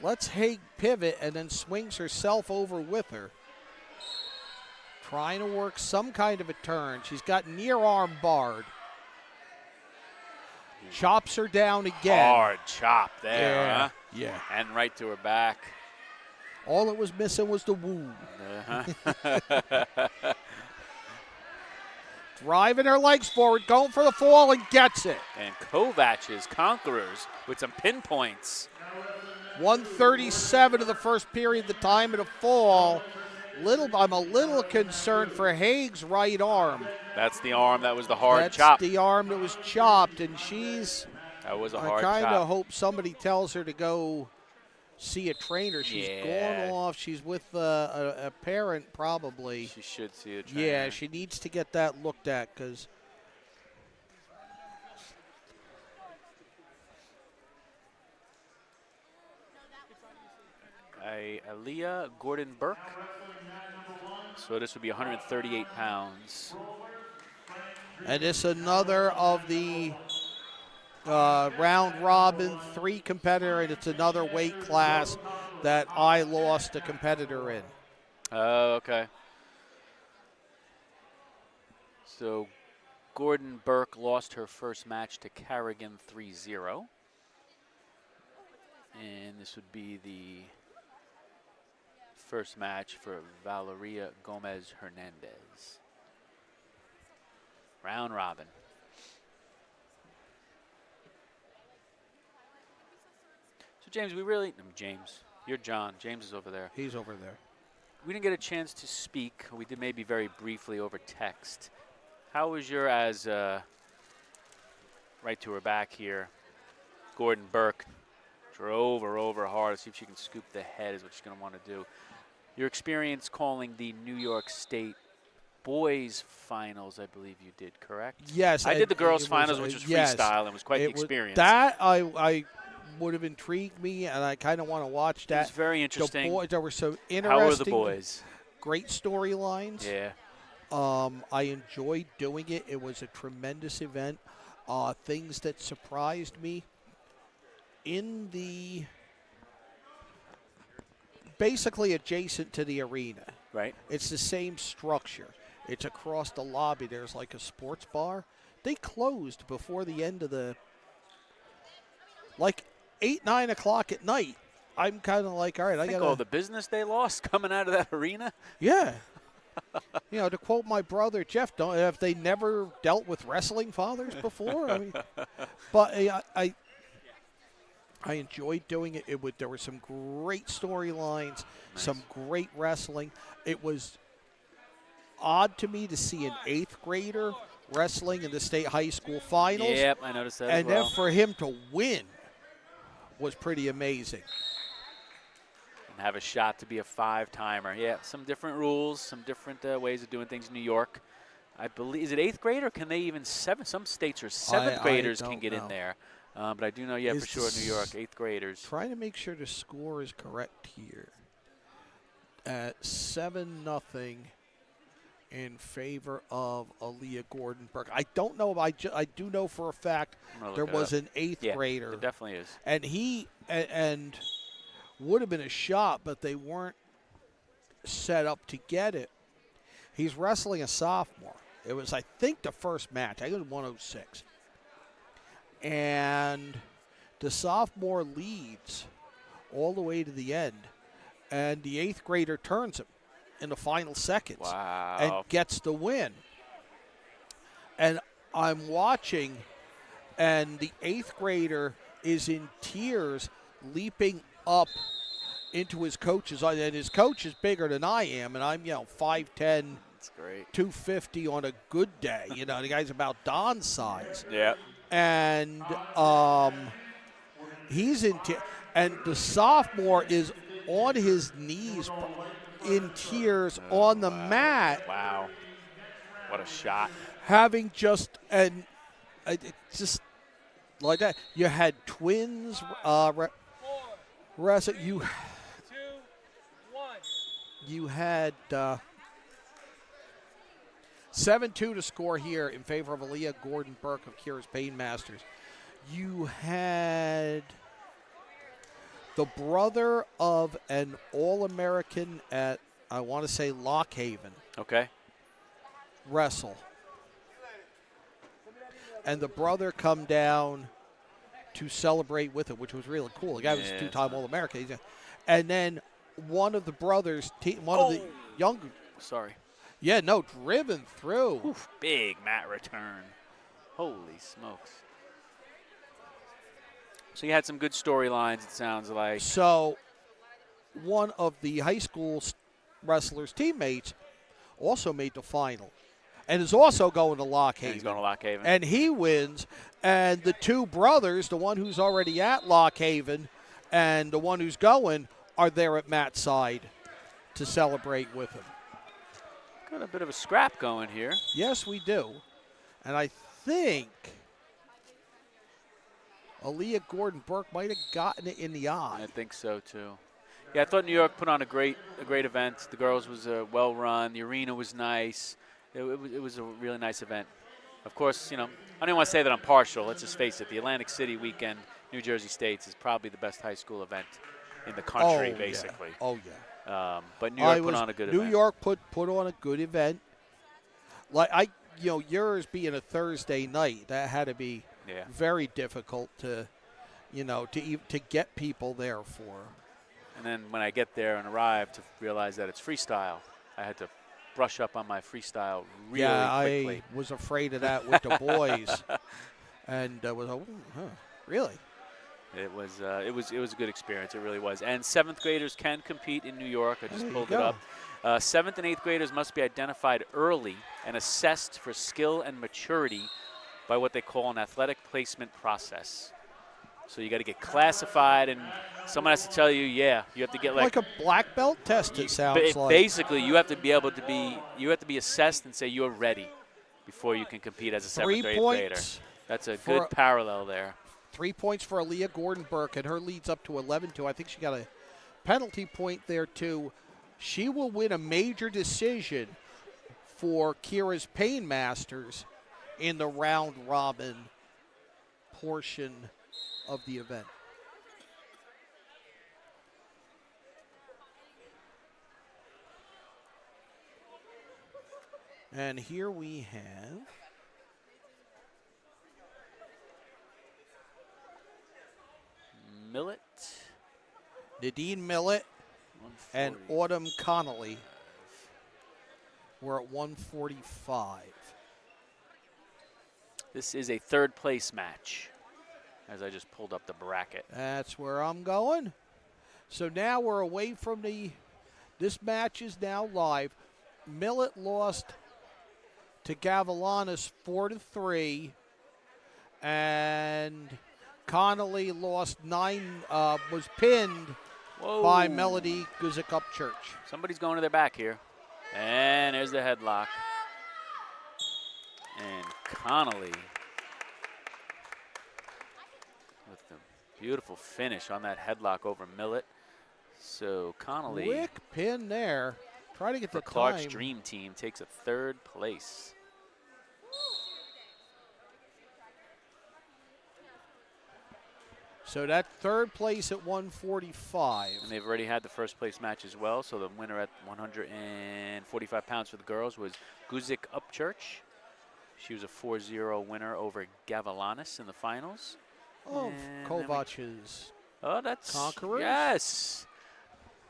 Lets Haig pivot and then swings herself over with her. Trying to work some kind of a turn. She's got near arm barred. Chops her down again. Hard chop there, Yeah, huh? yeah. And right to her back. All it was missing was the wound. Driving her legs forward, going for the fall, and gets it. And Kovac's Conquerors with some pinpoints. 1:37 of the first period, the time of the fall. I'm a little concerned for Haig's right arm. That's the arm that was the hard That's chop. the arm that was chopped, and That was a I hard kind chop. of hope somebody tells her to go see a trainer. She's Yeah. gone off. She's with a parent probably. She should see a trainer. Yeah, she needs to get that looked at because Aaliyah Gordon Burke. So this would be 138 pounds. and it's another of the round robin 3 competitor, and it's another weight class that I lost a competitor in. Oh, okay. So Gordon Burke lost her first match to Carrigan 3-0. And this would be the first match for Valeria Gomez Hernandez. Round robin. So James, you're John. James is over there. He's over there. We didn't get a chance to speak. We did maybe very briefly over text. How was your, as right to her back here, Gordon Burke drove her over hard to see if she can scoop the head is what she's going to want to do. Your experience calling the New York State boys finals, I believe you did, correct? Yes. I did the girls it finals, which was yes, freestyle, and was quite the it was- experience. That I would have intrigued me, and I kind of want to watch it that. was very interesting. There were some interesting, How were the boys? great storylines. Yeah. I enjoyed doing it. It was a tremendous event. Things that surprised me in the basically adjacent to the arena. Right. It's the same structure. It's across the lobby. There's like a sports bar. They closed before the end of the, like 8, 9 o'clock at night. I'm kind of like, all right, I Think got all the business they lost coming out of that arena. yeah. You know, to quote my brother Jeff, have they never dealt with wrestling fathers before? I mean, but I enjoyed doing it. There were some great storylines, some great wrestling. It was odd to me to see an 8th grader wrestling in the state high school finals. Yep, I noticed that And as well. then for him to win was pretty amazing. And have a shot to be a 5-timer. Yeah, some different rules, some different ways of doing things in New York. I believe, is it 8th grade or can they even 7th? Some states are 7th graders can don't get know. in there. But I do know, yeah, Is for sure, New York, 8th graders. Trying to make sure the score is correct here. At 7-0 in favor of Aaliyah Gordon Burke. I don't know. I do know for a fact there was an 8th grader. It definitely is. And he and would have been a shot, but they weren't set up to get it. He's wrestling a sophomore. It was, I think, the first match. I think it was 106. And the sophomore leads all the way to the end. And the 8th grader turns him in the final seconds. Wow. And gets the win. And I'm watching, and the 8th grader is in tears, leaping up into his coach's, and his coach is bigger than I am, and I'm 5'10", That's great. 250 on a good day. The guy's about Don's size. Yeah. And he's in and the sophomore is on his knees in tears on the mat, Wow. What a shot. having just just like that. You had twins wrestle. 2, 1. You had 7-2 to score here in favor of Aaliyah Gordon Burke of Kira's Painmasters. You had the brother of an All-American at, I want to say, Lockhaven. Okay. Wrestle. And the brother come down to celebrate with him, which was really cool. The guy was a two-time All-American. And then one of the brothers, one of the younger. Sorry. Yeah, no, driven through. Oof, big mat return. Holy smokes. So you had some good storylines, it sounds like. So one of the high school wrestlers' teammates also made the final and is also going to Lockhaven. And he's going to Lockhaven. And he wins. And the two brothers, the one who's already at Lockhaven and the one who's going, are there at Matt's side to celebrate with him. Got a bit of a scrap going here. Yes, we do. And I think Aaliyah Gordon Burke might have gotten it in the eye. I think so, too. Yeah, I thought New York put on a great event. The girls was well run. The arena was nice. It was a really nice event. Of course, you know, I don't want to say that I'm partial. Let's just face it. The Atlantic City weekend, New Jersey State's, is probably the best high school event in the country, basically. Yeah. Oh, yeah. But New York put on a good event. New York put on a good event. Like yours being a Thursday night, that had to be very difficult to, to get people there for. And then when I get there and arrive to realize that it's freestyle, I had to brush up on my freestyle really quickly. I was afraid of that with the boys, and was really. It was a good experience. It really was. And 7th graders can compete in New York. I just pulled it up. 7th and 8th graders must be identified early and assessed for skill and maturity by what they call an athletic placement process. So you got to get classified, and someone has to tell you, you have to get like a black belt test. It sounds like. Basically, you have to be able to be assessed and say you're ready before you can compete as a 7th or 8th grader. That's a good parallel there. 3 points for Aaliyah Gordon Burke, and her leads up to 11-2. I think she got a penalty point there, too. She will win a major decision for Kira's Painmasters in the round-robin portion of the event. And here we have Millett. Nadine Millett and Autumn Connolly. We're at 145. This is a third-place match, as I just pulled up the bracket. That's where I'm going. So now we're away from this match is now live. Millett lost to Gavilanes 4-3, and Connolly lost 9, was pinned by Melody Guzik Upchurch. Somebody's going to their back here. And there's the headlock. And Connolly with the beautiful finish on that headlock over Millett. So Connolly, quick pin there. Try to get the time. Clark's Dream Team takes a 3rd place. So that 3rd place at 145. And they've already had the 1st place match as well. So the winner at 145 pounds for the girls was Guzik Upchurch. She was a 4-0 winner over Gavilanes in the finals. Of Kovac's that's Conquerors. Yes.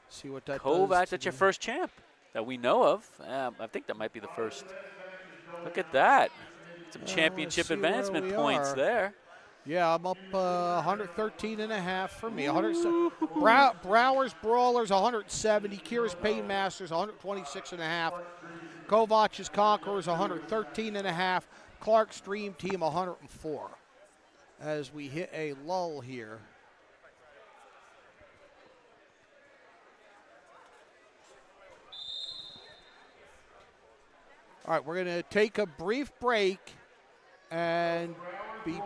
See what that Kovac, that's your first champ that we know of. I think that might be the first. Look at that. Some championship advancement points there. Yeah, I'm up 113.5 for me. Brower's Brawlers 170. Kira's Painmasters 126.5. Kovac's Conquerors 113.5. Clark's Dream Team 104. As we hit a lull here. All right, we're going to take a brief break and be.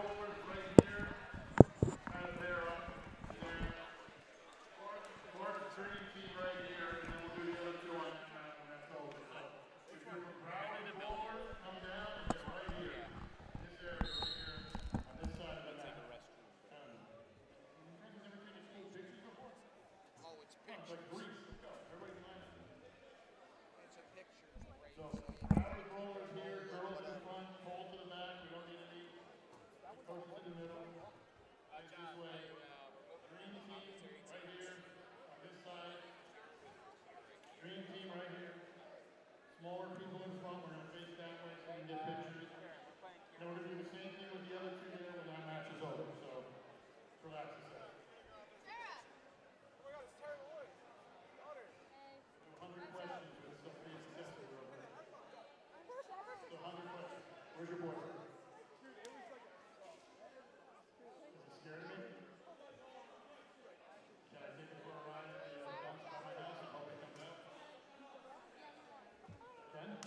can get pictures. And we're going to do the same thing with the other two there when that match is over. So relax a second. Oh my God, it's Terry Lloyd. Daughter. 100 questions with Sophie and sister. So 100 questions. Where's your boyfriend? Dude, it was like Is he scared of me? Can I take him for a ride to the dumps by my house and hope he comes out? Ken?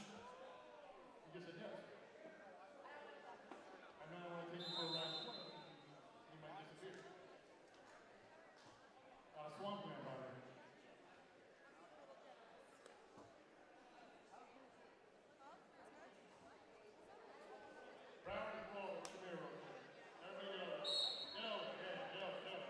You just said yes. I meant I want to take him for a ride. He might disappear. Swampland, by the way. Broward and Florida, come here real quick. Everybody get over. Get over. Yeah, get over, get over.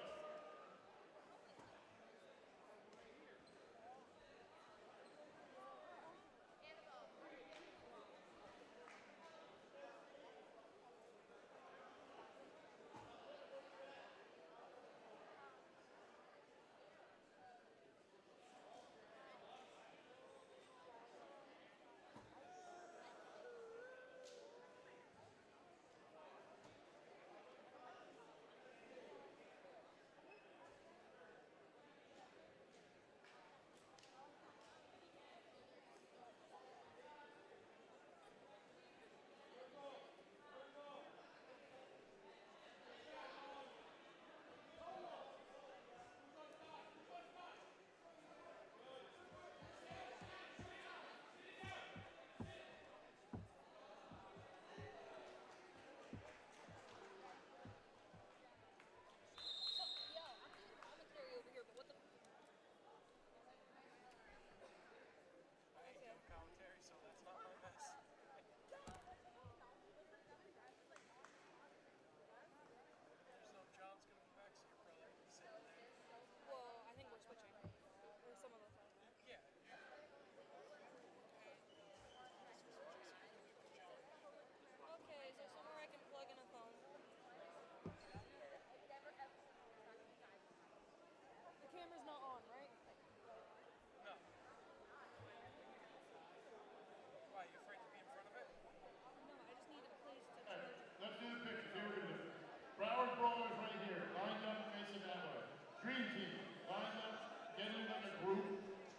Let's do the pictures. Here we're going to do it. Broward Brawlers right here, lined up facing that way. Dream team, lined up, getting like a group.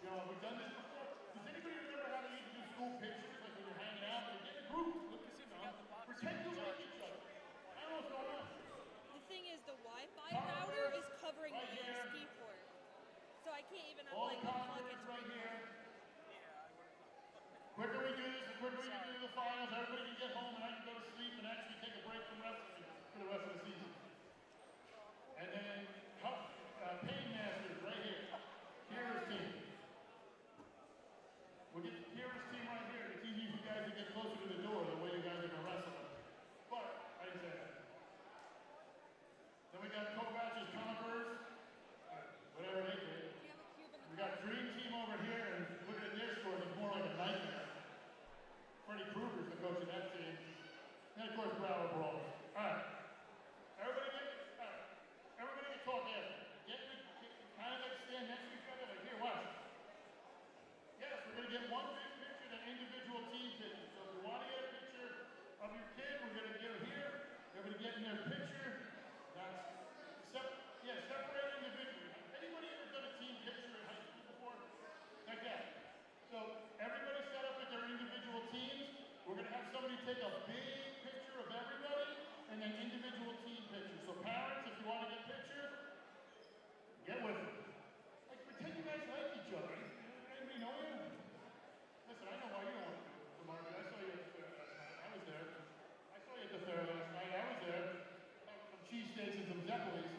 You know, we've done this before. Does anybody remember how they used to do school pictures, like when you're hanging out, and get in a group? Look at you know, pretend you like each other. I don't know what's going on. The thing is, the Wi-Fi router is covering the USB port. So I can't even like plug it right here. The quicker we do this, the quicker we can do the finals, everybody can get home and I can go to sleep and actually take a break from wrestling for the rest of the season. And then, Pain Masters right here. Kira's team. We'll get Kira's team right here. It's easy for you guys to get closer to the door the way you guys are going to wrestle them. But, I didn't say that. Then we got Kovach's Conquerors. Whatever they did. We got Dream Team over here, and looking at their scores, it's more like a nightmare. Freddie Krueger's the coach of that team. And of course, Broward Brawlers. Alright. Everybody get talk after. Get kind of like stand next to each other, like here, watch. Yes, we're going to get one big picture, then individual team picture. So if you want to get a picture of your kid, we're going to give it here. They're going to get in their picture. That's separate individually. Anybody ever done a team picture in high school before? Like that. So everybody set up with their individual teams. We're going to have somebody take a big picture of everybody and then individual team pictures. So parents, if you want to get pictures, get with them. Like pretend you guys like each other. Anybody know you? Listen, I know why you don't want to do it, Margaret. I saw you at the fair last night. I was there. I saw you at the fair last night. I was there. Some cheesesteaks and some Zeppelis.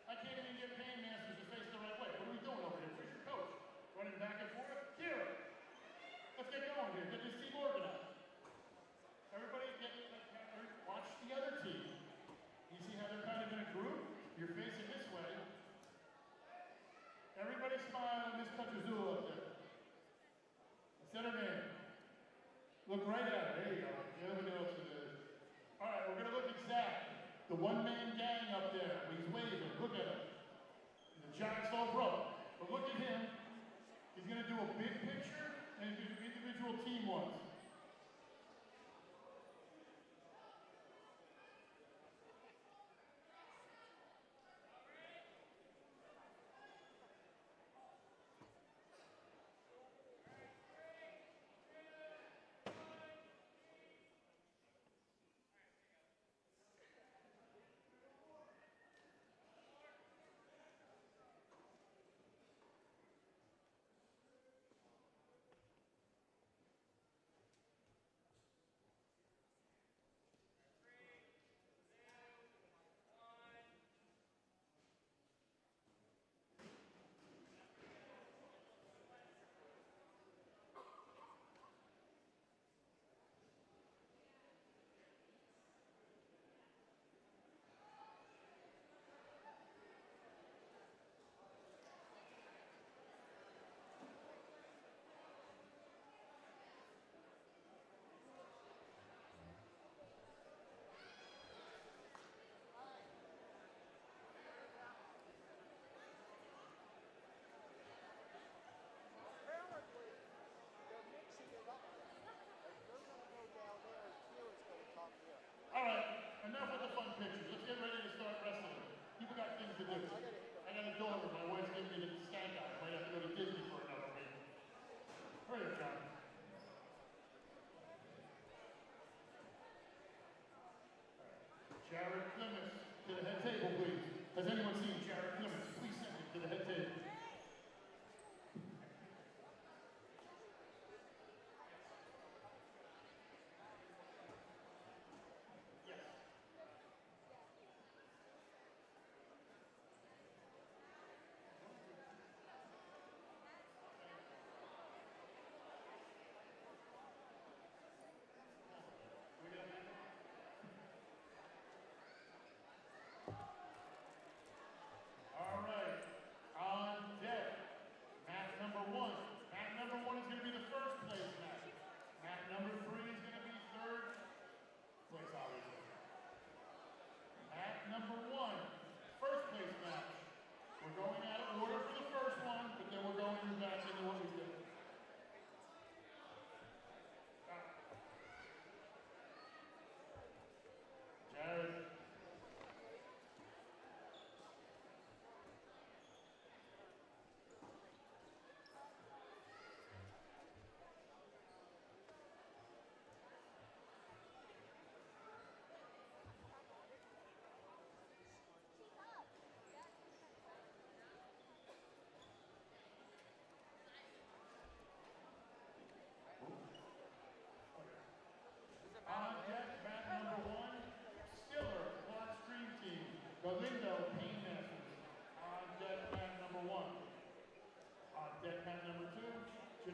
I can't even get Pain Masters to face the right way. What are we doing over here? Where's your coach? Running back and forth? Here. Let's get going here. Get this team organized. Everybody watch the other team. You see how they're kind of in a group? You're facing this way. Everybody smile and Miss Petrozula up there. Center man. Look right at her. There you go. Everybody knows what it is. All right, we're going to look exact. The one-man gang up there, he's waving, look at him. He's a giant slow bro. But look at him. He's going to do a big picture, and he's going to do individual team ones.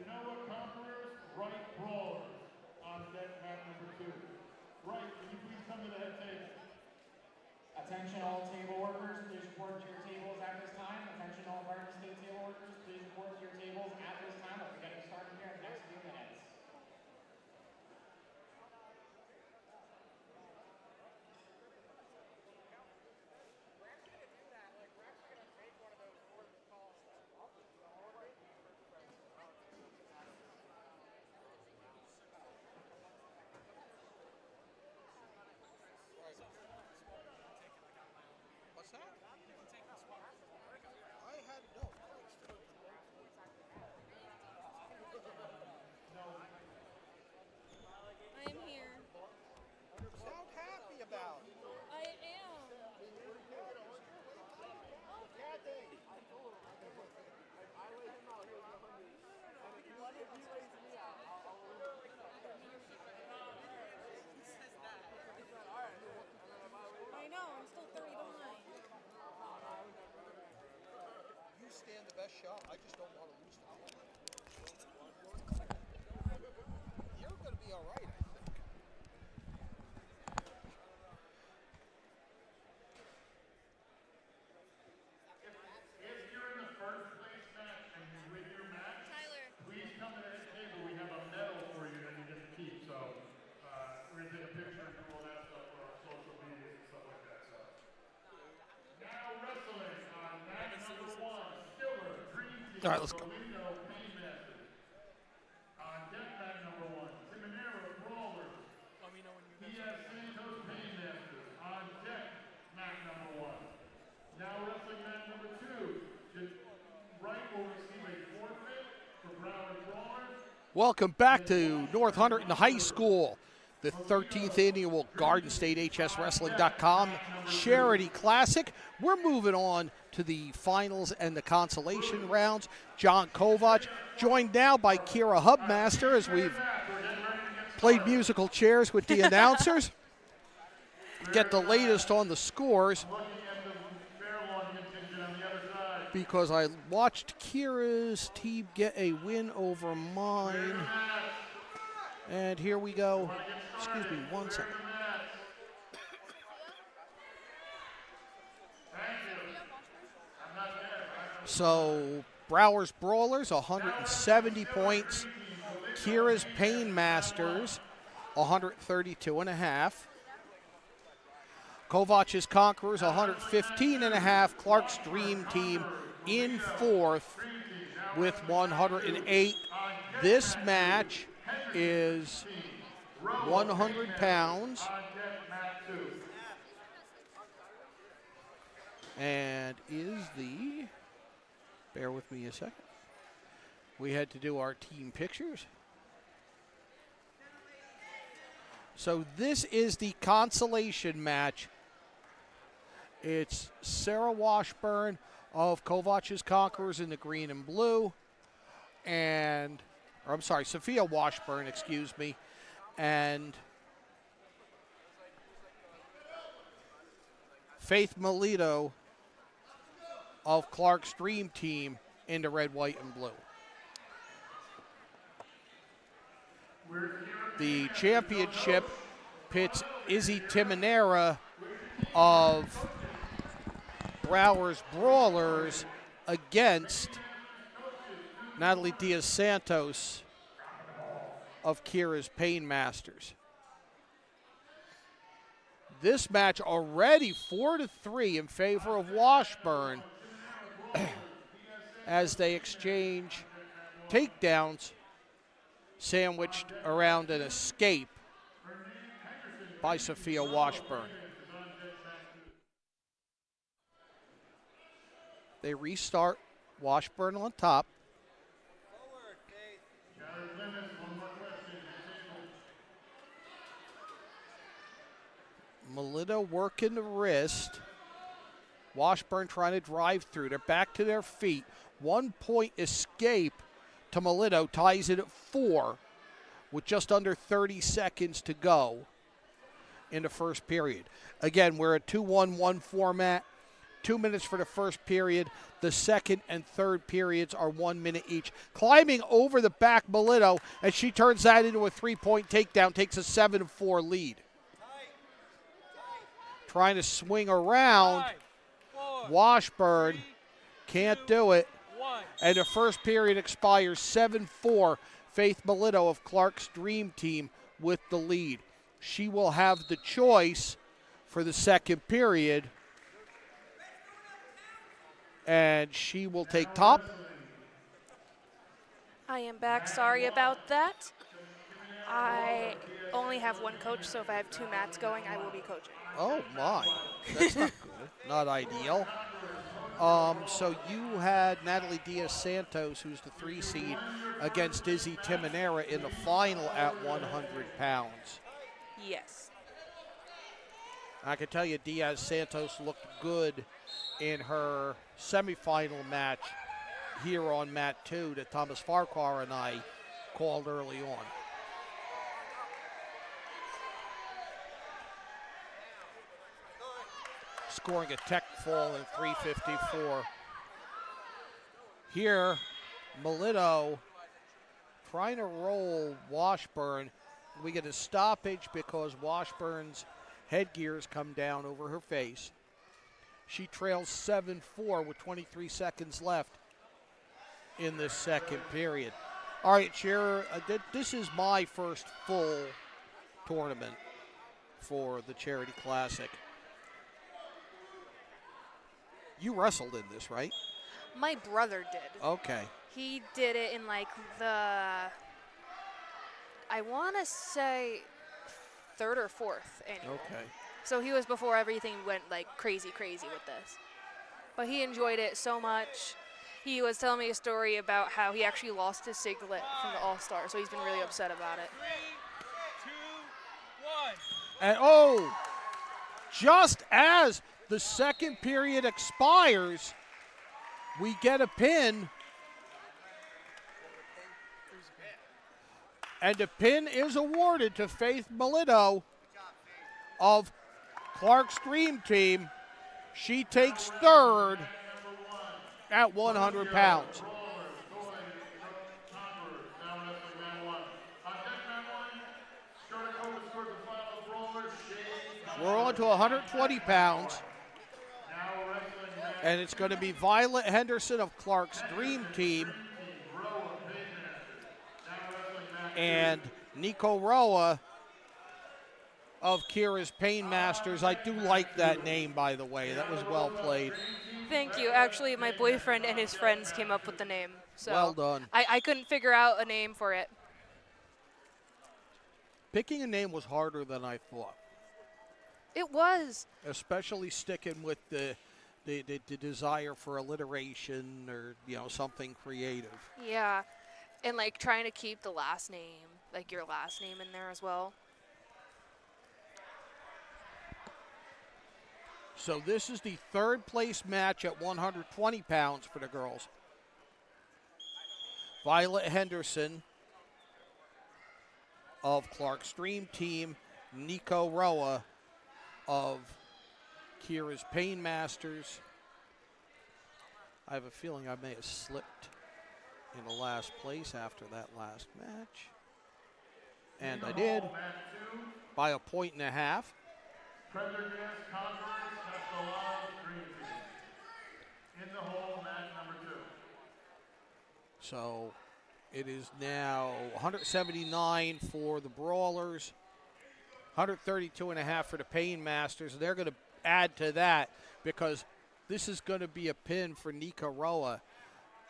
Genoa Conquerors, Wright Brawlers. On deck, mat number 2. Wright, can you please come to the head table? Attention all table workers, please report to your tables at this time. Attention all Garden State table workers, please report to your tables at this time. We'll be getting started here in the next few minutes. What's that? I had no. I am here. Sound happy about it. I am. I know, I'm still 30 behind. You stand the best shot. I just don't want to lose the ball. You're going to be all right, I think. If you're in the first place match and you win your match, Tyler. please come to the head table. We have a medal for you that you get to keep. So we're going to take a picture and do all that stuff for our social media and stuff like that. So now wrestling on match number 1, Stiller, Green Team. All right, let's go. Toledo, Painmasters. On deck mat number 1, Timonero, Brawlers. PS Santos, Painmasters. On deck mat number 1. Now wrestling mat number 2. Wright will receive a forfeit for Broward Brawlers. Welcome back to North Hunterdon High School, the 13th annual GardenStateHSWrestling.com Charity Classic. We're moving on to the finals and the consolation rounds. John Kovac, joined now by Kira Hubmaster as we've played musical chairs with the announcers. Get the latest on the scores, because I watched Kira's team get a win over mine. And here we go. Excuse me, 1 second. So, Brower's Brawlers, 170 points. Kira's Painmasters, 132.5. Kovac's Conquerors, 115.5. Clark's Dream Team in 4th with 108. This match is 100 pounds. And is the, bear with me a second. We had to do our team pictures. So this is the consolation match. It's Sarah Washburn of Kovac's Conquerors in the green and blue. And, or I'm sorry, Sophia Washburn, excuse me. And Faith Melito of Clark's Dream Team in the red, white, and blue. The championship pits Izzy Timonera of Brower's Brawlers against Natalie Diaz Santos of Kira's Painmasters. This match already 4-3 in favor of Washburn as they exchange takedowns sandwiched around an escape by Sophia Washburn. They restart. Washburn on top. Melito working the wrist. Washburn trying to drive through. They're back to their feet. 1 point escape to Melito ties it at 4 with just under 30 seconds to go in the first period. Again, we're a 2-1-1 format. 2 minutes for the first period. The second and third periods are 1 minute each. Climbing over the back, Melito, and she turns that into a 3-point takedown, takes a 7-4 lead. Trying to swing around. Washburn can't do it. And the first period expires 7-4. Faith Melito of Clark's Dream Team with the lead. She will have the choice for the second period. And she will take top. I am back. Sorry about that. I only have one coach, so if I have 2 mats going, I will be coaching. Oh, my. That's not good. Not ideal. So you had Natalie Diaz-Santos, who's the 3 seed, against Izzy Timonera in the final at 100 pounds. Yes. I can tell you Diaz-Santos looked good in her semifinal match here on mat 2 that Thomas Farquhar and I called early on. Scoring a tech fall in 3:54. Here, Melito trying to roll Washburn. We get a stoppage because Washburn's headgears come down over her face. She trails 7-4 with 23 seconds left in this second period. All right, Chair, this is my first full tournament for the Charity Classic. You wrestled in this, right? My brother did. Okay. He did it in like I want to say 3rd or 4th annual. Okay. So he was before everything went like crazy with this. But he enjoyed it so much. He was telling me a story about how he actually lost his singlet from the All-Star, so he's been really upset about it. 3, 2, 1. And just as the second period expires, we get a pin. And the pin is awarded to Faith Melito of Clark's Dream Team. She takes 3rd at 100 pounds. We're on to 120 pounds. And it's going to be Violet Henderson of Clark's Dream Team and Nico Roa of Kira's Pain Masters. I do like that name, by the way. That was well played. Thank you. Actually, my boyfriend and his friends came up with the name. So Well done. I couldn't figure out a name for it. Picking a name was harder than I thought, It was. especially sticking with the desire for alliteration or, something creative. Yeah. And like trying to keep the last name, like your last name in there as well. So this is the 3rd place match at 120 pounds for the girls. Violet Henderson of Clark's Dream Team, Nico Roa of Kira's Pain Masters. I have a feeling I may have slipped in the last place after that last match. And I did by a 1.5. Prendergast Conference Castellano's Dream Team. In the hole, match number 2. So it is now 179 for the Brawlers, 132.5 for the Pain Masters. They're going to add to that because this is going to be a pin for Nika Roa.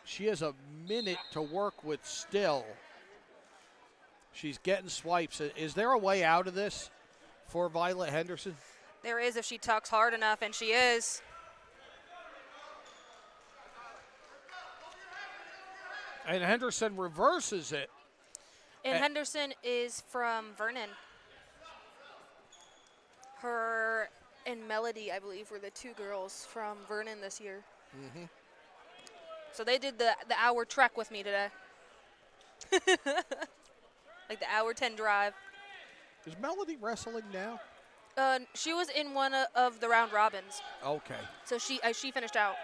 She has a minute to work with still. She's getting swipes. Is there a way out of this for Violet Henderson? There is if she tucks hard enough, and she is. And Henderson reverses it. And Henderson is from Vernon. Her and Melody, I believe, were the 2 girls from Vernon this year. Mm-hmm. So they did the hour trek with me today. Like the hour 10 drive. Is Melody wrestling now? She was in one of the round robins, Okay. so she finished out.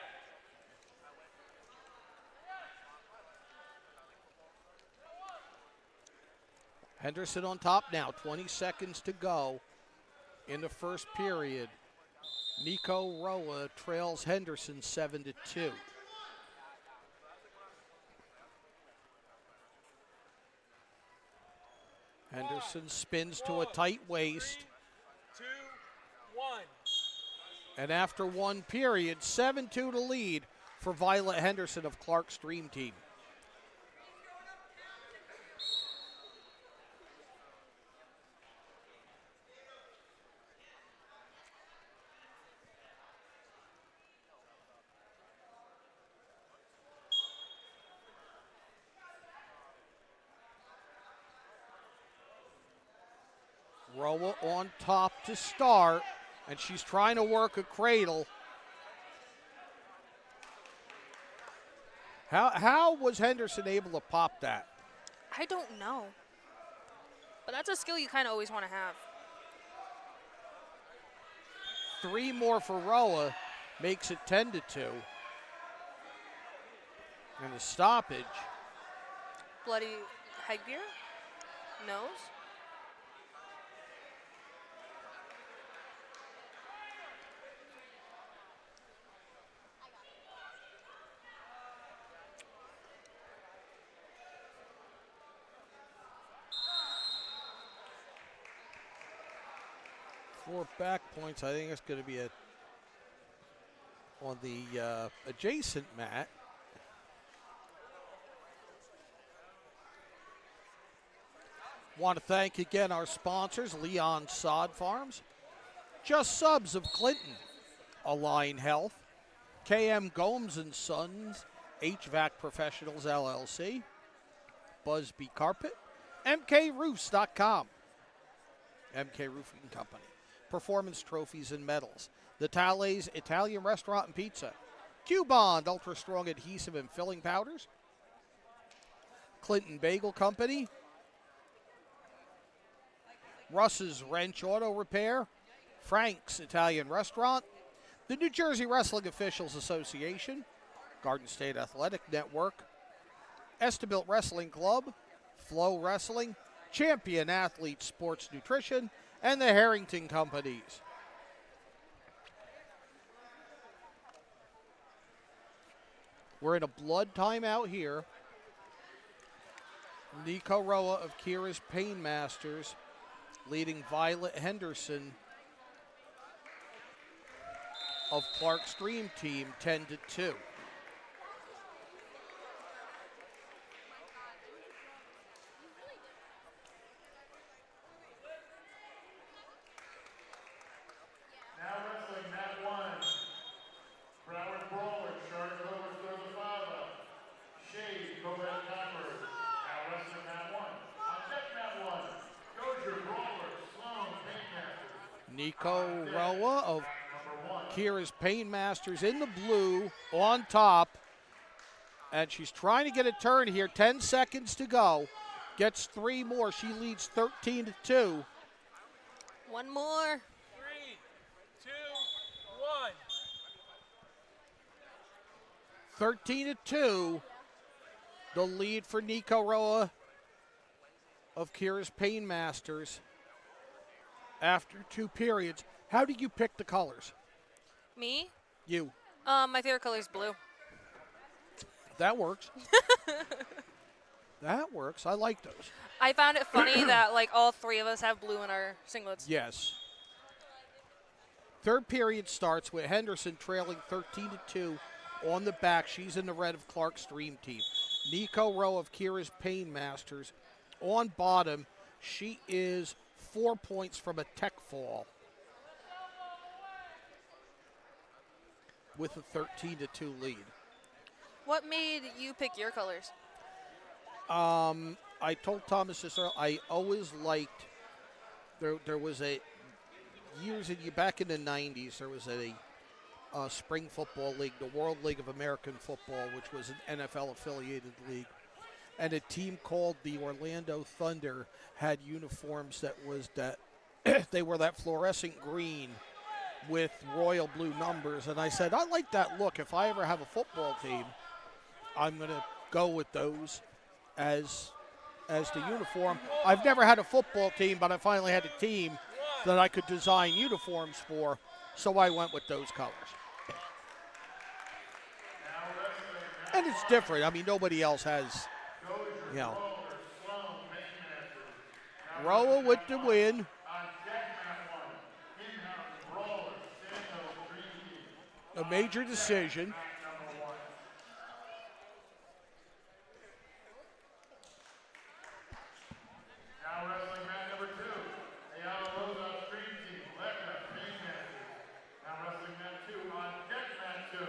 Henderson on top now. 20 seconds to go in the first period. Nico Roa trails Henderson 7-2. Henderson spins to a tight waist. 2, 1. And after one period, 7-2 to lead for Violet Henderson of Clark's Dream Team. Roa on top to start, and she's trying to work a cradle. How was Henderson able to pop that? I don't know, but that's a skill you kind of always want to have. 3 more for Roa makes it 10-2. And the stoppage. Bloody headgear? Nose? Four back points. I think it's going to be on the adjacent mat. Want to thank again our sponsors, Leon Sod Farms, Just Subs of Clinton, Align Health, KM Gomes and Sons, HVAC Professionals LLC, Busby Carpet, MKRoofs.com, MK Roofing Company, Performance Trophies and Medals, the Tales Italian Restaurant and Pizza, Q-Bond Ultra Strong Adhesive and Filling Powders, Clinton Bagel Company, Russ's Wrench Auto Repair, Frank's Italian Restaurant, the New Jersey Wrestling Officials Association, Garden State Athletic Network, Estabilt Wrestling Club, Flow Wrestling, Champion Athlete Sports Nutrition, and the Harrington Companies. We're in a blood timeout here. Nico Roa of Kira's Pain Masters leading Violet Henderson of Clark's Dream Team 10-2. Nico Roa of Kira's Pain Masters in the blue on top. And she's trying to get a turn here. 10 seconds to go. Gets 3 more. She leads 13-2. One more. 3, 2, 1. 13-2. The lead for Nico Roa of Kira's Pain Masters. After 2 periods, how do you pick the colors? Me? You. My favorite color is blue. That works. That works. I like those. I found it funny that like all 3 of us have blue in our singlets. Yes. Third period starts with Henderson trailing 13-2 on the back. She's in the red of Clark's Dream Team. Nico Roa of Kira's Pain Masters on bottom. She is 4 points from a tech fall with a 13-2 lead. What made you pick your colors? I told Thomas this earlier, I always liked, there was a, back in the 90s, there was a spring football league, the World League of American Football, which was an NFL-affiliated league. And a team called the Orlando Thunder had uniforms that they were that fluorescent green with royal blue numbers. And I said, I like that look. If I ever have a football team, I'm going to go with those as the uniform. I've never had a football team, but I finally had a team that I could design uniforms for, so I went with those colors. And it's different. I mean, nobody else has, you know. Roa with the win. A major decision. Now wrestling mat number 2, Ayala Rosa Stream Team, Lecca, Painmasters. Now wrestling mat 2 on deck mat 2.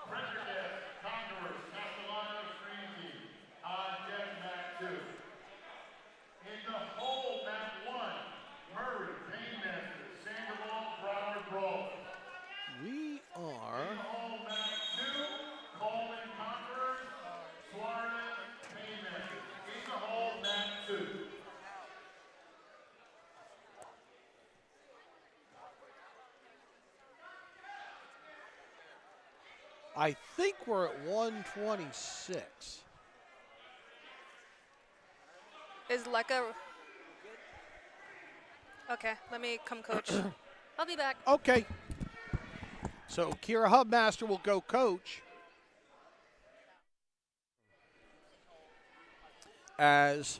Prendergast, Conquerors, Castellano Stream Team, on deck mat 2. In the hole mat 1, Murray, Painmasters, Sandoval, Broward, Brawl. We are. In the hole mat 2, Coleman, Conquerors, Suarez, Painmasters. In the hole mat 2. I think we're at 126. Is Lecca? Okay, let me come coach. I'll be back. Okay. So Kira Hubmaster will go coach as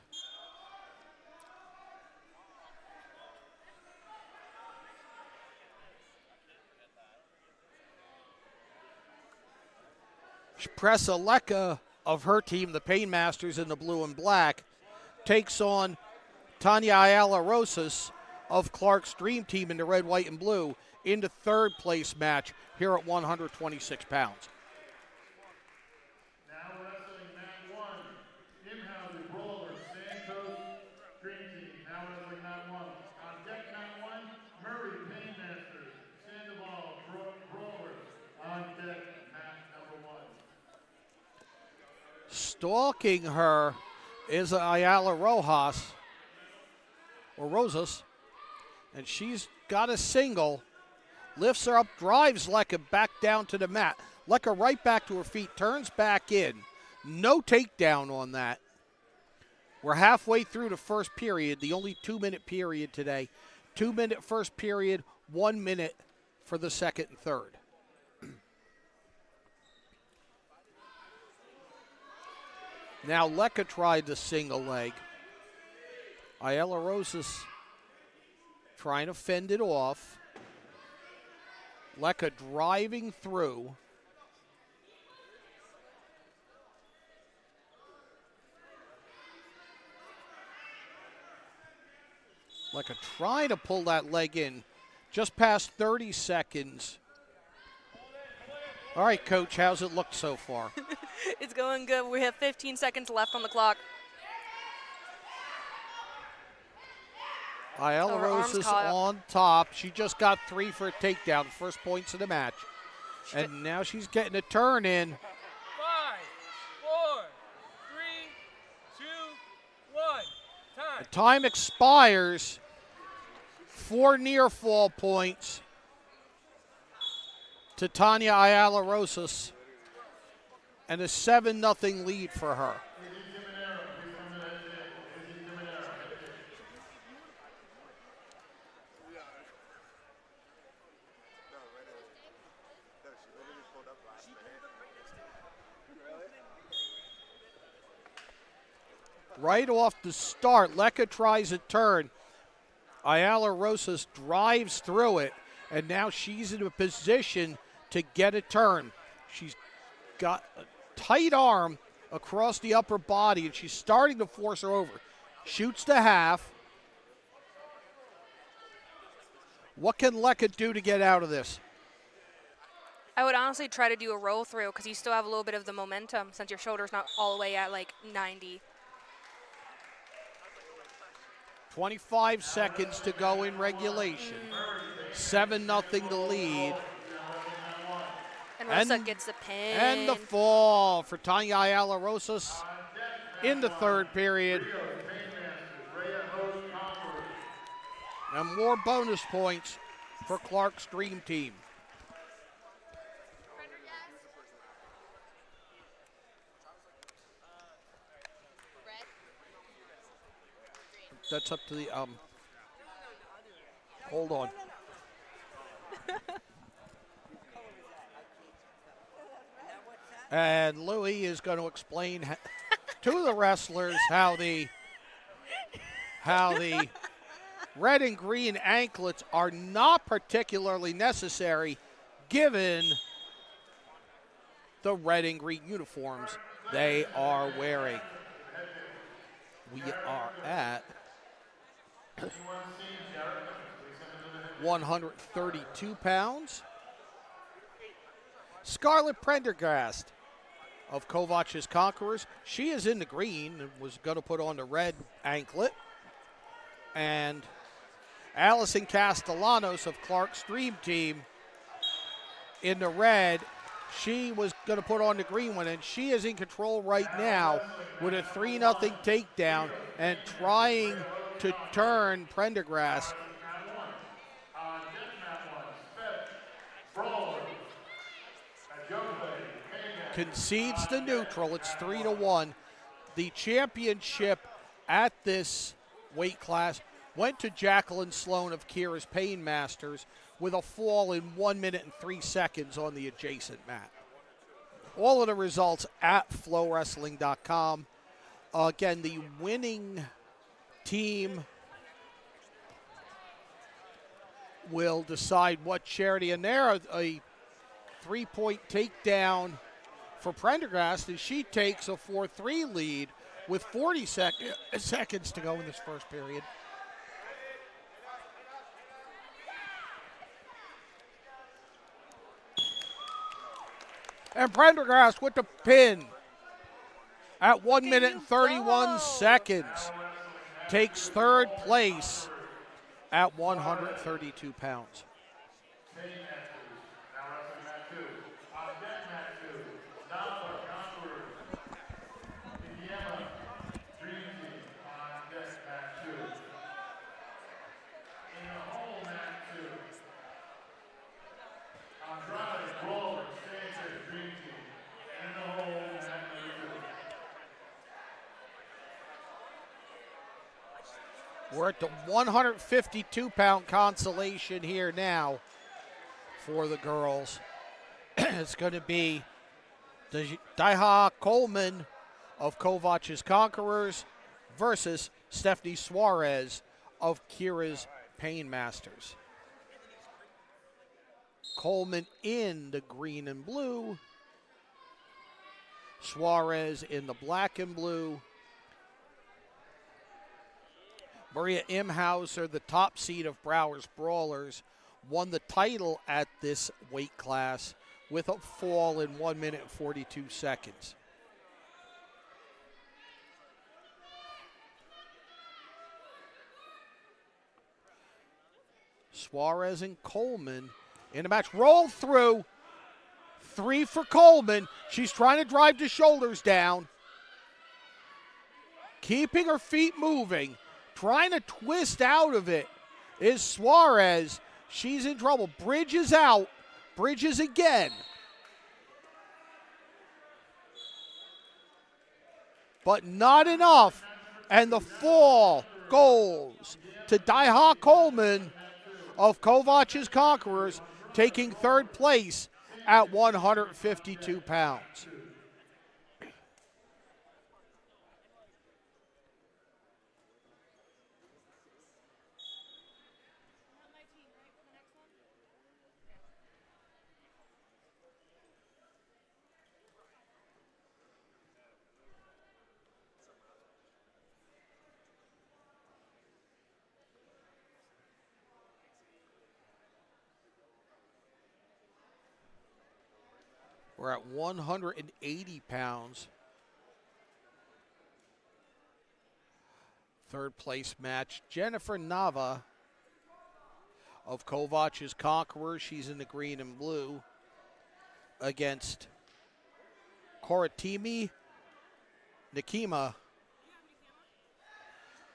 Pressa Lecca of her team, the Painmasters in the blue and black, takes on Tanya Ayala Rosas of Clark's Dream Team in the red, white, and blue in the third place match here at 126 pounds. Now wrestling mat 1, in-house Brawler, Santos Dream Team. Now wrestling mat 1. On deck mat 1, Murray, Painmasters, Sandoval, Brawlers. On deck mat number 1. Stalking her is Ayala Rojas, or Rosas, and she's got a single. Lifts her up, drives Lecca back down to the mat. Lecca right back to her feet, turns back in. No takedown on that. We're halfway through the first period, the only 2-minute period today. 2-minute first period, 1 minute for the second and third. Now Lecca tried the single leg. Ayala Rosas trying to fend it off. Lecca driving through. Lecca trying to pull that leg in. Just past 30 seconds. All right, Coach, how's it look so far? It's going good. We have 15 seconds left on the clock. Ayala her arms Rosas caught up. on top. She just got 3 for a takedown, first points of the match. And now she's getting a turn in. 5, 4, 3, 2, 1. Time. The time expires. 4 near fall points to Tanya Ayala Rosas, and a 7-0 lead for her. Right off the start, Lecca tries a turn. Ayala Rosas drives through it, and now she's in a position to get a turn. She's got a tight arm across the upper body, and she's starting to force her over. Shoots the half. What can Lecca do to get out of this? I would honestly try to do a roll through because you still have a little bit of the momentum since your shoulder's not all the way at like 90. 25 seconds to go in regulation. 7-0 the lead. And Rosa gets the pin. And the fall for Tanya Ayala Rosas in the third period. And more bonus points for Clark's Dream Team. That's up to the, hold on. And Louie is going to explain to the wrestlers how the red and green anklets are not particularly necessary given the red and green uniforms they are wearing. We are at 132 pounds. Scarlett Prendergast of Kovach's Conquerors. She is in the green and was going to put on the red anklet. And Allison Castellanos of Clark's Dream Team in the red. She was going to put on the green one, and she is in control right now with a 3-0 takedown and trying to turn Prendergast. Concedes the neutral. It's 3-1. The championship at this weight class went to Jacqueline Sloan of Kira's Pain Masters with a fall in 1 minute and 3 seconds on the adjacent mat. All of the results at flowwrestling.com. Again, the winning team will decide what charity, and there a 3-point takedown for Prendergast as she takes a 4-3 lead with 40 seconds to go in this first period. And Prendergast with the pin at 1 minute and 31 seconds takes third place at 132 pounds. We're at the 152-pound consolation here now for the girls. It's going to be Daiha Coleman of Kovach's Conquerors versus Stephanie Suarez of Kira's Pain Masters. Coleman in the green and blue. Suarez in the black and blue. Maria Imhauser, the top seed of Browers Brawlers, won the title at this weight class with a fall in 1 minute and 42 seconds. Suarez and Coleman in the match. Roll through. 3 for Coleman. She's trying to drive the shoulders down. Keeping her feet moving. Trying to twist out of it is Suarez. She's in trouble. Bridges out. Bridges again. But not enough. And the fall goes to Daiha Coleman of Kovach's Conquerors, taking third place at 152 pounds. We're at 180 pounds. Third place match, Jennifer Nava of Kovach's Conquerors. She's in the green and blue against Koratimi Nikima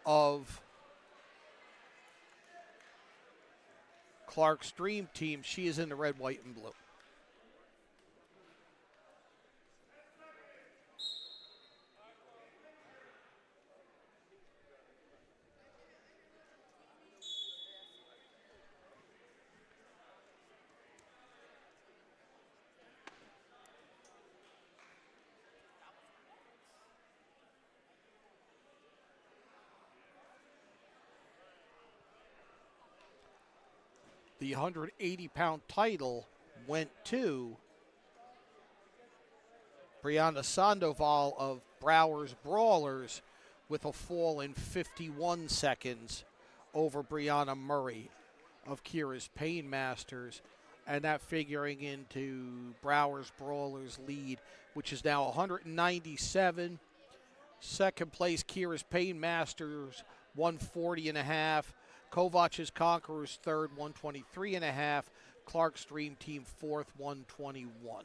of Clark's Dream Team. She is in the red, white, and blue. The 180-pound title went to Brianna Sandoval of Browers Brawlers with a fall in 51 seconds over Brianna Murray of Kira's Painmasters, and that figuring into Browers Brawlers lead, which is now 197. Second place, Kira's Painmasters, 140.5. Kovach's Conquerors third, 123.5. Clark's Dream Team fourth, 121.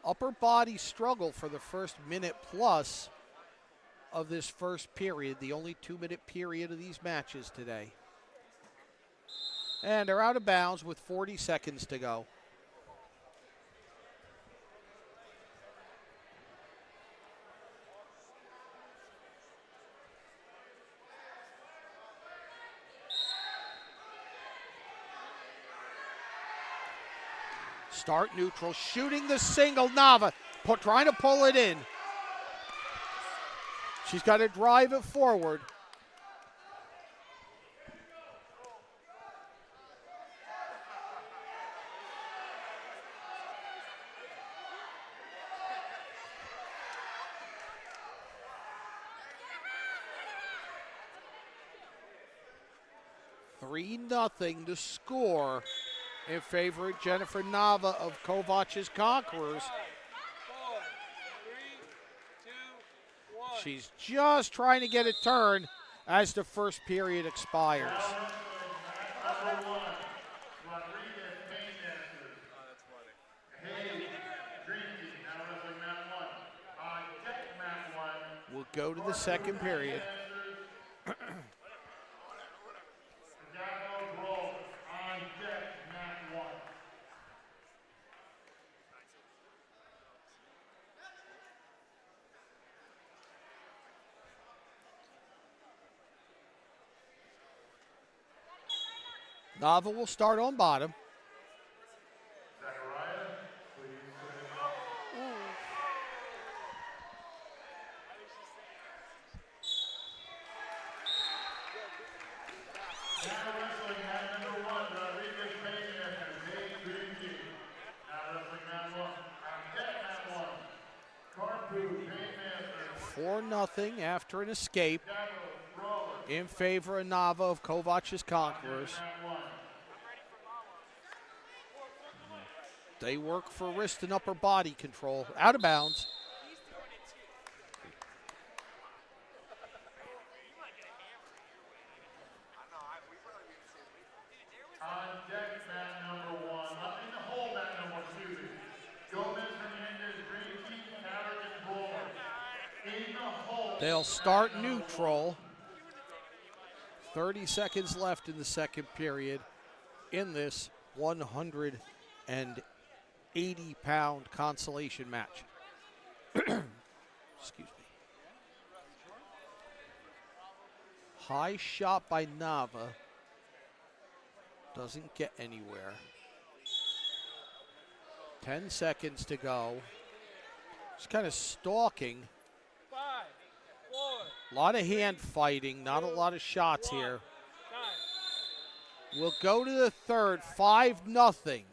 Upper body struggle for the first minute plus of this first period, the only 2-minute period of these matches today. And they're out of bounds with 40 seconds to go. Start neutral, shooting the single. Nava trying to pull it in. She's got to drive it forward. Nothing to score in favor of Jennifer Nava of Kovach's Conquerors. 5, 4, 3, 2, 1. She's just trying to get a turn as the first period expires. Number 1, Rodriguez Painmasters. That's funny. Hey, Dream Team, now wrestling mat 1. On deck mat 1. We'll go to the second period. Nava will start on bottom. Nothing after an escape in favor of Nava of Kovach's Conquerors. They work for wrist and upper body control. Out of bounds. On deck mat number 1. Up in the hole mat number 2. Gomez Hernandez, Dream Team, Maverick, and Brawler. In the hole. They'll start neutral. 30 seconds left in the second period in this 180-pound consolation match. Excuse me. High shot by Nava. Doesn't get anywhere. 10 seconds to go. Just kind of stalking. 5, 4. A lot of hand fighting, not a lot of shots here. We'll go to the third, 5-0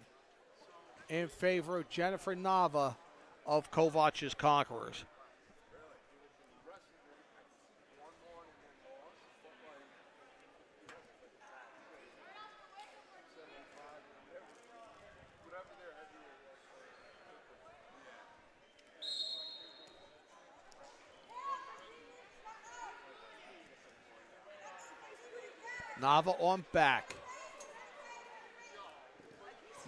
in favor of Jennifer Nava of Kovach's Conquerors. Nava on back.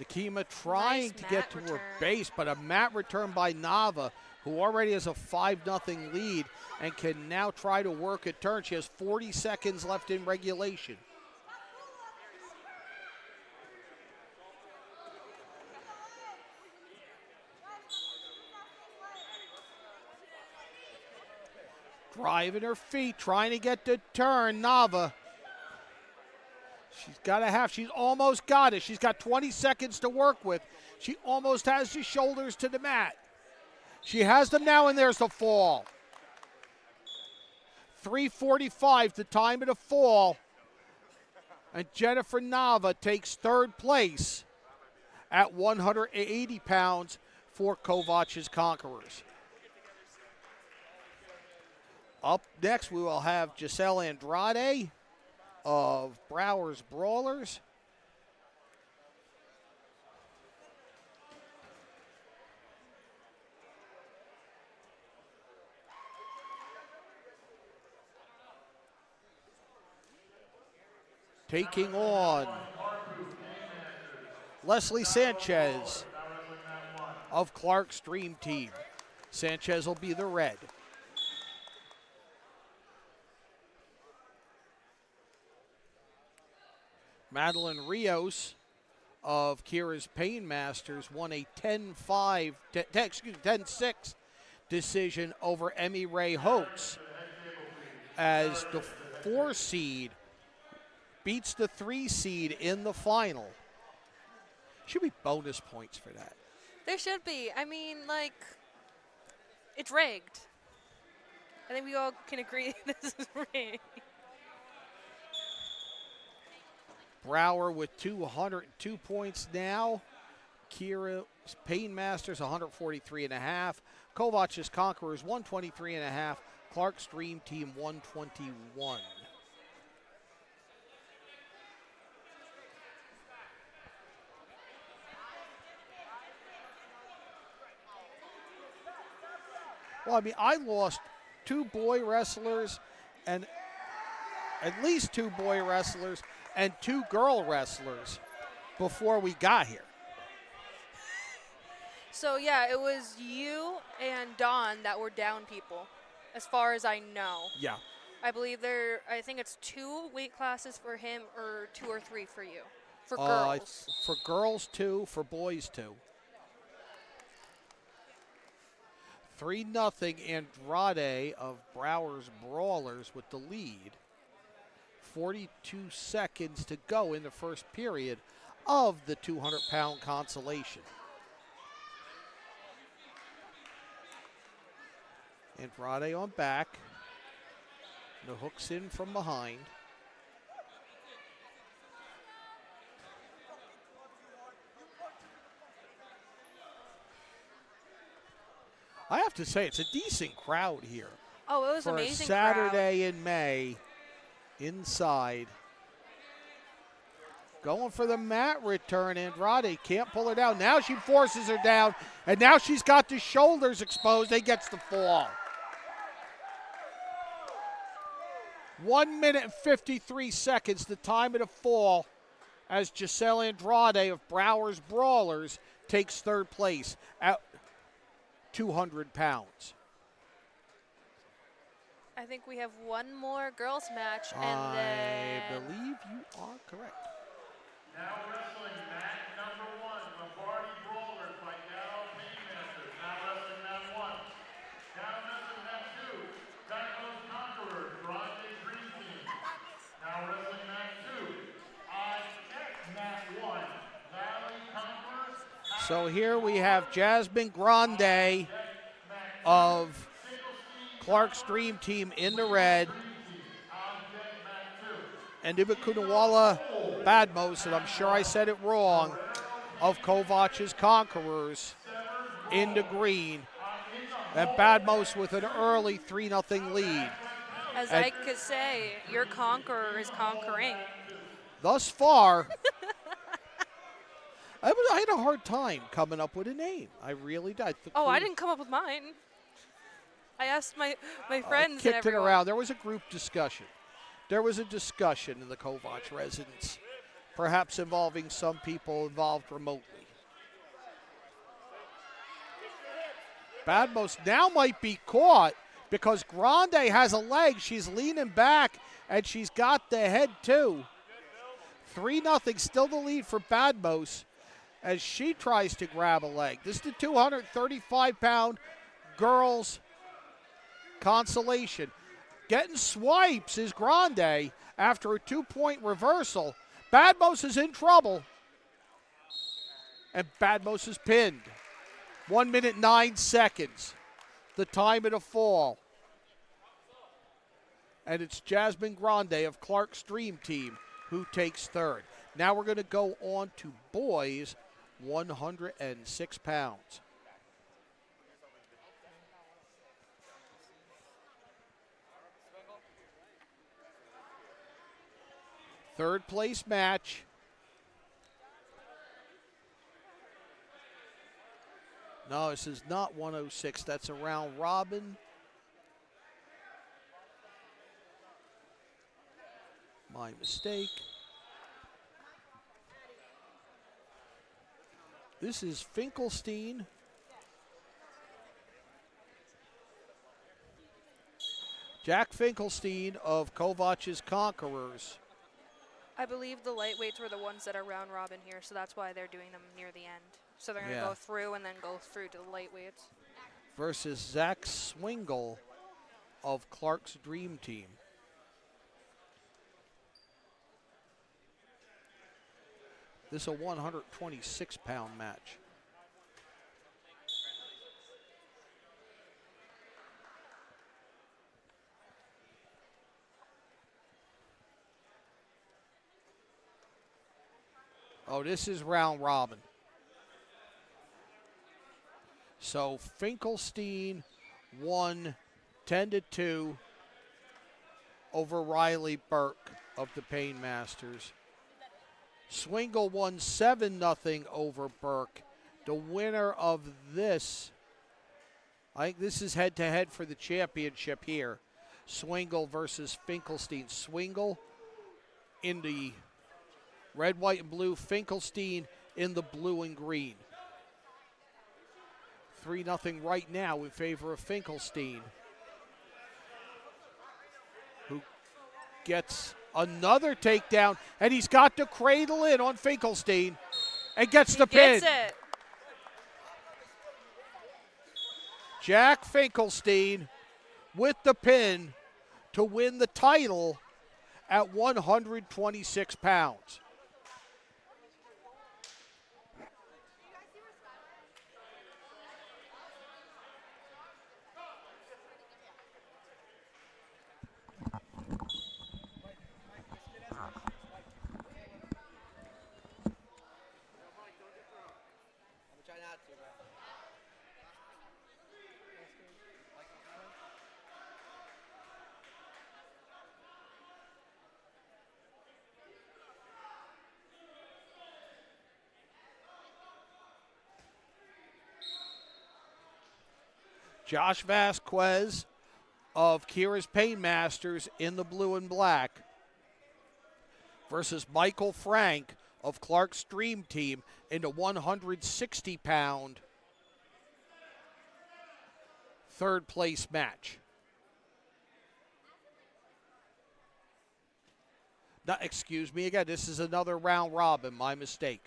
Nakima trying Nice to get to mat her return. base, but a mat return by Nava, who already has a 5-0 lead and can now try to work a turn. She has 40 seconds left in regulation. Driving her feet, trying to get the turn, Nava. She's got a half. She's almost got it. She's got 20 seconds to work with. She almost has the shoulders to the mat. She has them now, and there's the fall. 3:45, the time of the fall. And Jennifer Nava takes third place at 180 pounds for Kovach's Conquerors. Up next, we will have Giselle Andrade of Browers Brawlers. Taking on Leslie Sanchez of Clark's Dream Team. Sanchez will be the red. Madeline Rios of Kira's Painmasters won a 10-6 decision over Emmy Ray Holtz as the 4 seed beats the 3 seed in the final. Should be bonus points for that. There should be. I mean, like, it's rigged. I think we all can agree this is rigged. Brower with 202 points now. Kira's Painmasters 143.5. Kovach's Conquerors 123.5. Clark's Dream Team 121. Well, I mean, I lost 2 boy wrestlers and at least 2 boy wrestlers and 2 girl wrestlers before we got here. So, yeah, it was you and Don that were down people, as far as I know. Yeah. I believe I think it's 2 weight classes for him or 2 or 3 for you. For girls. For girls, 2. For boys, 2. 3-0 Andrade of Brower's Brawlers with the lead. 42 seconds to go in the first period of the 200-pound consolation. Andrade on back. The hook's in from behind. I have to say, it's a decent crowd here. Oh, it was for amazing a Saturday in May inside. Going for the mat return. Andrade can't pull her down. Now she forces her down, and now she's got the shoulders exposed. They gets the fall. 1 minute and 53 seconds, the time of the fall, as Giselle Andrade of Brower's Brawlers takes third place at 200 pounds. I think we have one more girls match, and I then believe you are correct. Now wrestling mat number 1, Lombardi Brawlers by Dow Painmasters. Now wrestling mat 1. Now wrestling mat 2, Dynamos Conquerors, Grande Dream Team. Now wrestling mat 2, mat 1, Valley Conquerors. So here we have Jasmine Grande of Clark's Dream Team in the red, and Ibakunawala Badmos, and I'm sure I said it wrong, of Kovach's Conquerors in the green, and Badmos with an early 3-0 lead. as I could say, your conqueror is conquering. Thus far, I had a hard time coming up with a name. I really did. I didn't come up with mine. I asked my friends and kicked it everyone. around. There was a group discussion. There was a discussion in the Kovach residence perhaps involving some people involved remotely. Badmos now might be caught because Grande has a leg. She's leaning back, and she's got the head too. 3-0, still the lead for Badmos as she tries to grab a leg. This is the 235-pound girls consolation. Getting swipes is Grande after a 2-point reversal. Badmos is in trouble, and Badmos is pinned. 1 minute, 9 seconds, the time of the fall. And it's Jasmine Grande of Clark's Dream Team who takes third. Now we're going to go on to boys, 106 pounds. Third place match. No, this is not 106. That's a round robin. My mistake. This is Finkelstein. Jack Finkelstein of Kovach's Conquerors. I believe the lightweights were the ones that are round robin here, so that's why they're doing them near the end. So they're going to go through and then go through to the lightweights. Versus Zach Swingle of Clark's Dream Team. This is a 126-pound match. Oh, this is round robin. So Finkelstein won 10-2 over Riley Burke of the Painmasters. Swingle won 7-0 over Burke. The winner of this, I think this is head-to-head for the championship here. Swingle versus Finkelstein. Swingle in the red, white, and blue. Finkelstein in the blue and green. 3-0 right now in favor of Finkelstein, who gets another takedown, and he's got to cradle in on Finkelstein and gets the pin. Gets it. Jack Finkelstein with the pin to win the title at 126 pounds. Josh Vasquez of Kira's Painmasters in the blue and black versus Michael Frank of Clark's Dream Team in the 160-pound third place match. No, excuse me again, this is another round robin, my mistake.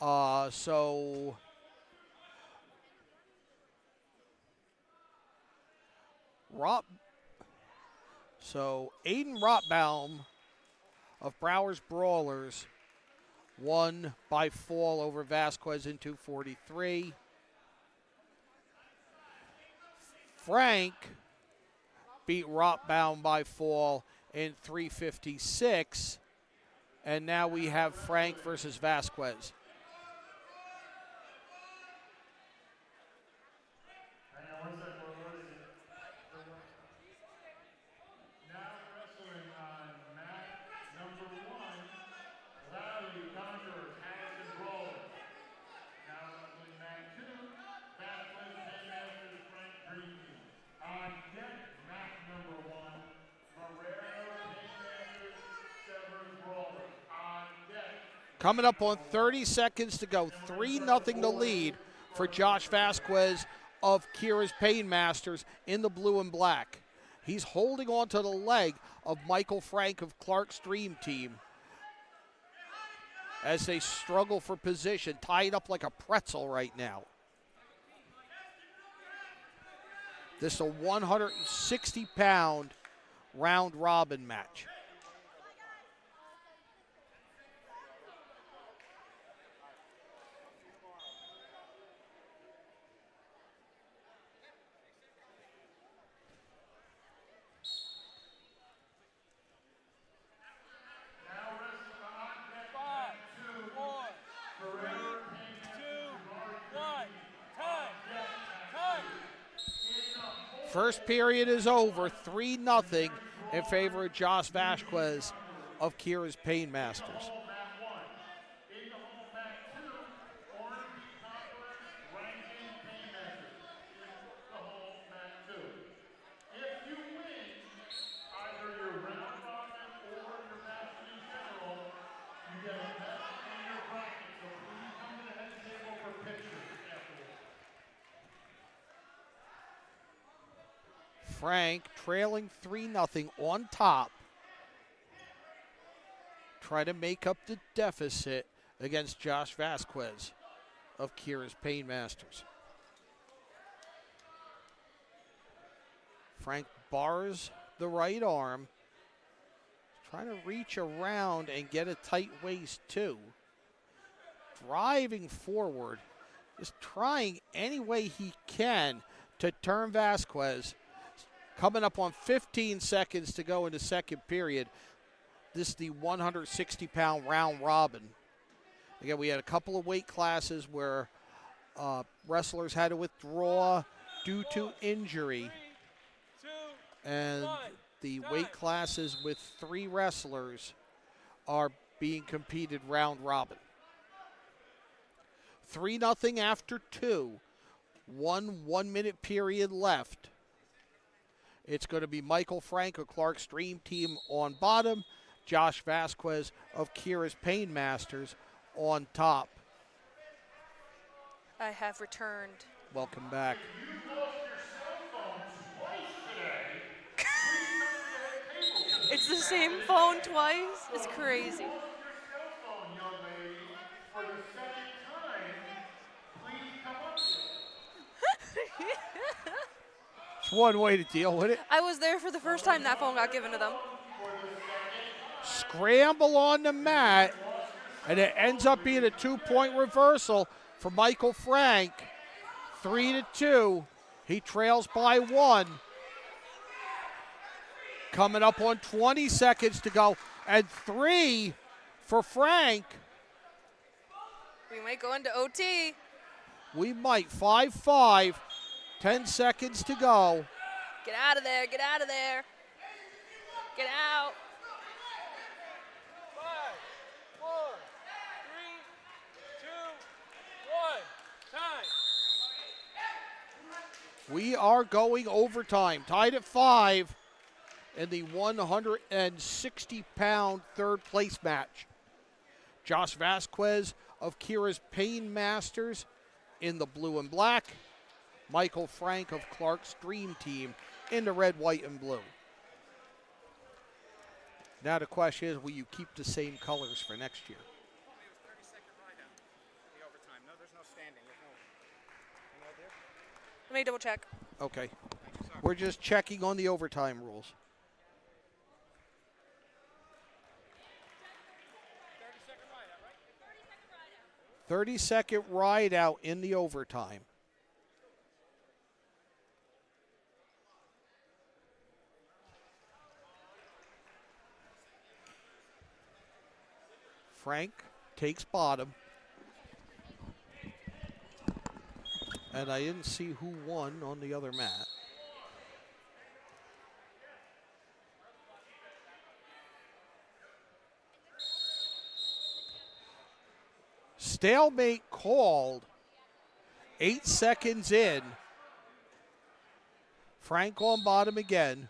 So Aiden Rotbaum of Browers Brawlers won by fall over Vasquez in 243. Frank beat Rotbaum by fall in 356. And now we have Frank versus Vasquez. Coming up on 30 seconds to go. 3-0 the lead for Josh Vasquez of Kira's Painmasters in the blue and black. He's holding on to the leg of Michael Frank of Clark's Dream Team as they struggle for position, tied up like a pretzel right now. This is a 160-pound round robin match. First period is over, 3-0 in favor of Josh Vasquez of Kira's Painmasters. Frank trailing 3-0 on top. Try to make up the deficit against Josh Vasquez of Kira's Painmasters. Frank bars the right arm. Trying to reach around and get a tight waist too. Driving forward. Just trying any way he can to turn Vasquez. Coming up on 15 seconds to go in the second period. This is the 160-pound round robin. Again, we had a couple of weight classes where wrestlers had to withdraw due to injury. And the weight classes with 3 wrestlers are being competed round robin. 3-0 after 2. 1-minute period left. It's going to be Michael Frank of Clark's Dream Team on bottom, Josh Vasquez of Kira's Painmasters on top. I have returned. Welcome back. It's the same phone twice? It's crazy. It's one way to deal with it. I was there for the first time that phone got given to them. Scramble on the mat, and it ends up being a 2-point reversal for Michael Frank. 3-2. He trails by 1. Coming up on 20 seconds to go, and 3 for Frank. We might go into OT. We might. 5-5. 10 seconds to go. Get out of there. Get out of there. Get out. 5, 4, 3, 2, 1, time. We are going overtime. Tied at 5 in the 160-pound third place match. Josh Vasquez of Kira's Painmasters in the blue and black. Michael Frank of Clark's Dream Team in the red, white, and blue. Now the question is, will you keep the same colors for next year? Let me double check. Okay. We're just checking on the overtime rules. 30-second ride out in the overtime. Frank takes bottom. And I didn't see who won on the other mat. Stalemate called. 8 seconds in. Frank on bottom again.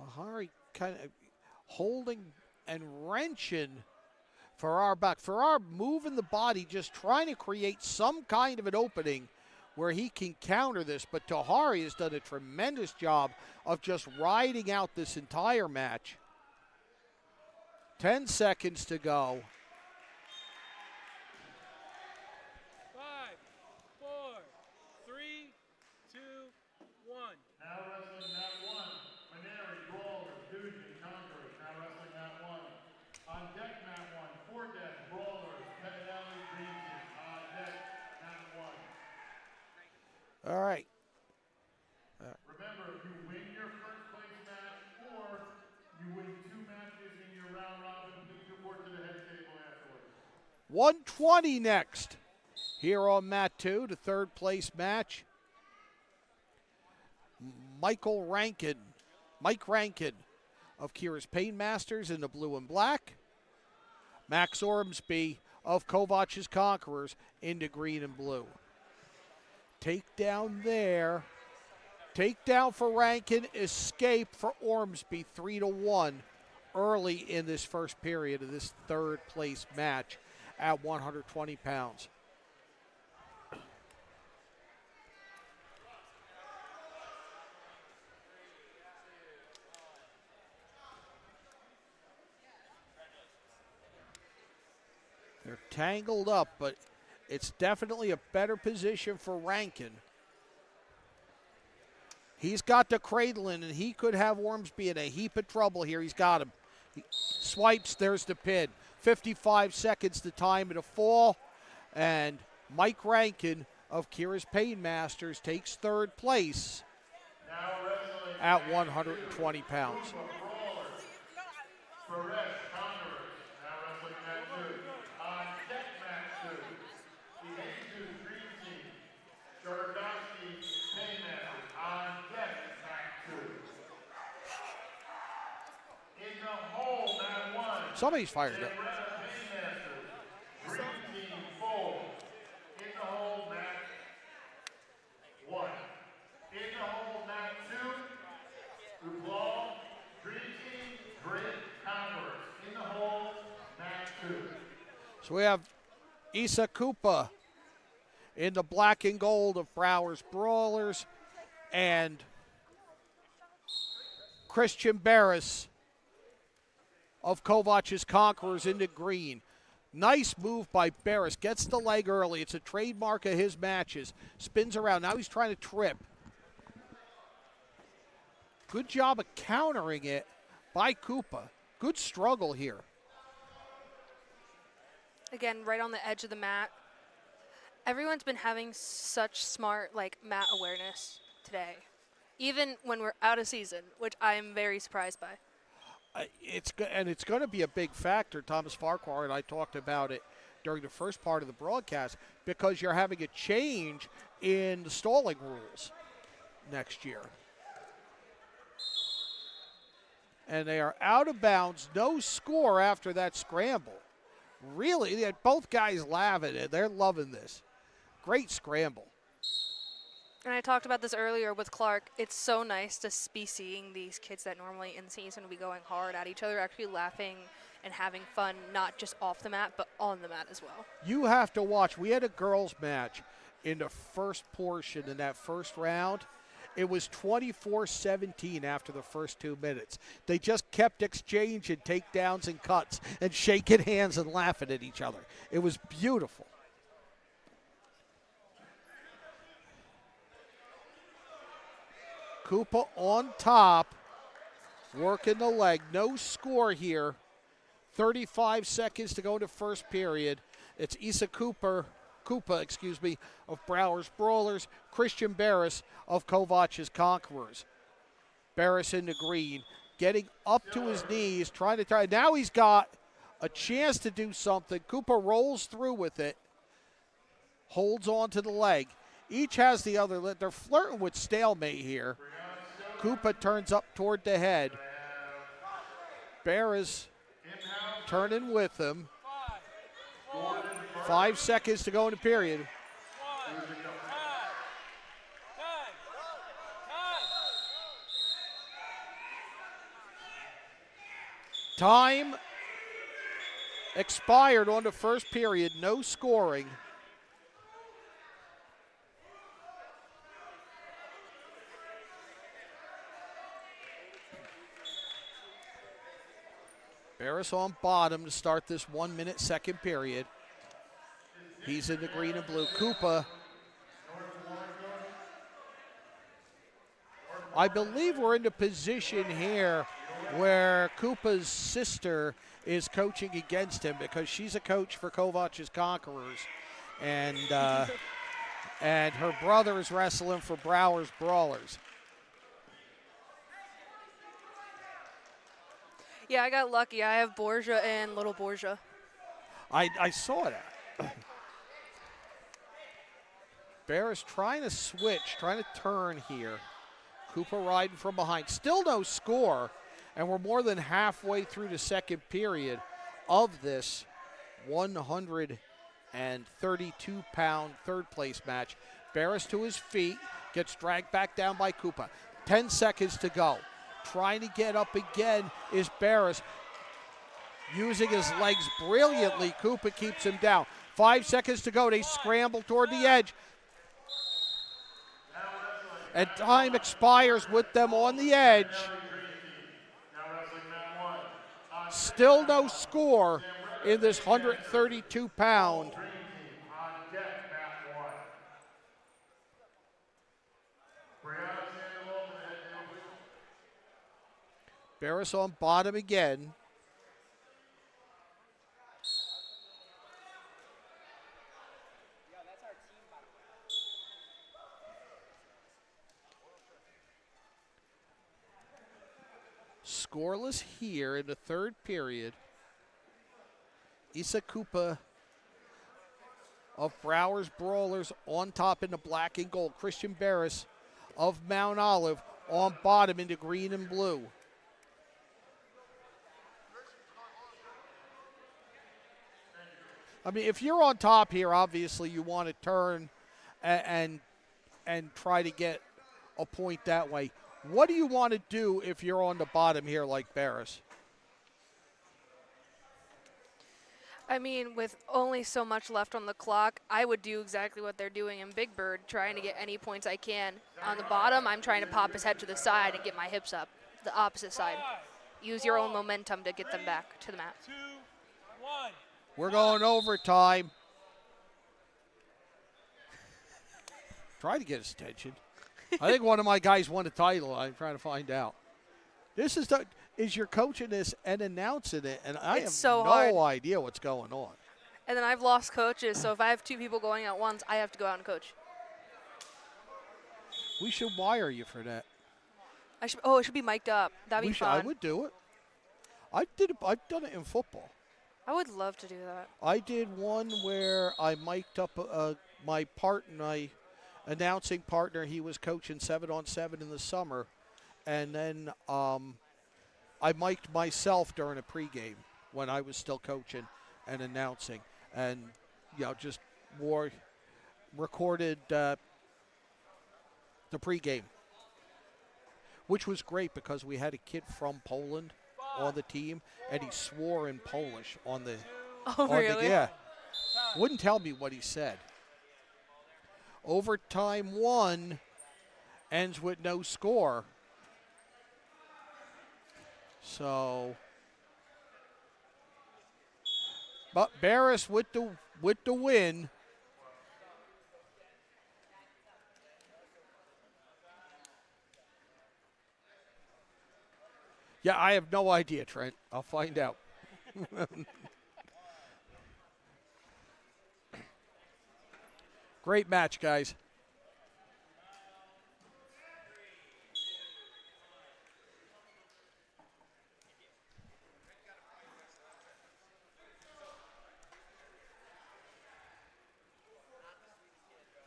Kahari kind of holding and wrenching Farrar back. Farrar moving the body, just trying to create some kind of an opening where he can counter this. But Tahari has done a tremendous job of just riding out this entire match. 10 seconds to go. 5, 4, 3, 2, 1. Now wrestling mat 1. Maneri, Brawlers, Dugan, Conquerors. Now wrestling mat 1. On deck mat 1. Foredeck, Brawlers, Pettinelli, Green Team. On deck mat 1. All right. Remember, if you win your first place match or you win 2 matches in your round robin, please report to the head table afterwards. 120 next. Here on mat 2, the third place match. Mike Rankin of Kira's Painmasters in the blue and black. Max Ormsby of Kovach's Conquerors in the green and blue. Takedown there. Takedown for Rankin, escape for Ormsby, 3-1 early in this first period of this third place match at 120 pounds. They're tangled up, but it's definitely a better position for Rankin. He's got the cradling, and he could have Ormsby in a heap of trouble here. He's got him. He swipes, there's the pin. 55 seconds to time to fall, and Mike Rankin of Kira's Painmasters takes third place at 120 pounds. Somebody's fired up. Green Team 4. In the hole, mat 1. In the hole, mat 2. Ublaw, Green Team, Great Conquerors. In the hole, mat 2. So we have Issa Koopa in the black and gold of Browers Brawlers, and Christian Barris of Kovach's Conquerors into green. Nice move by Barris. Gets the leg early. It's a trademark of his matches. Spins around. Now he's trying to trip. Good job of countering it by Koopa. Good struggle here. Again, right on the edge of the mat. Everyone's been having such smart mat awareness today. Even when we're out of season, which I am very surprised by. It's going to be a big factor. Thomas Farquhar and I talked about it during the first part of the broadcast, because you're having a change in the stalling rules next year. And they are out of bounds. No score after that scramble. Really, they had both guys laughing it. They're loving this. Great scramble. And I talked about this earlier with Clark. It's so nice to be seeing these kids that normally in season would be going hard at each other actually laughing and having fun, not just off the mat, but on the mat as well. You have to watch. We had a girls' match in the first portion in that first round. It was 24-17 after the first 2 minutes. They just kept exchanging takedowns and cuts and shaking hands and laughing at each other. It was beautiful. Koopa on top, working the leg. No score here. 35 seconds to go into first period. It's Issa Koopa, of Browers Brawlers, Christian Barris of Kovach's Conquerors. Barris in the green, getting up to his knees, trying to try. Now he's got a chance to do something. Koopa rolls through with it, holds on to the leg. Each has the other. They're flirting with stalemate here. Koopa turns up toward the head. Barris turning with him. 5 seconds to go in the period. Time expired on the first period, no scoring. Barris on bottom to start this 1 minute second period. He's in the green and blue. Koopa, I believe we're in the position here where Koopa's sister is coaching against him because she's a coach for Kovach's Conquerors. And her brother is wrestling for Brower's Brawlers. Yeah, I got lucky. I have Borgia and Little Borgia. I saw that. Barris trying to switch, trying to turn here. Cooper riding from behind. Still no score, and we're more than halfway through the second period of this 132-pound third-place match. Barris to his feet, gets dragged back down by Cooper. 10 seconds to go. Trying to get up again is Barris. Using his legs brilliantly, Cooper keeps him down. 5 seconds to go. They scramble toward the edge. And time expires with them on the edge. Still no score in this 132-pound. Barris on bottom again. Scoreless here in the third period. Issa Koopa of Brower's Brawlers on top in the black and gold. Christian Barris of Mount Olive on bottom in the green and blue. I mean, if you're on top here, obviously you want to turn and try to get a point that way. What do you want to do if you're on the bottom here like Barris? I mean, with only so much left on the clock, I would do exactly what they're doing in Big Bird, trying to get any points I can. On the bottom, I'm trying to pop his head to the side and get my hips up, the opposite side. Use your own momentum to get them back to the mat. 2, 1. We're going overtime. Try to get his attention. I think one of my guys won a title. I'm trying to find out. This is you're coaching this and announcing it, and I have so no hard. idea what's going on. And then I've lost coaches, so if I have two people going at once, I have to go out and coach. We should wire you for that. It should be mic'd up. That'd be fun. I would do it. I've done it in football. I would love to do that. I did one where I mic'd up my announcing partner. He was coaching 7-on-7 in the summer, and then I mic'd myself during a pregame when I was still coaching and announcing, and just recorded the pregame, which was great because we had a kid from Poland on the team, and he swore in Polish on the. Oh, really? Yeah. Wouldn't tell me what he said. Overtime 1 ends with no score. So, but Barris with the win. Yeah, I have no idea, Trent. I'll find out. Great match, guys.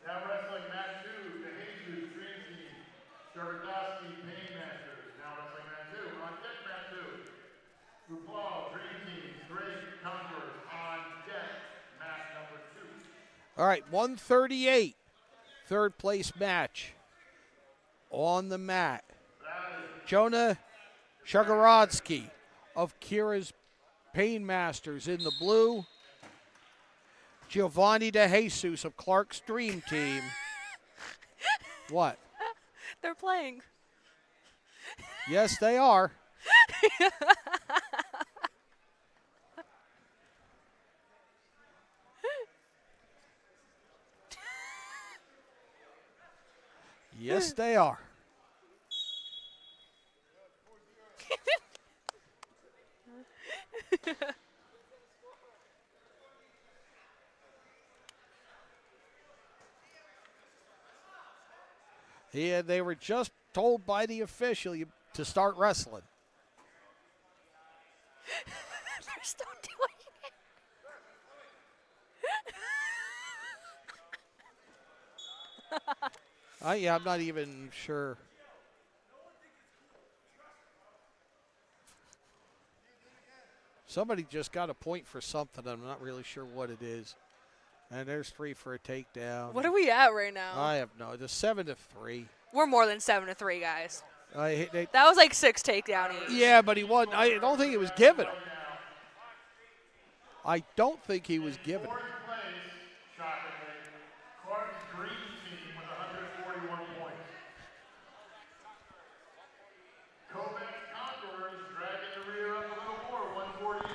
Now wrestling match 2, the Jesus Dream Team, Shervadowski Painmasters. Now wrestling match 2, on deck match 2, RuPaul Dream Team, Great Conquerors on deck, match number 2. All right, 138, third place match on the mat. Jonah Shagorodsky of Kira's Painmasters. In the blue, Giovanni DeJesus of Clark's Dream Team. What? They're playing. Yes, they are. Yes, they are. Yeah, they were just told by the official to start wrestling. They're still doing it. Yeah, I'm not even sure. Somebody just got a point for something. I'm not really sure what it is. And there's 3 for a takedown. What are we at right now? I have no. It's 7-3. We're more than 7-3, guys. They, That was like 6 takedown each. yeah, but he won. I don't think he was giving him. I don't think he was giving him. Fourth place, shockingly, Clark's Dream Team with 141 points. Kovacs Condors dragging the rear up a little more, 148.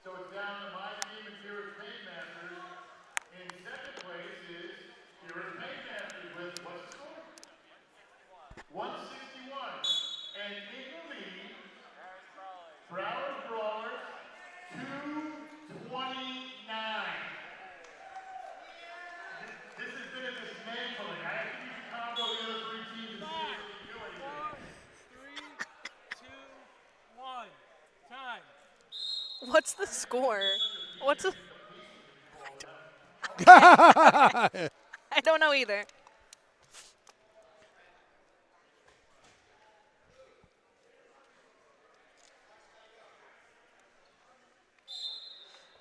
So it's down to my team and Kira's Painmasters. In second place is Kira's Painmasters with what's the score? 161. And in the lead, Broward Brawlers, 229. This has been a dismantling. I have to use a combo of the other 3 teams and see if they can do anything. 4, 3, 2, 1. Time. What's the score? What's the... I don't know either.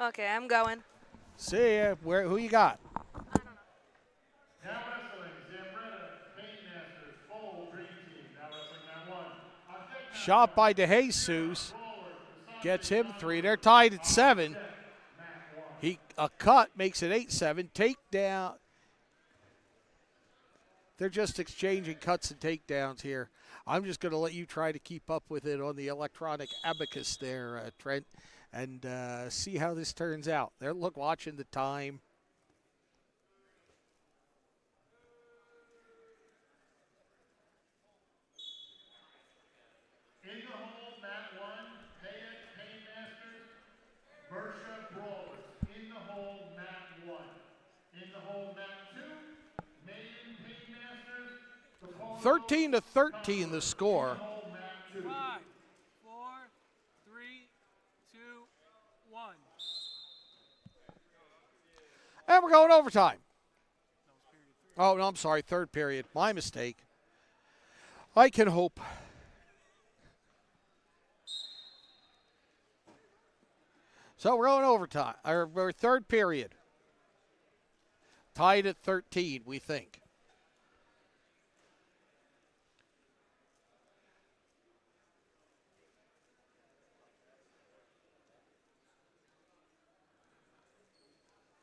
Okay, I'm going. See ya. Who you got? Now wrestling, Zambretta, Painmasters, full Dream Team. Now wrestling that 1. Shot by DeJesus. Gets him 3. They're tied at 7. A cut makes it 8-7. Takedown. They're just exchanging cuts and takedowns here. I'm just going to let you try to keep up with it on the electronic abacus there, Trent, and see how this turns out. They're watching the time. In the hole, mat 1, Painmasters, Bersha Brawlers. In the hole, mat 1. In the hole, mat 2, Maiden Painmasters. 13-13 the score. 5, 4, 3, 2, 1. And we're going overtime. Oh, no, I'm sorry. Third period. My mistake. I can hope. So we're going overtime. Our third period. Tied at 13, we think.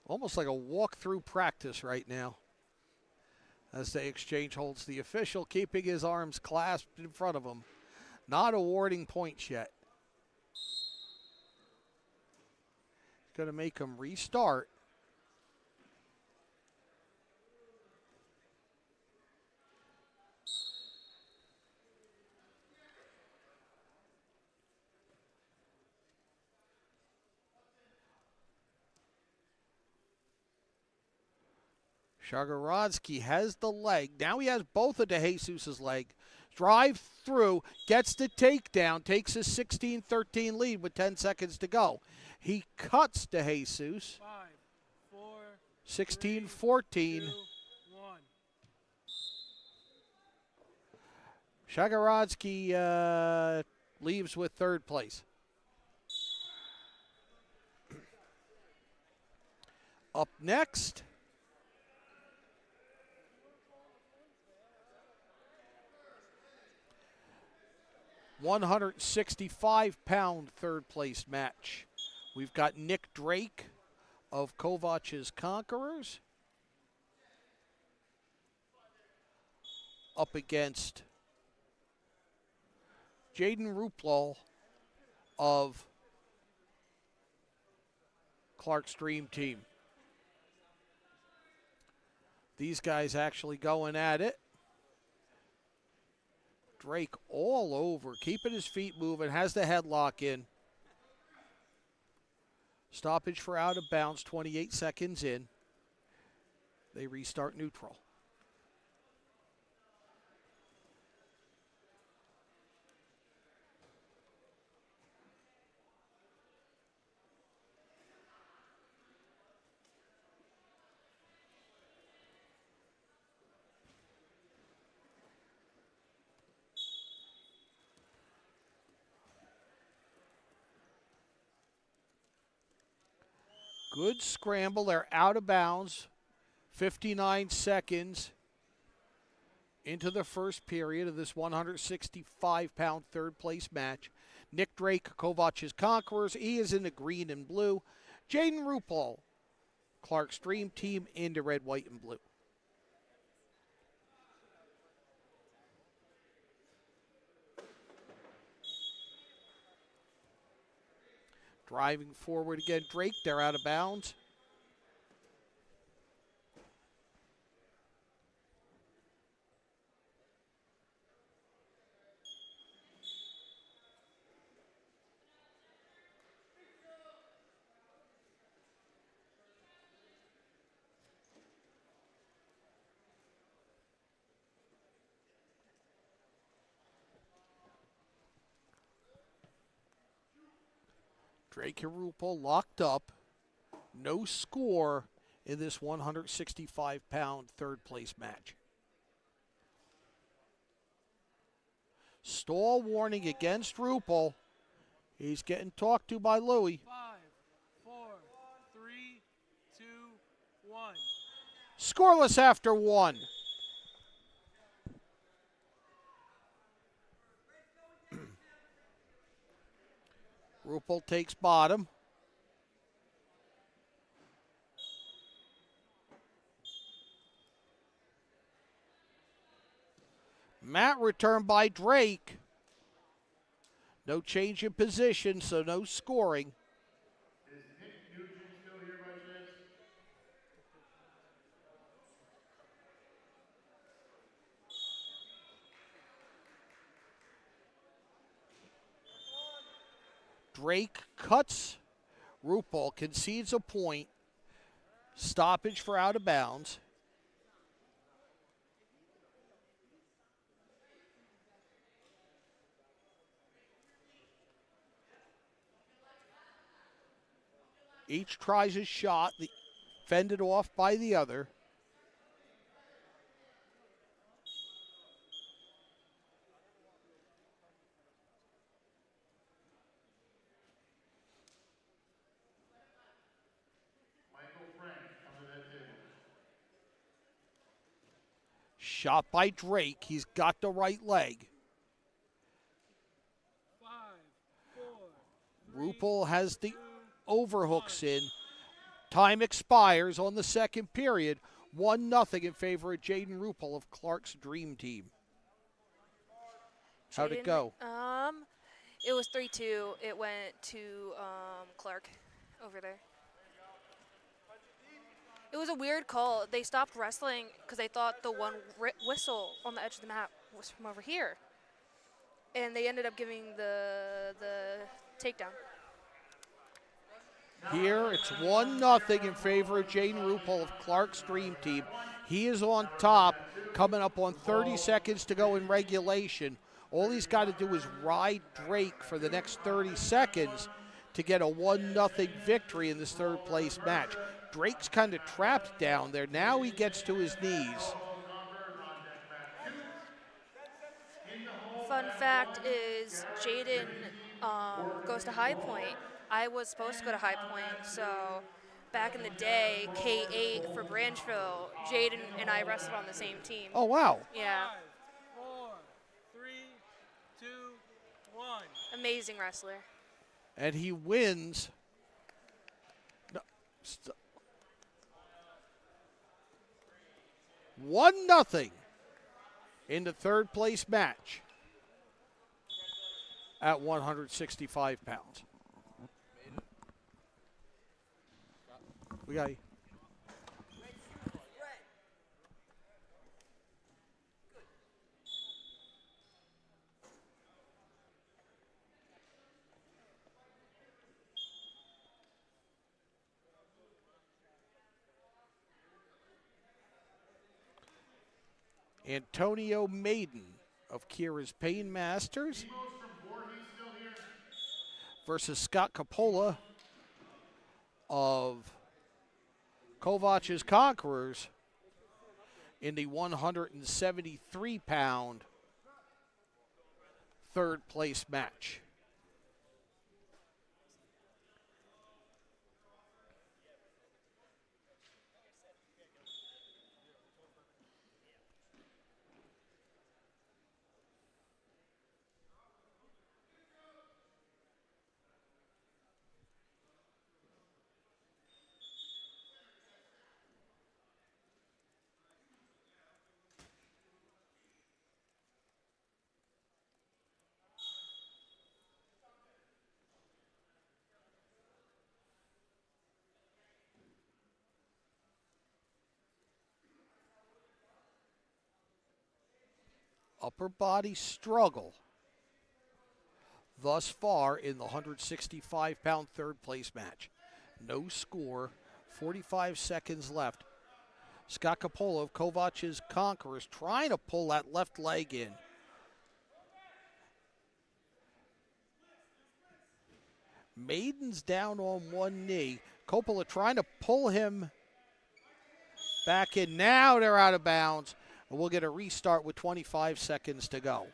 Almost like a walk-through practice right now as they exchange holds. The official keeping his arms clasped in front of him, not awarding points yet. He's going to make him restart. Shagorodsky has the leg. Now he has both of DeJesus' leg. Drive through, gets the takedown, takes a 16-13 lead with 10 seconds to go. He cuts DeJesus. 5, 4, 16-14. 2, 1. Shagorodsky leaves with third place. Up next, 165-pound third place match. We've got Nick Drake of Kovach's Conquerors up against Jaden Ruplal of Clark's Dream Team. These guys actually going at it. Drake all over, keeping his feet moving, has the headlock in. Stoppage for out of bounds, 28 seconds in. They restart neutral. Good scramble. They're out of bounds. 59 seconds into the first period of this 165-pound third place match. Nick Drake, Kovach's Conquerors. He is in the green and blue. Jaden Ruppel, Clark's Dream Team, in the red, white, and blue. Driving forward again, Drake. They're out of bounds. Drake and Ruppel locked up. No score in this 165-pound third place match. Stall warning against Ruppel. He's getting talked to by Louie. 5, 4, 3, 2, 1. Scoreless after one. Ruppel takes bottom. Mat returned by Drake. No change in position, so no scoring. Is Nick Nugent still here by chance? Drake cuts. Ruppel concedes a point. Stoppage for out of bounds. Each tries a shot, fended off by the other. Michael Frank, come to that table. Shot by Drake. He's got the right leg. 5, 4, 3, Ruppel has the overhooks in. Time expires on the second period. 1-0 in favor of Jaden Ruppel of Clark's Dream Team. How'd it go? It was 3-2. It went to Clark over there. It was a weird call. They stopped wrestling because they thought the one whistle on the edge of the mat was from over here. And they ended up giving the takedown. Here, it's 1-0 in favor of Jaden Ruppel of Clark's Dream Team. He is on top, coming up on 30 seconds to go in regulation. All he's got to do is ride Drake for the next 30 seconds to get a 1-0 victory in this third place match. Drake's kind of trapped down there. Now he gets to his knees. Fun fact is Jaden goes to High Point. I was supposed to go to High Point, so back in the day, K8 for Branchville, Jaden and I wrestled on the same team. Oh, wow. Yeah. 5, 4, 3, 2, 1. Amazing wrestler. And he wins. 1-0 in the third place match at 165 pounds. We got you. Antonio Maiden of Kira's Pain Masters versus Scott Coppola of Kovach's Conquerors in the 173-pound third place match. Upper body struggle thus far in the 165-pound third place match. No score, 45 seconds left. Scott Coppola of Kovach's Conquerors trying to pull that left leg in. Maiden's down on one knee. Coppola trying to pull him back in. Now they're out of bounds. And we'll get a restart with 25 seconds to go.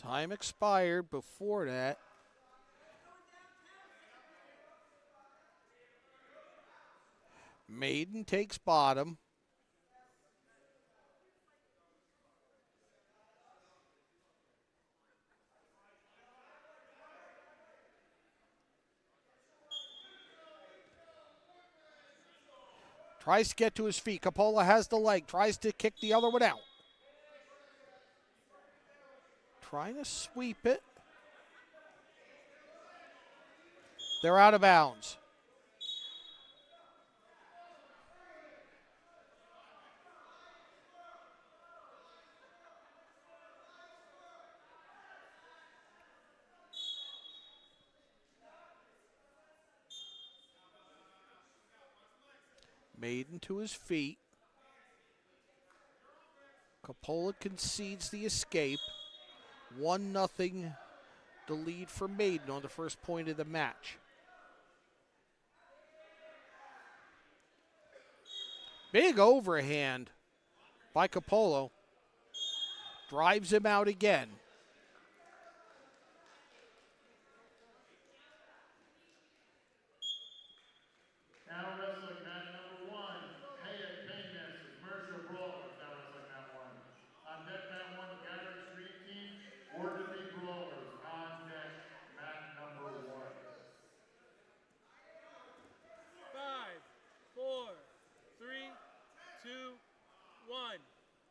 Time expired before that. Maiden takes bottom. Tries to get to his feet. Coppola has the leg. Tries to kick the other one out. Trying to sweep it. They're out of bounds. Maiden to his feet. Coppola concedes the escape. 1-0 the lead for Maiden on the first point of the match. Big overhand by Coppola. Drives him out again. Now wrestling match number 1, Passaic Pain Masters, Mercer Brawlers. Now wrestling mat 1. On deck mat 1, the Gathering Stream Team, Orderly Brawlers. On deck mat number 1. 5, 4, 3, 2, 1.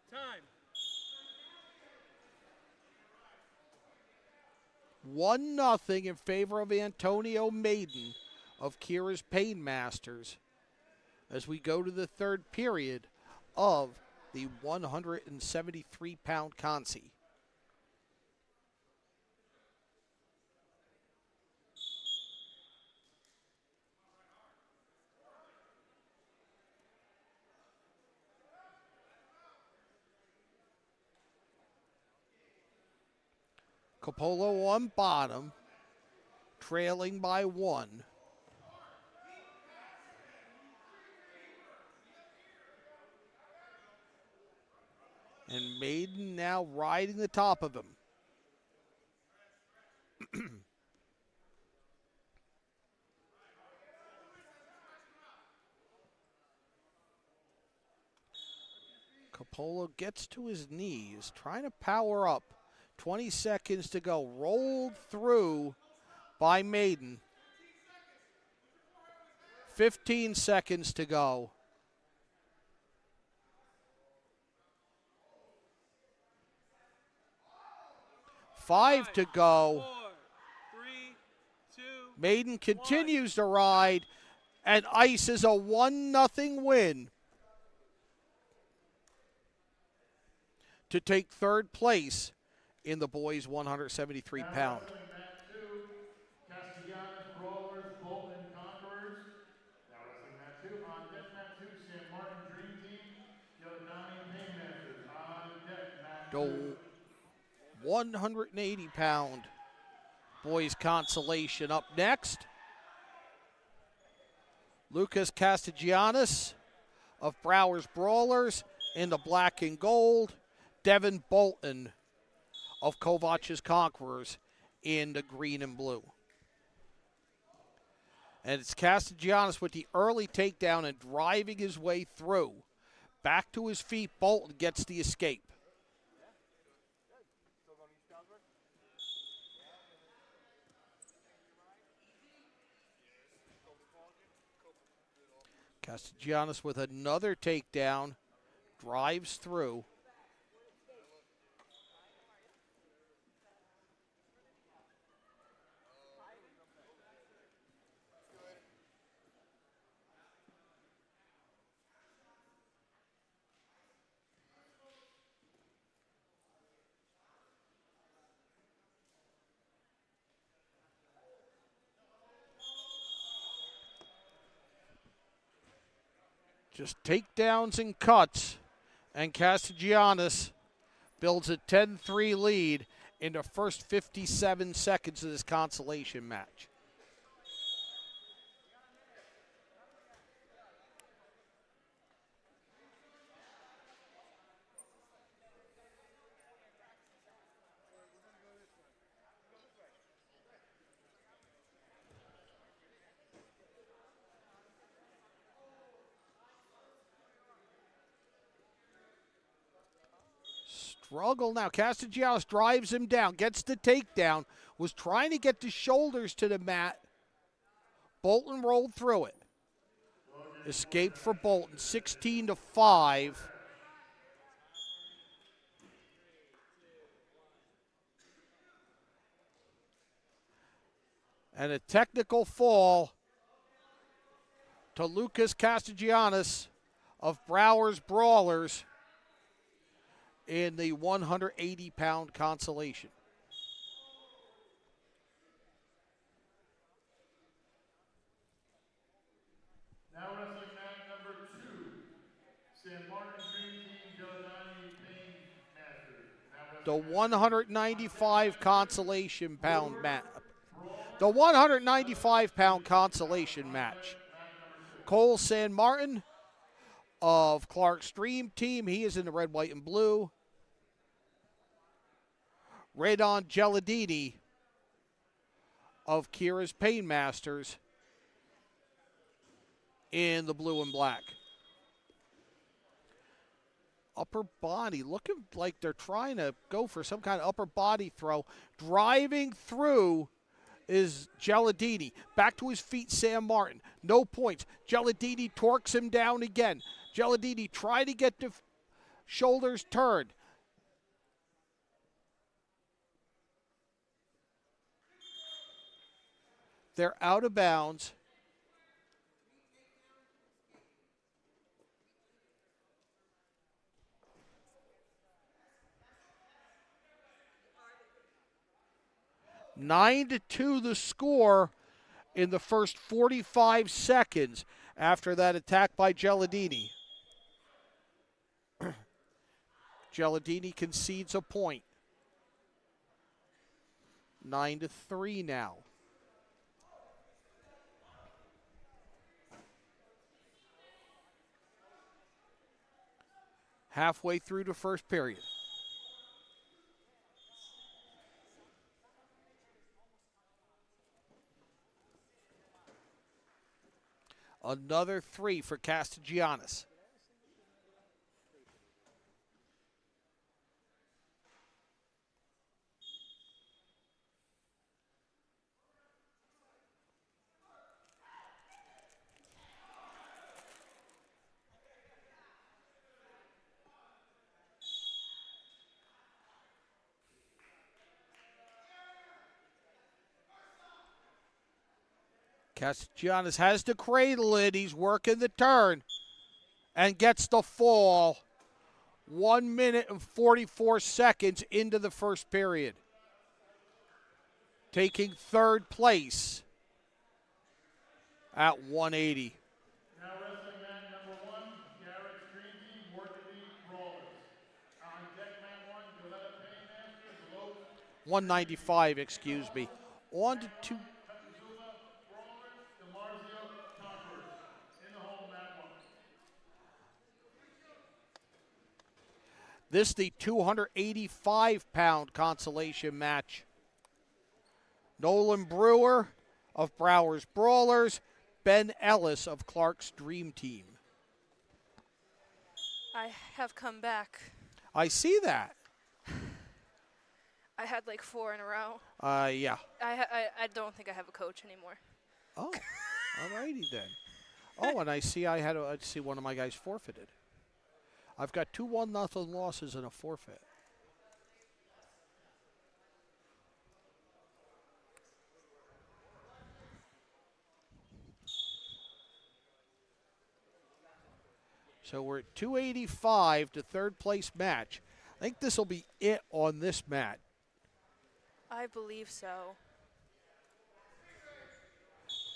Time. 1-0 in favor of Antonio Maiden of Kira's Pain Masters as we go to the third period of the 173-pound Consi. Capolo on bottom, trailing by 1. And Maiden now riding the top of him. Capolo gets to his knees, trying to power up. 20 seconds to go. Rolled through by Maiden. 15 seconds to go. Five to go. 4, 3, 2. Maiden continues to ride and ices a 1-0 win to take third place in the boys 173 pound. Castellanos Brawlers, Bolton Conquerors. Now wrestling mat 2 on deck mat 2, San Martin Dream Team, Yodani Paymasters on deck mat 2. The 180 pound boys consolation up next. Lucas Castellanos of Browers Brawlers in the black and gold. Devin Bolton of Kovach's Conquerors in the green and blue. And it's Castellanos with the early takedown and driving his way through. Back to his feet, Bolton gets the escape. Castellanos with another takedown, drives through. Just takedowns and cuts, and Castellanos builds a 10-3 lead in the first 57 seconds of this consolation match. Struggle now. Castellanos drives him down, gets the takedown, was trying to get the shoulders to the mat. Bolton rolled through it. Escape for Bolton, 16-5. And a technical fall to Lucas Castellanos of Browers Brawlers in the 180-pound consolation. Now wrestling mat number 2, San Martin Dream Team, Yodani Paymasters. The 195 consolation pound match. The 195-pound consolation match. Cole San Martin of Clark's Dream Team. He is in the red, white, and blue. Redon Geladini of Kira's Painmasters in the blue and black. Upper body, looking like they're trying to go for some kind of upper body throw. Driving through is Geladini. Back to his feet, Sam Martin. No points. Geladini torques him down again. Geladini trying to get the shoulders turned. They're out of bounds. Nine to 2 the score in the first 45 seconds after that attack by Geladini. Geladini concedes a point. 9-3 now. Halfway through the first period. Another 3 for Castellanos. Castellanos has to cradle it. He's working the turn and gets the fall. 1 minute and 44 seconds into the first period. Taking third place at 180. Now wrestling mat number 1, Garrett's Dream Team, Working Brawlers. On deck mat 1, Gillette Paymasters, Low 195, excuse me. On to two. Brawlers, DeMarzio Conquerors. In the home mat 1. This the 285-pound consolation match. Nolan Brewer of Browers Brawlers, Ben Ellis of Clark's Dream Team. I have come back. I see that. I had like 4 in a row. Yeah. I don't think I have a coach anymore. Oh, all righty then. Oh, and I see I see one of my guys forfeited. I've got 2 1-0 losses and a forfeit. So we're at 285 to third place match. I think this will be it on this mat. I believe so.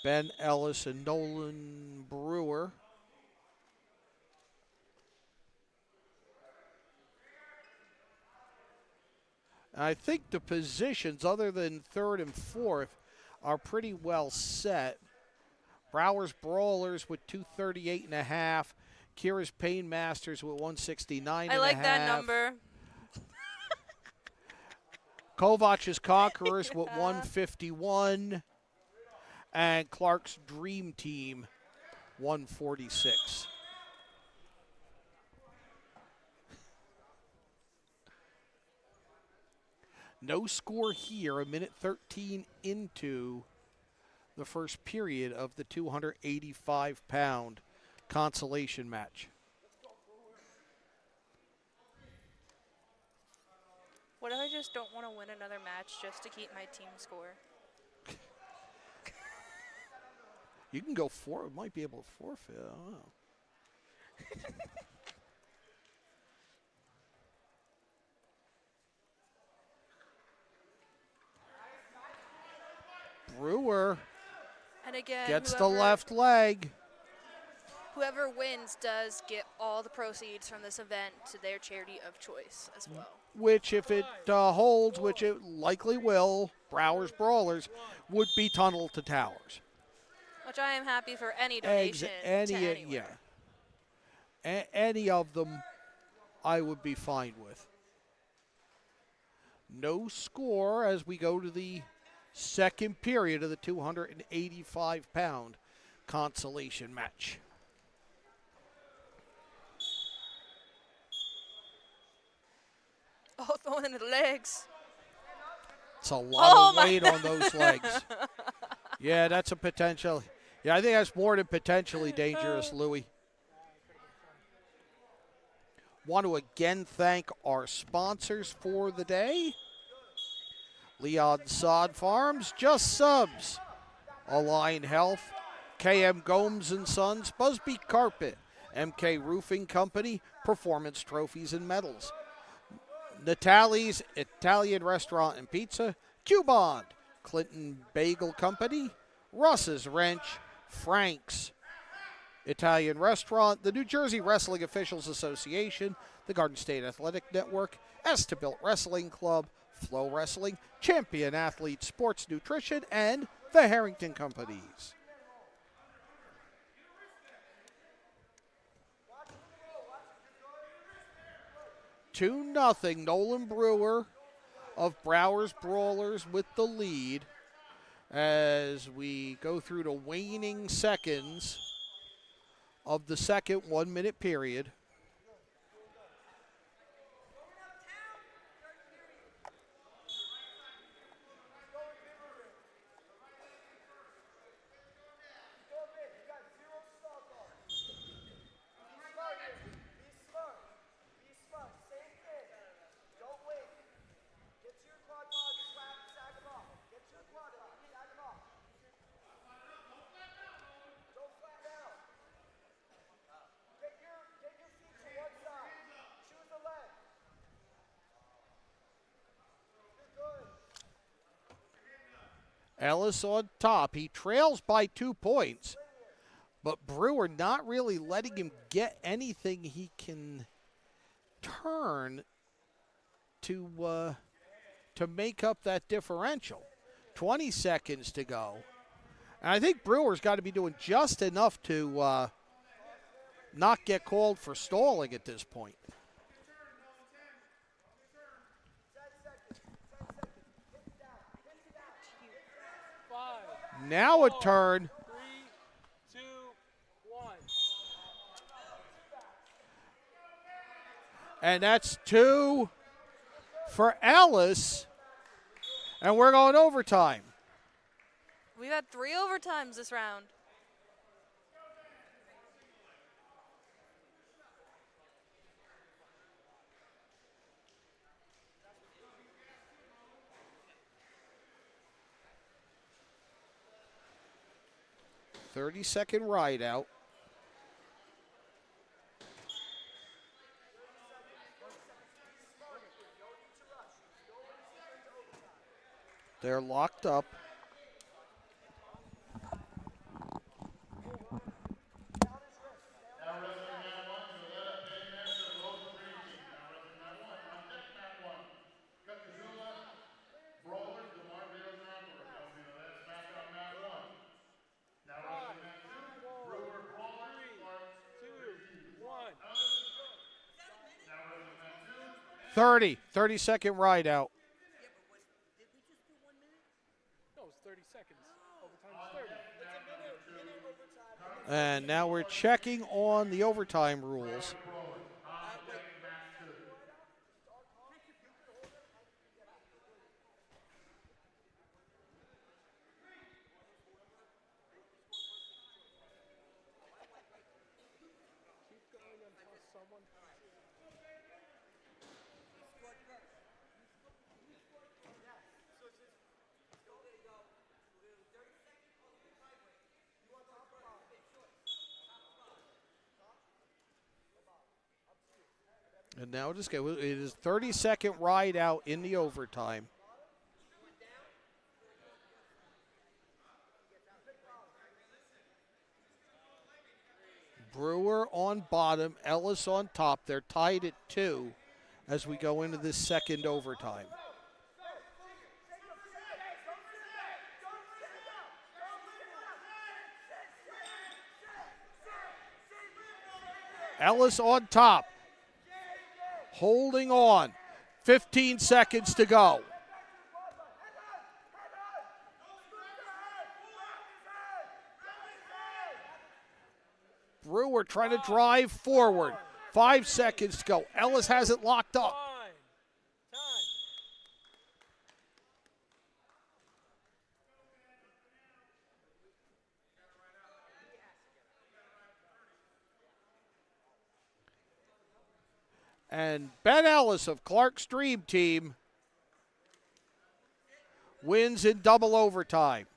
Ben Ellis and Nolan Brewer. I think the positions, other than third and fourth, are pretty well set. Browers Brawlers with 238.5. Kira's Pain Masters with 169.5. I like that number. Kovach's Conquerors with 151. And Clark's Dream Team, 146. No score here, a minute 13 into the first period of the 285-pound consolation match. What if I just don't want to win another match just to keep my team score? You can go might be able to forfeit, I don't know. Brewer And again, gets the left leg. Whoever wins does get all the proceeds from this event to their charity of choice as well. Which, if it holds, which it likely will, Browers Brawlers, would be Tunnel to Towers. Which I am happy for any donation to anywhere. Yeah. Any of them I would be fine with. No score as we go to the second period of the 285-pound consolation match. Oh, throwing in the legs. It's a lot of weight on those legs. Yeah, that's a potential. Yeah, I think that's more than potentially dangerous, Louis. Want to again thank our sponsors for the day. Leon Sod Farms, Just Subs, Align Health, KM Gomes & Sons, Busby Carpet, MK Roofing Company, Performance Trophies and Medals, Natalie's Italian Restaurant and Pizza, Q-Bond, Clinton Bagel Company, Russ's Wrench, Frank's Italian Restaurant, the New Jersey Wrestling Officials Association, the Garden State Athletic Network, Estabilt Wrestling Club, Flow Wrestling, Champion Athlete Sports Nutrition, and the Harrington Companies. Two nothing. Nolan Brewer of Browers Brawlers with the lead as we go through the waning seconds of the second 1 minute period. Ellis on top. He trails by 2 points, but Brewer not really letting him get anything he can turn to make up that differential. 20 seconds to go. And I think Brewer's got to be doing just enough to not get called for stalling at this point. Now a turn. 3, 2, 1. And that's 2 for Ellis. And we're going overtime. We've had 3 overtimes this round. Thirty-second ride out. They're locked up. One. 30-second ride out. No, it's 30 seconds. Overtime is 30. And now we're checking on the overtime rules. And now just go. It is 30-second ride out in the overtime. Brewer on bottom, Ellis on top. They're tied at 2 as we go into this second overtime. Ellis on top. Holding on. 15 seconds to go. Brewer trying to drive forward. 5 seconds to go. Ellis has it locked up. Time. And Ben Ellis of Clark's Dream Team wins in double overtime.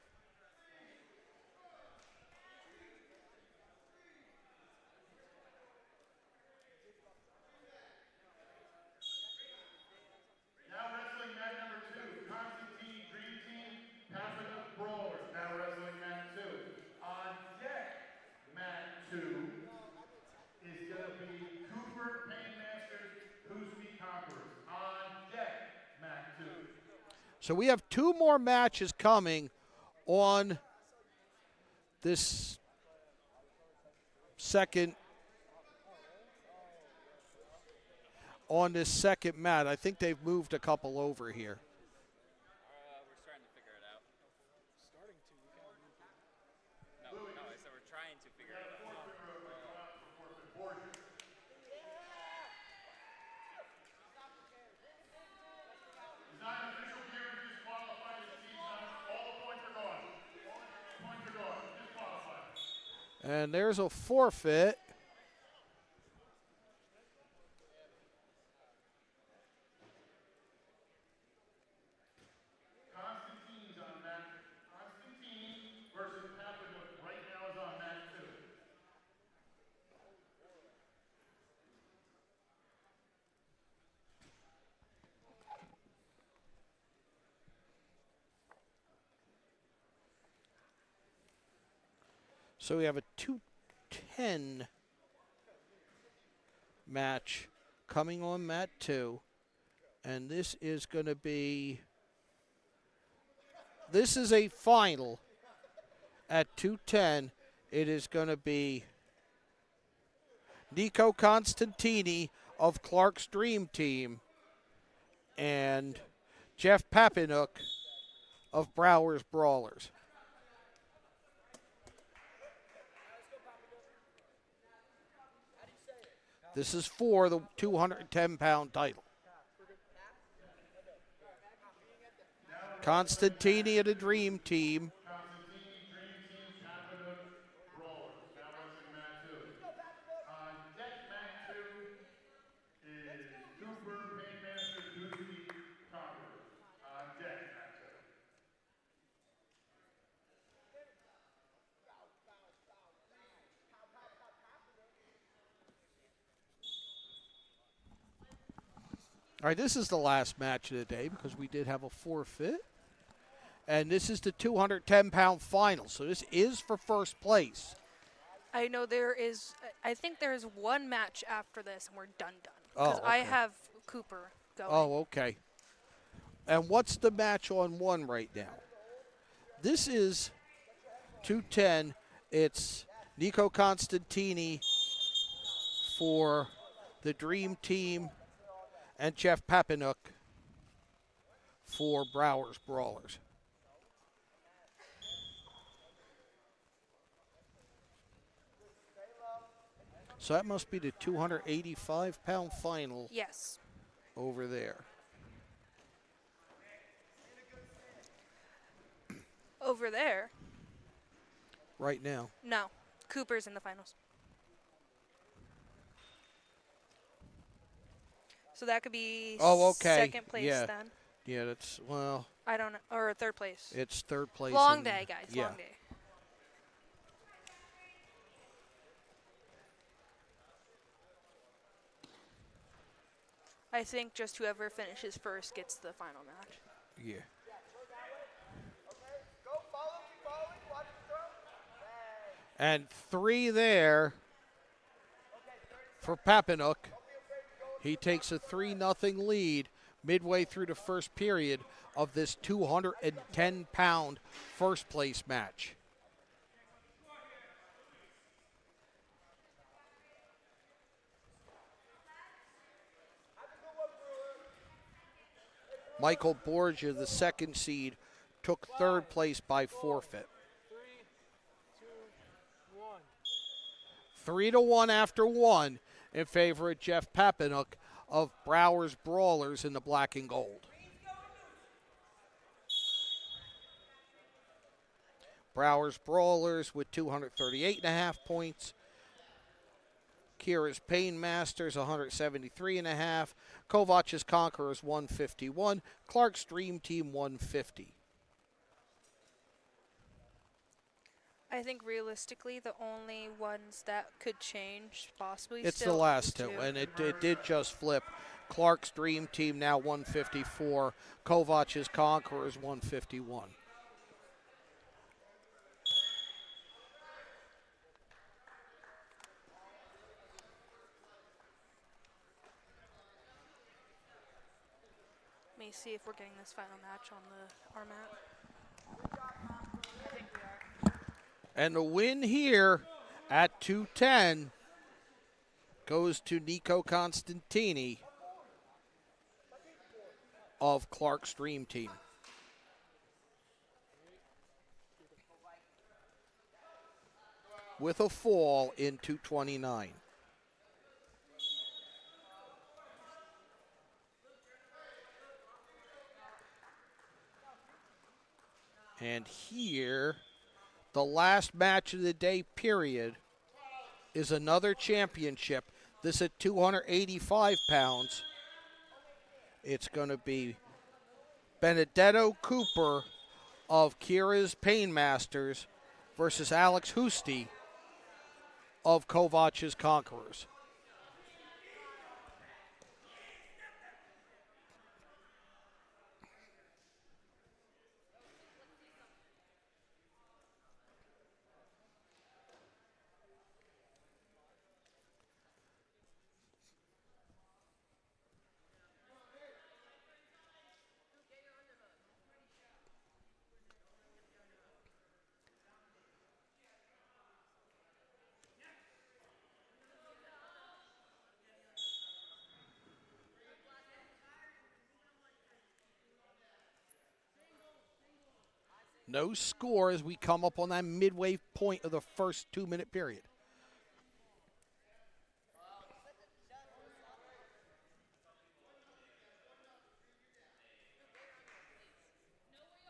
Now wrestling mat number 2, Constantine Dream Team, Passaic Brawlers. Now wrestling mat 2. On deck, mat 2 is going to be Cooper Painmasters, Who's Me Conquerors. On deck, mat 2. So we have 2 more matches coming on this second mat. I think they've moved a couple over here. We're starting to figure it out. Starting to? No, I said we're trying to figure it out. And there's a forfeit. Constantine's on mat. Constantine versus Pappenhook right now is on mat 2. So we have a 2:10 match coming on mat 2. And this is going to be, this is a final at 2:10. It is going to be Nico Constantini of Clark's Dream Team and Jeff Pappenhook of Brower's Brawlers. This is for the 210-pound title. Constantini of the Dream Team. Constantine, Dream Team, Pappenhook, Brawlers. Now wrestling mat 2. On deck mat 2 is Cooper, Painmaster, Doozy, Conqueror. On deck mat 2. All right, this is the last match of the day because we did have a forfeit. And this is the 210-pound final. So this is for first place. I know I think there is one match after this, and we're done. Oh, Because I okay. have Cooper going. Oh, okay. And what's the match on 1 right now? This is 210. It's Nico Constantini for the Dream Team and Jeff Pappenhook for Brower's Brawlers. So that must be the 285-pound final Yes. over there. Over there? Right now. No. Cooper's in the finals. So that could be second place Yeah. then. Yeah, that's, well, I don't know. Or third place. it's third place. Long in- day, guys. Yeah. Long day. I think just whoever finishes first gets the final match. Yeah. Go, follow, keep following, watch the throw. And 3 there for Pappenhook. He takes a 3-0 lead midway through the first period of this 210-pound first place match. Michael Borgia, the 2nd seed, took 3rd place by forfeit. 3-1 after 1 in favor of Jeff Pappenhook of Brower's Brawlers in the black and gold. Brower's Brawlers with 238.5 points. Kira's Painmasters 173.5. Kovach's Conquerors 151. Clark's Dream Team 150. I think realistically the only ones that could change possibly It's the still last is 2, and it did just flip. Clark's Dream Team now 154. Kovach's Conquerors 151. Let me see if we're getting this final match on our mat. And the win here at 210 goes to Nico Constantini of Clark's Dream Team. With a fall in 229. And here, the last match of the day period is another championship. This at 285 pounds. It's going to be Benedetto Cooper of Kira's Painmasters versus Alex Husti of Kovach's Conquerors. No score as we come up on that midway point of the first 2-minute period.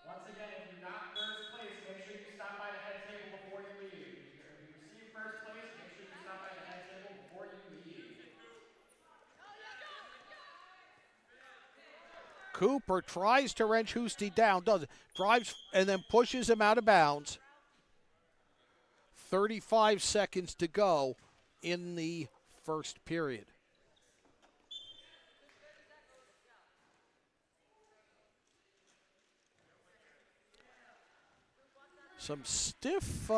Once again, if you got first place, make sure you stop by the head table before you leave. If you receive first place, make sure you stop by the head table before you leave. Cooper tries to wrench Husti down, does it? Drives and then pushes him out of bounds. 35 seconds to go in the first period. Some stiff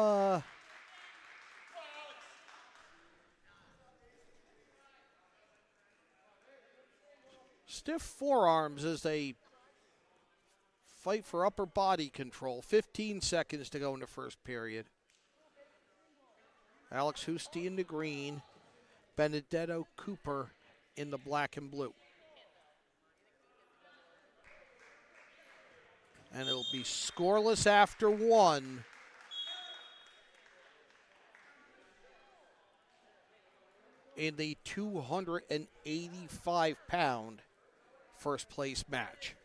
stiff forearms as they fight for upper body control. 15 seconds to go in the first period. Alex Husti in the green, Benedetto Cooper in the black and blue. And it'll be scoreless after one. In the 285-pound first place match.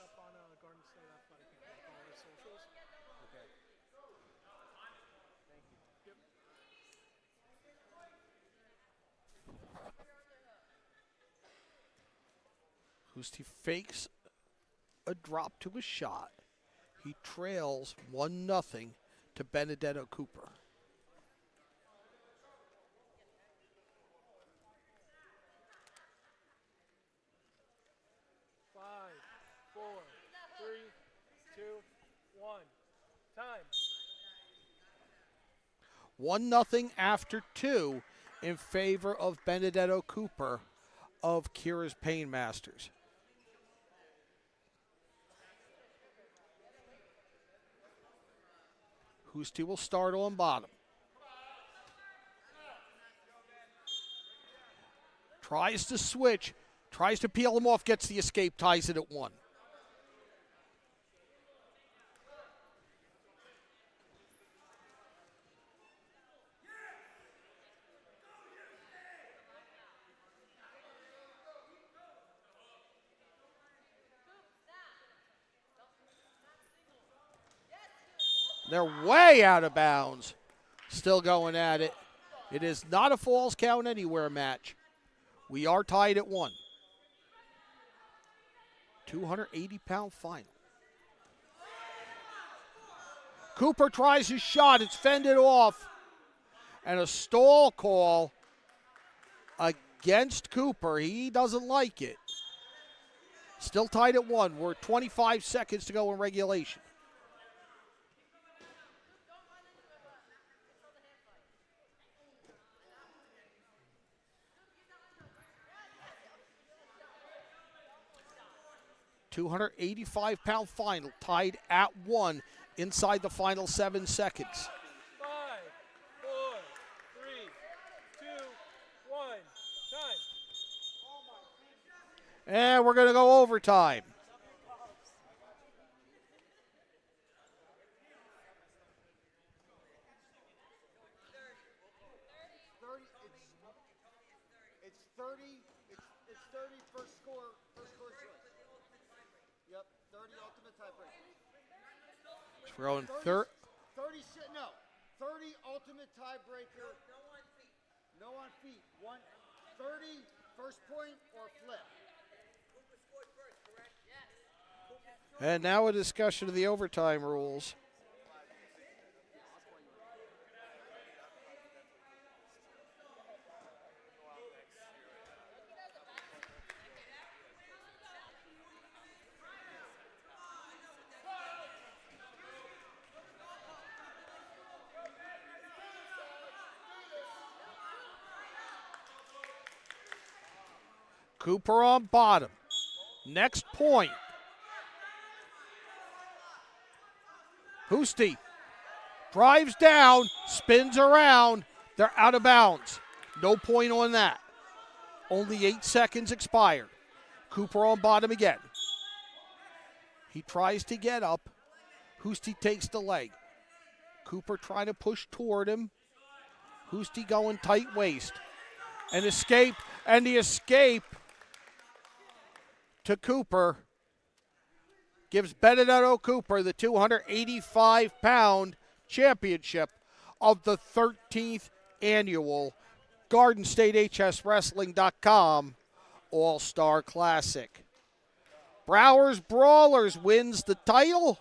Up on Garden State Athletic on all their socials. Okay. Thank you. Yep. Husti fakes a drop to a shot. He trails 1-0 to Benedetto Cooper. Five, 4, 3, 2, 1. Time. 1-0 after 2 in favor of Benedetto Cooper of Kira's Painmasters. Husti will start on bottom. Tries to switch, tries to peel him off, gets the escape, ties it at 1. They're way out of bounds. Still going at it. It is not a falls count anywhere match. We are tied at 1. 280-pound final. Cooper tries his shot. It's fended off. And a stall call against Cooper. He doesn't like it. Still tied at 1. We're 25 seconds to go in regulation. $285-pound final, tied at 1 inside the final 7 seconds. 5, 4, 3, 2, 1, time. And we're going to go overtime. It's 30. It's 30 first score choice. Yep, 30 ultimate tiebreaker. We're going 30 ultimate tiebreaker. No on feet. 30 first point or flip. And now a discussion of the overtime rules. Cooper on bottom. Next point. Hoosty drives down, spins around. They're out of bounds. No point on that. Only 8 seconds expired. Cooper on bottom again. He tries to get up. Hoosty takes the leg. Cooper trying to push toward him. Hoosty going tight waist. An escape, and the escape to Cooper gives Benedetto Cooper the 285-pound championship of the 13th annual GardenStateHSWrestling.com All-Star Classic. Browers Brawlers wins the title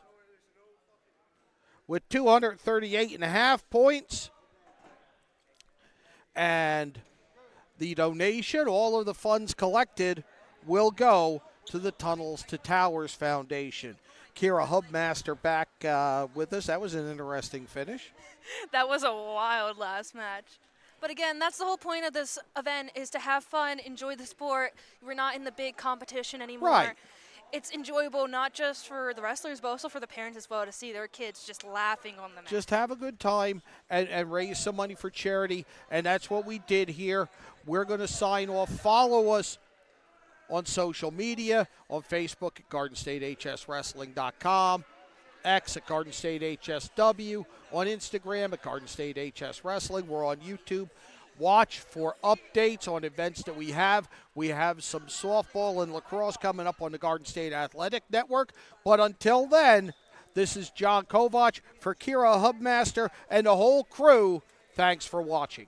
with 238.5 points. And the donation, all of the funds collected, will go to the Tunnels to Towers Foundation. Kira Hubmaster back with us. That was an interesting finish. That was a wild last match. But again, that's the whole point of this event, is to have fun, enjoy the sport. We're not in the big competition anymore. Right. It's enjoyable not just for the wrestlers, but also for the parents as well, to see their kids just laughing on the mat. Just have a good time and raise some money for charity. And that's what we did here. We're going to sign off. Follow us on social media, on Facebook at GardenStateHSWrestling.com, X at GardenStateHSW, on Instagram at GardenStateHSWrestling. We're on YouTube. Watch for updates on events that we have. We have some softball and lacrosse coming up on the Garden State Athletic Network. But until then, this is John Kovach for Kira Hubmaster and the whole crew. Thanks for watching.